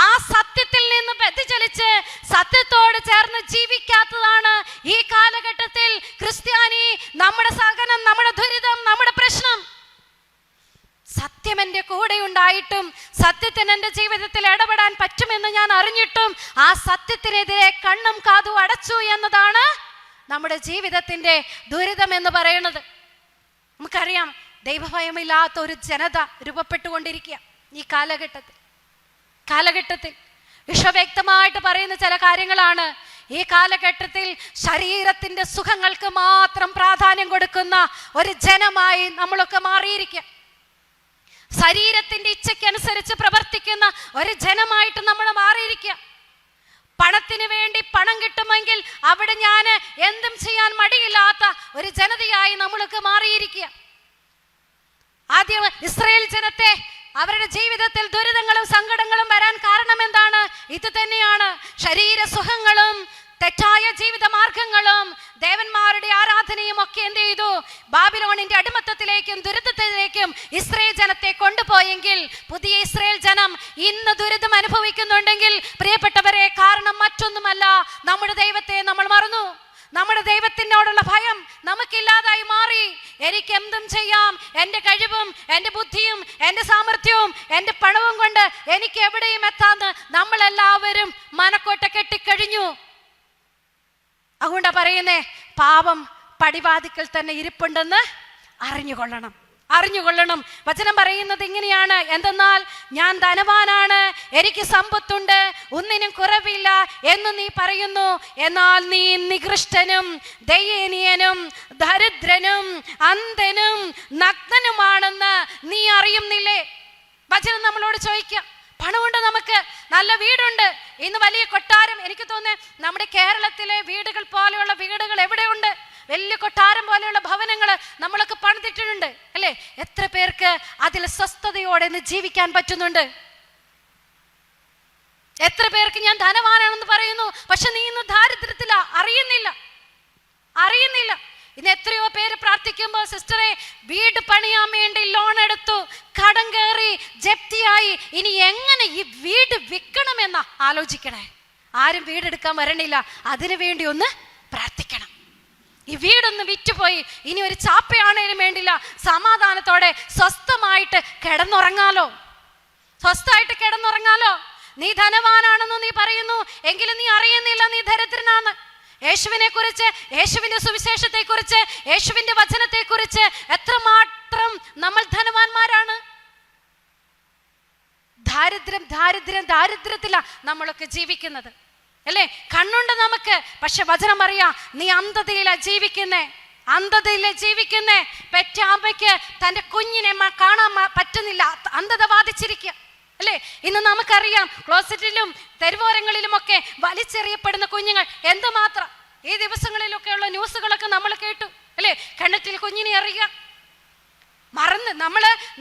ആ സത്യത്തിൽ നിന്ന് വ്യതിചലിച്ച് സത്യത്തോട് ചേർന്ന് ജീവിക്കാത്തതാണ് ഈ കാലഘട്ടത്തിൽ ക്രിസ്ത്യാനി. നമ്മുടെ സഹനം, നമ്മുടെ ദുരിതം, നമ്മുടെ പ്രശ്നം. സത്യം എൻ്റെ കൂടെ ഉണ്ടായിട്ടും സത്യത്തിന് എൻ്റെ ജീവിതത്തിൽ ഇടപെടാൻ പറ്റുമെന്ന് ഞാൻ അറിഞ്ഞിട്ടും ആ സത്യത്തിനെതിരെ കണ്ണും കാതും അടച്ചു എന്നതാണ് നമ്മുടെ ജീവിതത്തിൻ്റെ ദുരിതം എന്ന് പറയുന്നത്. നമുക്കറിയാം, ദൈവഭയമില്ലാത്ത ഒരു ജനത രൂപപ്പെട്ടുകൊണ്ടിരിക്കുക ഈ കാലഘട്ടത്തിൽ വിശ്വവ്യക്തമായിട്ട് പറയുന്ന ചില കാര്യങ്ങളാണ്. ഈ കാലഘട്ടത്തിൽ ശരീരത്തിന്റെ സുഖങ്ങൾക്ക് മാത്രം പ്രാധാന്യം കൊടുക്കുന്ന ഒരു ജനമായി നമ്മളൊക്കെ മാറിയിരിക്കുക. ശരീരത്തിന്റെ ഇച്ഛയ്ക്കനുസരിച്ച് പ്രവർത്തിക്കുന്ന ഒരു ജനമായിട്ട് നമ്മൾ മാറിയിരിക്കുക. പണത്തിന് വേണ്ടി പണം കിട്ടുമെങ്കിൽ അവിടെ ഞാൻ എന്തും ചെയ്യാൻ മടിയില്ലാത്ത ഒരു ജനതയായി നമ്മളൊക്കെ മാറിയിരിക്കുക. ആദ്യം ഇസ്രായേൽ ജനത്തെ അവരുടെ ജീവിതത്തിൽ ദുരിതങ്ങളും സങ്കടങ്ങളും വരാൻ കാരണം എന്താണ്? ഇത് തന്നെയാണ്. ശരീര സുഖങ്ങളും തെറ്റായ ജീവിത മാർഗങ്ങളും ദേവന്മാരുടെ ആരാധനയും ഒക്കെ എന്ത് ചെയ്തു? ബാബിലോണിന്റെ അടിമത്തത്തിലേക്കും ദുരിതത്തിലേക്കും ഇസ്രായേൽ ജനത്തെ കൊണ്ടുപോയെങ്കിൽ പുതിയ ഇസ്രായേൽ ജനം ഇന്ന് ദുരിതം അനുഭവിക്കുന്നുണ്ടെങ്കിൽ പ്രിയപ്പെട്ടവരെ, കാരണം മറ്റൊന്നുമല്ല, നമ്മുടെ ദൈവത്തെ നമ്മൾ മറന്നു. നമ്മുടെ ദൈവത്തിനോടുള്ള ഭയം നമുക്കില്ലാതായി മാറി. എനിക്ക് എന്തും ചെയ്യാം, എൻ്റെ കഴിവും എൻ്റെ ബുദ്ധിയും എൻ്റെ സാമർഥ്യവും എൻ്റെ പണവും കൊണ്ട് എനിക്ക് എവിടെയും എത്താന്ന് നമ്മളെല്ലാവരും മനക്കോട്ട കെട്ടിക്കഴിഞ്ഞു. അതുകൊണ്ടാ പറയുന്നേ, പാപം പടിവാതിക്കൽ തന്നെ ഇരിപ്പുണ്ടെന്ന് അറിഞ്ഞുകൊള്ളണം. വചനം പറയുന്നത് ഇങ്ങനെയാണ്, എന്തെന്നാൽ ഞാൻ ധനവാനാണ്, എനിക്ക് സമ്പത്തുണ്ട്, ഒന്നിനും കുറവില്ല എന്ന് നീ പറയുന്നു. എന്നാൽ നീ നികൃഷ്ടനും ദയനീയനും ദരിദ്രനും അന്ധനും നഗ്നനുമാണെന്ന് നീ അറിയുന്നില്ലേ? വചനം നമ്മളോട് ചോദിക്കാം. പണമുണ്ട്, നമുക്ക് നല്ല വീടുണ്ട്, ഇന്ന് വലിയ കൊട്ടാരം. എനിക്ക് തോന്നുന്നത് നമ്മുടെ കേരളത്തിലെ വീടുകൾ പോലെയുള്ള വീടുകൾ എവിടെയുണ്ട്? വലിയ കൊട്ടാരം പോലെയുള്ള ഭവനങ്ങൾ നമ്മളൊക്കെ പണിതിട്ടുണ്ട് അല്ലേ? എത്ര പേർക്ക് അതിൽ സ്വസ്ഥതയോടെ ഇന്ന് ജീവിക്കാൻ പറ്റുന്നുണ്ട്? എത്ര പേർക്ക് ഞാൻ ധനവാനാണെന്ന് പറയുന്നു, പക്ഷെ നീ ഇന്ന് ദാരിദ്ര്യത്തിലാ, അറിയുന്നില്ല. ഇന്ന് എത്രയോ പേര് പ്രാർത്ഥിക്കുമ്പോൾ, സിസ്റ്ററെ വീട് പണിയാൻ വേണ്ടി ലോൺ എടുത്തു, കടം കയറി, ജപ്തിയായി, ഇനി എങ്ങനെ ഈ വീട് വിൽക്കണമെന്ന ആലോചിക്കണേ. ആരും വീടെടുക്കാൻ വരണില്ല, അതിനു വേണ്ടി ഒന്ന് പ്രാർത്ഥിക്കണം. ഈ വീടൊന്ന് വിറ്റുപോയി, ഇനി ഒരു ചാപ്പയാണേലും വേണ്ടില്ല, സമാധാനത്തോടെ സ്വസ്ഥമായിട്ട് കിടന്നുറങ്ങാലോ. നീ ധനവാനാണെന്ന് നീ പറയുന്നു, എങ്കിലും നീ അറിയുന്നില്ല നീ ദരിദ്രനാണ്. യേശുവിനെ കുറിച്ച്, യേശുവിന്റെ സുവിശേഷത്തെ കുറിച്ച്, യേശുവിന്റെ വചനത്തെ കുറിച്ച് എത്രമാത്രം നമ്മൾ ധനവാന്മാരാണ്. ദാരിദ്ര്യത്തിലാ നമ്മളൊക്കെ ജീവിക്കുന്നത് അല്ലേ? കണ്ണുണ്ട് നമുക്ക്, പക്ഷെ വചനം അറിയാം, നീ അന്ധതയിലാ ജീവിക്കുന്നേ. പെറ്റ അമ്മയ്ക്ക് തൻ്റെ കുഞ്ഞിനെ കാണാൻ പറ്റുന്നില്ല, അന്ധത ബാധിച്ചിരിക്കുക അല്ലേ? ഇന്ന് നമുക്കറിയാം, ക്ലോസറ്റിലും തെരുവോരങ്ങളിലുമൊക്കെ വലിച്ചെറിയപ്പെടുന്ന കുഞ്ഞുങ്ങൾ എന്തുമാത്രം. ഈ ദിവസങ്ങളിലൊക്കെയുള്ള ന്യൂസുകളൊക്കെ നമ്മൾ കേട്ടു അല്ലേ? കിണറ്റിൽ കുഞ്ഞിനെ എറിയുക, മറന്ന്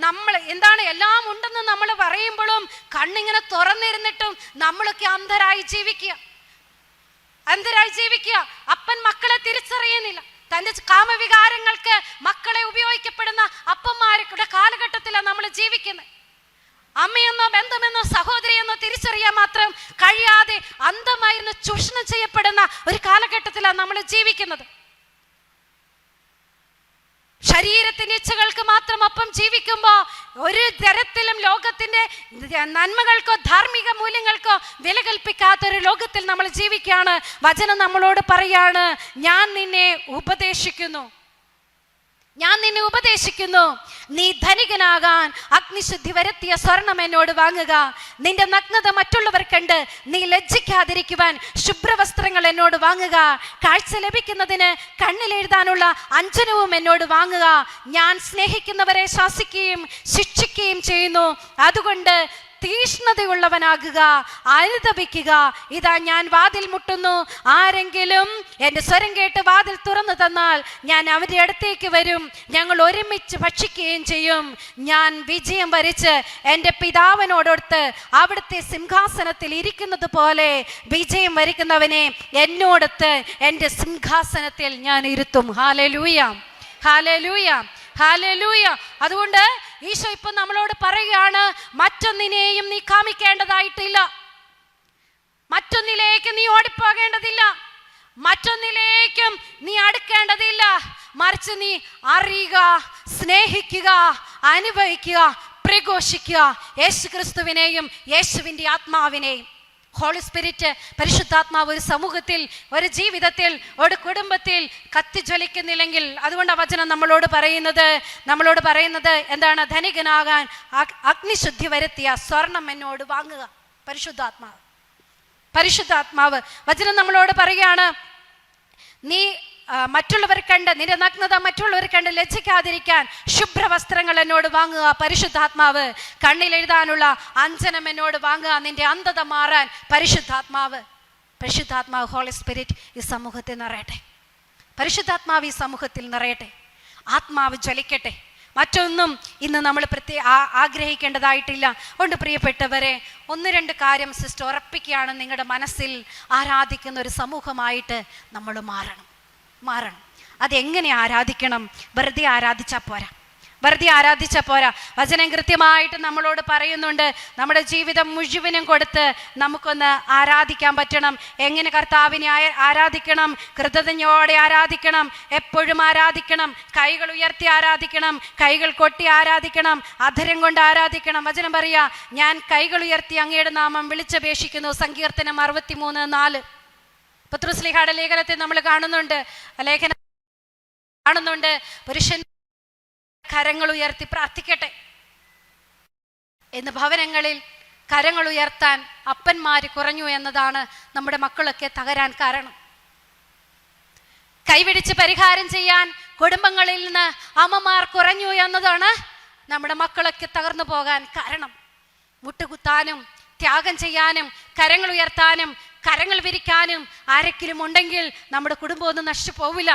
നമ്മൾ എന്താണ് എല്ലാം ഉണ്ടെന്ന് നമ്മൾ പറയുമ്പോഴും കണ്ണിങ്ങനെ തുറന്നിരുന്നിട്ടും നമ്മളൊക്കെ അന്ധരായി ജീവിക്കുക. അപ്പൻ മക്കളെ തിരിച്ചറിയുന്നില്ല. തൻ്റെ കാമവികാരങ്ങൾക്ക് മക്കളെ ഉപയോഗിക്കപ്പെടുന്ന അപ്പന്മാരുടെ കാലഘട്ടത്തിലാണ് നമ്മൾ ജീവിക്കുന്നത്. അമ്മയെന്നോ ബന്ധമെന്നോ സഹോദരിയെന്നോ തിരിച്ചറിയാൻ മാത്രം കഴിയാതെ അന്ധമായിരുന്നു ചൂഷണം ചെയ്യപ്പെടുന്ന ഒരു കാലഘട്ടത്തിലാണ് നമ്മൾ ജീവിക്കുന്നത്. ശരീരത്തിന്റെ ഇച്ഛകൾക്ക് മാത്രം ഒപ്പം ജീവിക്കുമ്പോൾ ഒരു തരത്തിലും ലോകത്തിന്റെ നന്മകൾക്കോ ധാർമ്മിക മൂല്യങ്ങൾക്കോ വില കൽപ്പിക്കാത്തൊരു ലോകത്തിൽ നമ്മൾ ജീവിക്കുകയാണ്. വചനം നമ്മളോട് പറയാണ്, ഞാൻ നിന്നെ ഉപദേശിക്കുന്നു, നീ ധനികനാകാൻ അഗ്നിശുദ്ധി വരുത്തിയ സ്വർണം എന്നോട് വാങ്ങുക. നിന്റെ നഗ്നത മറ്റുള്ളവർ കണ്ട് നീ ലജ്ജിക്കാതിരിക്കുവാൻ ശുഭ്രവസ്ത്രങ്ങൾ എന്നോട് വാങ്ങുക. കാഴ്ച ലഭിക്കുന്നതിന് കണ്ണിലെഴുതാനുള്ള അഞ്ജനവും എന്നോട് വാങ്ങുക. ഞാൻ സ്നേഹിക്കുന്നവരെ ശാസിക്കുകയും ശിക്ഷിക്കുകയും ചെയ്യുന്നു. അതുകൊണ്ട് തീഷ്ണതയുള്ളവനാകുക, അനുതപിക്കുക. ഇതാ ഞാൻ വാതിൽ മുട്ടുന്നു. ആരെങ്കിലും എൻ്റെ സ്വരം കേട്ട് വാതിൽ തുറന്നു തന്നാൽ ഞാൻ അവരുടെ അടുത്തേക്ക് വരും, ഞങ്ങൾ ഒരുമിച്ച് ഭക്ഷിക്കുകയും ചെയ്യും. ഞാൻ വിജയം വരിച്ച് എൻ്റെ പിതാവിനോടൊത്ത് അവിടുത്തെ സിംഹാസനത്തിൽ ഇരിക്കുന്നത് പോലെ വിജയം വരിക്കുന്നവനെ എന്നോടൊത്ത് എൻ്റെ സിംഹാസനത്തിൽ ഞാൻ ഇരുത്തും. ഹല്ലേലൂയ, ഹല്ലേലൂയ, ഹല്ലേലൂയ. അതുകൊണ്ട് ഈശോ ഇപ്പൊ നമ്മളോട് പറയുകയാണ്, മറ്റൊന്നിനെയും നീ കാമിക്കേണ്ടതായിട്ടില്ല, മറ്റൊന്നിലേക്ക് നീ ഓടിപ്പോകേണ്ടതില്ല, മറ്റൊന്നിലേക്കും നീ അടുക്കേണ്ടതില്ല. മറിച്ച് നീ അറിയുക, സ്നേഹിക്കുക, അനുഭവിക്കുക, പ്രഘോഷിക്കുക യേശു ക്രിസ്തുവിനെയും യേശുവിൻ്റെ ആത്മാവിനെയും. ഹോളി സ്പിരിറ്റ്, പരിശുദ്ധാത്മാവ് ഒരു സമൂഹത്തിൽ, ഒരു ജീവിതത്തിൽ, ഒരു കുടുംബത്തിൽ കത്തിജ്വലിക്കുന്നില്ലെങ്കിൽ, അതുകൊണ്ട് വചനം നമ്മളോട് പറയുന്നത് എന്താണ്? ധനികനാകാൻ അഗ്നിശുദ്ധി വരുത്തിയ സ്വർണം എന്നോട് വാങ്ങുക. പരിശുദ്ധാത്മാവ് വചനം നമ്മളോട് പറയുകയാണ്, നീ മറ്റുള്ളവർ കണ്ട്, നിന്റെ നഗ്നത മറ്റുള്ളവർ കണ്ട് ലജ്ജിക്കാതിരിക്കാൻ ശുഭ്രവസ്ത്രങ്ങൾ എന്നോട് വാങ്ങുക. പരിശുദ്ധാത്മാവ് കണ്ണിലെഴുതാനുള്ള അഞ്ജനം എന്നോട് വാങ്ങുക. നിന്റെ അന്ധത മാറാൻ പരിശുദ്ധാത്മാവ് ഹോളി സ്പിരിറ്റ് ഈ സമൂഹത്തിൽ നിറയട്ടെ. പരിശുദ്ധാത്മാവ് ഈ സമൂഹത്തിൽ നിറയട്ടെ. ആത്മാവ് ജ്വലിക്കട്ടെ. മറ്റൊന്നും ഇന്ന് നമ്മൾ ആഗ്രഹിക്കേണ്ടതായിട്ടില്ല. അതുകൊണ്ട് പ്രിയപ്പെട്ടവരെ, 1-2 കാര്യം സിസ്റ്റർ ഉറപ്പിക്കുകയാണ്. നിങ്ങളുടെ മനസ്സിൽ ആരാധിക്കുന്ന ഒരു സമൂഹമായിട്ട് നമ്മൾ മാറണം. അതെങ്ങനെ ആരാധിക്കണം? വെറുതെ ആരാധിച്ചാൽ പോരാ. വചനം കൃത്യമായിട്ട് നമ്മളോട് പറയുന്നുണ്ട്, നമ്മുടെ ജീവിതം മുഴുവനും കൊടുത്ത് നമുക്കൊന്ന് ആരാധിക്കാൻ പറ്റണം. എങ്ങനെ കർത്താവിനെ ആരാധിക്കണം? കൃതജ്ഞതയോടെ ആരാധിക്കണം, എപ്പോഴും ആരാധിക്കണം, കൈകൾ ഉയർത്തി ആരാധിക്കണം, കൈകൾ കൊട്ടി ആരാധിക്കണം, അധരം കൊണ്ട് ആരാധിക്കണം. വചനം പറയാ, ഞാൻ കൈകൾ ഉയർത്തി അങ്ങയുടെ നാമം വിളിച്ചപേക്ഷിക്കുന്നു. സങ്കീർത്തനം 63:4. പത്രോസ്ലീഹയുടെ ലേഖനത്തെ നമ്മൾ കാണുന്നുണ്ട്. പുരുഷൻ കരങ്ങൾ ഉയർത്തി പ്രാർത്ഥിക്കട്ടെ എന്ന്. ഭവനങ്ങളിൽ കരങ്ങൾ ഉയർത്താൻ അപ്പന്മാര് കുറഞ്ഞു എന്നതാണ് നമ്മുടെ മക്കളൊക്കെ തകരാൻ കാരണം. കൈപിടിച്ച് പരിഹാരം ചെയ്യാൻ കുടുംബങ്ങളിൽ നിന്ന് അമ്മമാർ കുറഞ്ഞു എന്നതാണ് നമ്മുടെ മക്കളൊക്കെ തകർന്നു പോകാൻ കാരണം. മുട്ടുകുത്താനും ത്യാഗം ചെയ്യാനും കരങ്ങൾ ഉയർത്താനും കരങ്ങൾ വിരിക്കാനും ആരെങ്കിലും ഉണ്ടെങ്കിൽ നമ്മുടെ കുടുംബമൊന്നും നശിച്ചു പോവില്ല,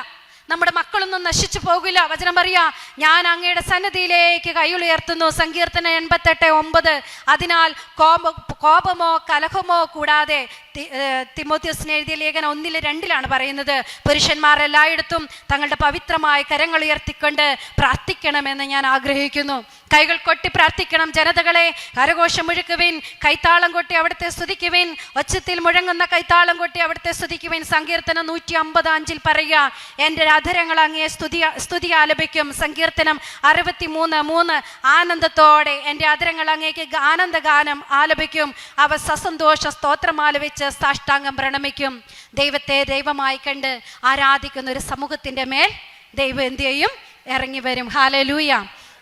നമ്മുടെ മക്കളൊന്നും നശിച്ചു പോകില്ല. വചനം പറയാ, ഞാൻ അങ്ങയുടെ സന്നിധിയിലേക്ക് കൈ ഉയർത്തുന്നു. സങ്കീർത്തനം 88:9. അതിനാൽ കോപമോ കലഹമോ കൂടാതെ, തിമോഥെയോസിന് എഴുതിയ ലേഖനം 1:2 പറയുന്നത്, പുരുഷന്മാർ എല്ലായിടത്തും തങ്ങളുടെ പവിത്രമായ കരങ്ങൾ ഉയർത്തിക്കൊണ്ട് പ്രാർത്ഥിക്കണമെന്ന് ഞാൻ ആഗ്രഹിക്കുന്നു. കൈകൾ കൊട്ടി പ്രാർത്ഥിക്കണം. ജനതകളെ കരഘോഷം മുഴുക്കുവിൻ, കൈത്താളം കൊട്ടി അവിടുത്തെ സ്തുതിക്കുവിൻ, ഒച്ചത്തിൽ മുഴങ്ങുന്ന കൈത്താളം കൊട്ടി അവിടുത്തെ സ്തുതിക്കുവിൻ. സങ്കീർത്തനം 150:5 പറയുക, എൻ്റെ അധരങ്ങൾ അങ്ങയെ സ്തുതി ആലപിക്കും. സങ്കീർത്തനം 63:3. ആനന്ദത്തോടെ എൻ്റെ അധരങ്ങൾ അങ്ങേക്ക് ആനന്ദഗാനം ആലപിക്കും. അവ സസന്തോഷ സ്തോത്രം ആലപിച്ച് സാഷ്ടാംഗം പ്രണമിക്കും. ദൈവത്തെ ദൈവമായി കണ്ട് ആരാധിക്കുന്ന ഒരു സമൂഹത്തിന്റെ മേൽ ദൈവം എന്ത് ചെയ്യും? ഇറങ്ങി വരും. Hallelujah,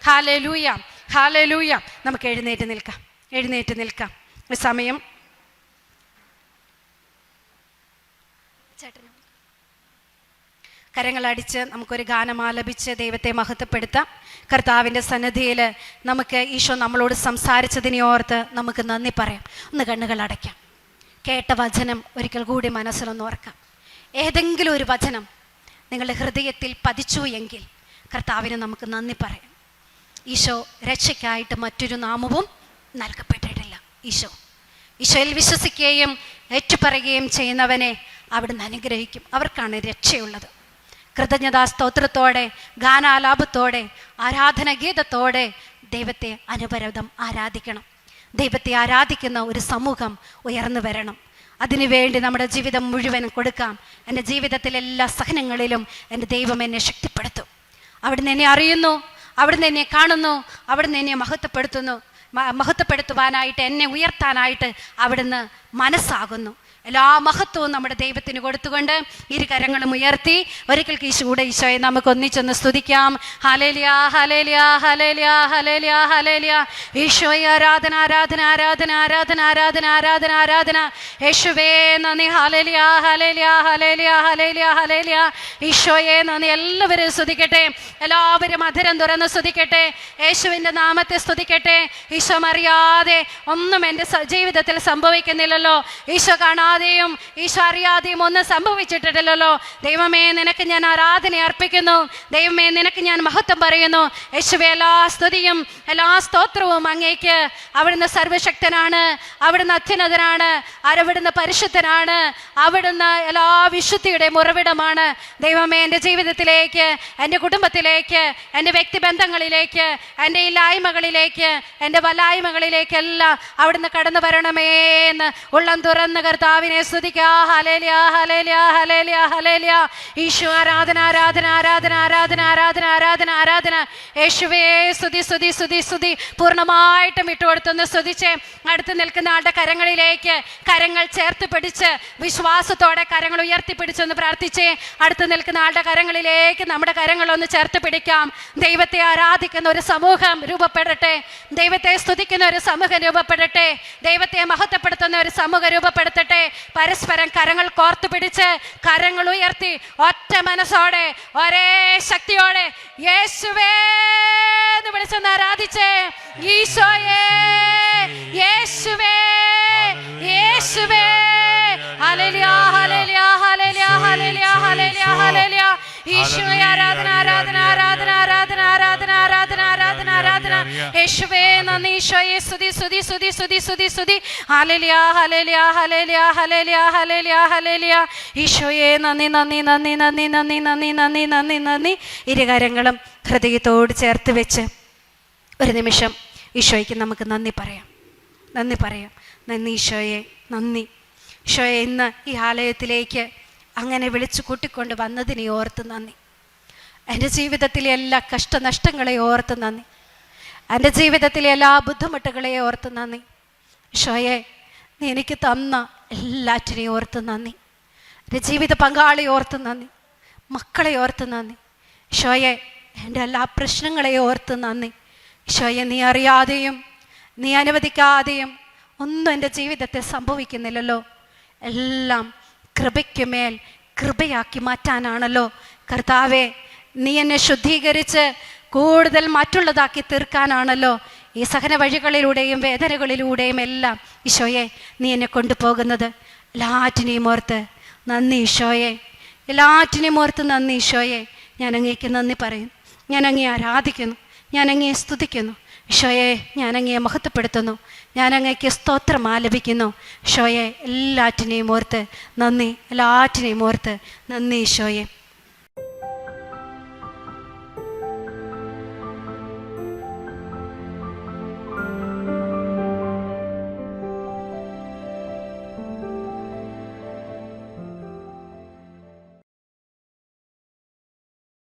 hallelujah, hallelujah. നമുക്ക് എഴുന്നേറ്റ് നിൽക്കാം. ഈ സമയം കരങ്ങളടിച്ച് നമുക്കൊരു ഗാനം ആലപിച്ച് ദൈവത്തെ മഹത്വപ്പെടുത്താം. കർത്താവിൻ്റെ സന്നിധിയിൽ നമുക്ക് ഈശോ നമ്മളോട് സംസാരിച്ചതിനെ ഓർത്ത് നമുക്ക് നന്ദി പറയാം. ഒന്ന് കണ്ണുകൾ അടയ്ക്കാം. കേട്ട വചനം ഒരിക്കൽ കൂടി മനസ്സിലൊന്ന് ഓർക്കാം. ഏതെങ്കിലും ഒരു വചനം നിങ്ങളുടെ ഹൃദയത്തിൽ പതിച്ചു എങ്കിൽ കർത്താവിന് നമുക്ക് നന്ദി പറയാം. ഈശോ രക്ഷയ്ക്കായിട്ട് മറ്റൊരു നാമവും നൽകപ്പെട്ടിട്ടില്ല. ഈശോയിൽ വിശ്വസിക്കുകയും ഏറ്റുപറയുകയും ചെയ്യുന്നവനെ അവിടുന്ന് അനുഗ്രഹിക്കും. അവർക്കാണ് രക്ഷയുള്ളത്. കൃതജ്ഞതാ സ്തോത്രത്തോടെ, ഗാനാലാപത്തോടെ, ആരാധനഗീതത്തോടെ ദൈവത്തെ അനവരതം ആരാധിക്കണം. ദൈവത്തെ ആരാധിക്കുന്ന ഒരു സമൂഹം ഉയർന്നു വരണം. അതിനുവേണ്ടി നമ്മുടെ ജീവിതം മുഴുവൻ കൊടുക്കാം. എൻ്റെ ജീവിതത്തിലെ എല്ലാ സഹനങ്ങളിലും എൻ്റെ ദൈവം എന്നെ ശക്തിപ്പെടുത്തും. അവിടുന്ന് എന്നെ അറിയുന്നു, അവിടുന്ന് എന്നെ കാണുന്നു, അവിടുന്ന് എന്നെ മഹത്വപ്പെടുത്തുന്നു. മഹത്വപ്പെടുത്തുവാനായിട്ട്, എന്നെ ഉയർത്താനായിട്ട് അവിടുന്ന് മനസ്സാകുന്നു. എല്ലാ മഹത്വവും നമ്മുടെ ദൈവത്തിന് കൊടുത്തുകൊണ്ട് ഇരു കരങ്ങളും ഉയർത്തി ഒരിക്കൽ കൂടെ ഈശോയെ നമുക്ക് ഒന്നിച്ചൊന്ന് സ്തുതിക്കാം. ഹല്ലേലൂയ, ഹല്ലേലൂയ, ഹല്ലേലൂയ, ഹല്ലേലൂയ, ഹല്ലേലൂയ. ഈശോയെ ആരാധന, ആരാധന, ആരാധന, ആരാധന, ആരാധന, ആരാധന, ആരാധന. യേശുവേ നന്ദി. ഹല്ലേലൂയ, ഹല്ലേലൂയ, ഹല്ലേലൂയ, ഹല്ലേലൂയ, ഹല്ലേലൂയ. ഈശോയെ നന്ദി. എല്ലാവരും സ്തുതിക്കട്ടെ, എല്ലാവരും അധരം തുറന്ന് സ്തുതിക്കട്ടെ, യേശുവിൻ്റെ നാമത്തെ സ്തുതിക്കട്ടെ. ഈശോ അറിയാതെ ഒന്നും എൻ്റെ ജീവിതത്തിൽ സംഭവിക്കുന്നില്ലല്ലോ. ഈശോ കാണാതെയും ഈശോ അറിയാതെയും ഒന്നും സംഭവിച്ചിട്ടില്ലല്ലോ. ദൈവമേ നിനക്ക് ഞാൻ ആരാധന അർപ്പിക്കുന്നു. ദൈവമേ നിനക്ക് ഞാൻ മഹത്വം പറയുന്നു. യേശുവേ എല്ലാ സ്തുതിയും എല്ലാ സ്തോത്രവും അങ്ങേക്ക്. അവിടുന്ന് സർവശക്തനാണ്, അവിടുന്ന് അത്യുന്നതനാണ്, അവിടുന്ന് പരിശുദ്ധനാണ്, അവിടുന്ന് എല്ലാ വിശുദ്ധിയുടെയും ഉറവിടമാണ്. ദൈവമേ എൻ്റെ ജീവിതത്തിലേക്ക്, എൻ്റെ കുടുംബത്തിലേക്ക്, എൻ്റെ വ്യക്തിബന്ധങ്ങളിലേക്ക്, എൻ്റെ ഇല്ലായ്മകളിലേക്ക്, എൻ്റെ വല്ലായ്മകളിലേക്കെല്ലാം അവിടുന്ന് കടന്നു വരണമേ എന്ന് ഉള്ളം തുറന്ന് കർത്താവിനെ സ്തുതിക്കുക. ഹല്ലേലൂയ, ഹല്ലേലൂയ, ഹല്ലേലൂയ, ഹല്ലേലൂയ. ഈശോ ആരാധന, ആരാധന, ആരാധന, ആരാധന, ആരാധന, ആരാധന, ആരാധന. യേശുവേ സ്തുതി, സ്തുതി, സ്തുതി, സ്തുതി. പൂർണ്ണമായിട്ടും വിട്ടുകൊടുത്തൊന്ന് സ്തുതിച്ച് അടുത്ത് നിൽക്കുന്ന ആളുടെ കരങ്ങളിലേക്ക് കരങ്ങൾ ചേർത്ത് പിടിച്ച് വിശ്വാസത്തോടെ കരങ്ങൾ ഉയർത്തിപ്പിടിച്ചൊന്ന് പ്രാർത്ഥിച്ചേ. അടുത്ത് നിൽക്കുന്ന ആളുടെ കരങ്ങളിലേക്ക് നമ്മുടെ കരങ്ങളൊന്ന് ചേർത്ത് പിടിക്കാം. ദൈവത്തെ ആരാധിക്കുന്ന ഒരു സമൂഹം രൂപപ്പെടട്ടെ, ദൈവത്തെ സ്തുതിക്കുന്ന ഒരു സമൂഹം രൂപപ്പെടട്ടെ, ദൈവത്തെ മഹത്വപ്പെടുത്തുന്ന ഒരു സമൂഹം രൂപപ്പെടുത്തട്ടെ. പരസ്പരം കരങ്ങൾ കോർത്തു പിടിച്ച് കരങ്ങൾ ഉയർത്തി ഒറ്റ മനസ്സോടെ ഒരേ ശക്തിയോടെ യേശുവേ എന്ന് വിളിച്ചൊന്ന് ആരാധിച്ചേ. ഈശോയേ, യേശുവേ, യേശുവേ. Hallelujah, hallelujah, hallelujah, hallelujah, hallelujah, ഹല്ലേലൂയ. ഈശോയെ ആരാധന, ആരാധന, ആരാധന, ആരാധന, ആരാധന, ആരാധന, ആരാധന, ആരാധന. യേശുവേ നന്ദി. ഈശോയെ സ്തുതി, സ്തുതി, സ്തുതി, സ്തുതി, സ്തുതി, സ്തുതി. ഹല്ലേലൂയ, ഹല്ലേലൂയ, ഹല്ലേലൂയ, ഹല്ലേലൂയ, ഹല്ലേലൂയ, ഹല്ലേലൂയ. ഈശോയെ നന്ദി, നന്ദി, നന്ദി, നന്ദി, നന്ദി, നന്ദി, നന്ദി, നന്ദി, നന്ദി. ഇരുകരങ്ങളും ഹൃദയത്തോട് ചേർത്ത് വെച്ച് ഒരു നിമിഷം ഈശോയ്ക്ക് നമുക്ക് നന്ദി പറയാം, നന്ദി പറയാം. നന്ദി ഈശോയെ, നന്ദി ഈശോയെ. ഇന്ന് ഈ ആലയത്തിലേക്ക് അങ്ങനെ വിളിച്ചു കൂട്ടിക്കൊണ്ട് വന്നതിനെ ഓർത്ത് നന്ദി. എൻ്റെ ജീവിതത്തിലെ എല്ലാ കഷ്ടനഷ്ടങ്ങളെ ഓർത്ത് നന്ദി. എൻ്റെ ജീവിതത്തിലെ എല്ലാ ബുദ്ധിമുട്ടുകളെ ഓർത്ത് നന്ദി. ഈശോയെ നീ എനിക്ക് തന്ന എല്ലാറ്റിനെയും ഓർത്ത് നന്ദി. എൻ്റെ ജീവിത പങ്കാളി ഓർത്ത് നന്ദി, മക്കളെ ഓർത്ത് നന്ദി. ഈശോയെ എൻ്റെ എല്ലാ പ്രശ്നങ്ങളെ ഓർത്ത് നന്ദി. ഈശോയെ നീ അറിയാതെയും നീ അനുവദിക്കാതെയും ഒന്നും എൻ്റെ ജീവിതത്തെ സംഭവിക്കുന്നില്ലല്ലോ. എല്ലാം കൃപയ്ക്കുമേൽ കൃപയാക്കി മാറ്റാനാണല്ലോ കർത്താവേ. നീ എന്നെ ശുദ്ധീകരിച്ച് കൂടുതൽ മറ്റുള്ളതാക്കി തീർക്കാനാണല്ലോ ഈ സഹന വഴികളിലൂടെയും വേദനകളിലൂടെയും എല്ലാം ഈശോയെ നീ എന്നെ കൊണ്ടുപോകുന്നത്. എല്ലാറ്റിനെയും ഓർത്ത് നന്ദി ഈശോയെ, എല്ലാറ്റിനെയും ഓർത്ത് നന്ദി ഈശോയെ. ഞാൻ അങ്ങേക്ക് നന്ദി പറയുന്നു, ഞാൻ അങ്ങേ ആരാധിക്കുന്നു, ഞാൻ അങ്ങേ സ്തുതിക്കുന്നു. ഈശോയെ ഞാൻ അങ്ങയെ മഹത്വപ്പെടുത്തുന്നു, ഞാൻ അങ്ങേക്ക് സ്തോത്രം ആലപിക്കുന്നു. ഈശോയെ എല്ലാറ്റിനെയും ഓർത്ത് നന്ദി, എല്ലാറ്റിനെയും ഓർത്ത് നന്ദി ഈശോയെ.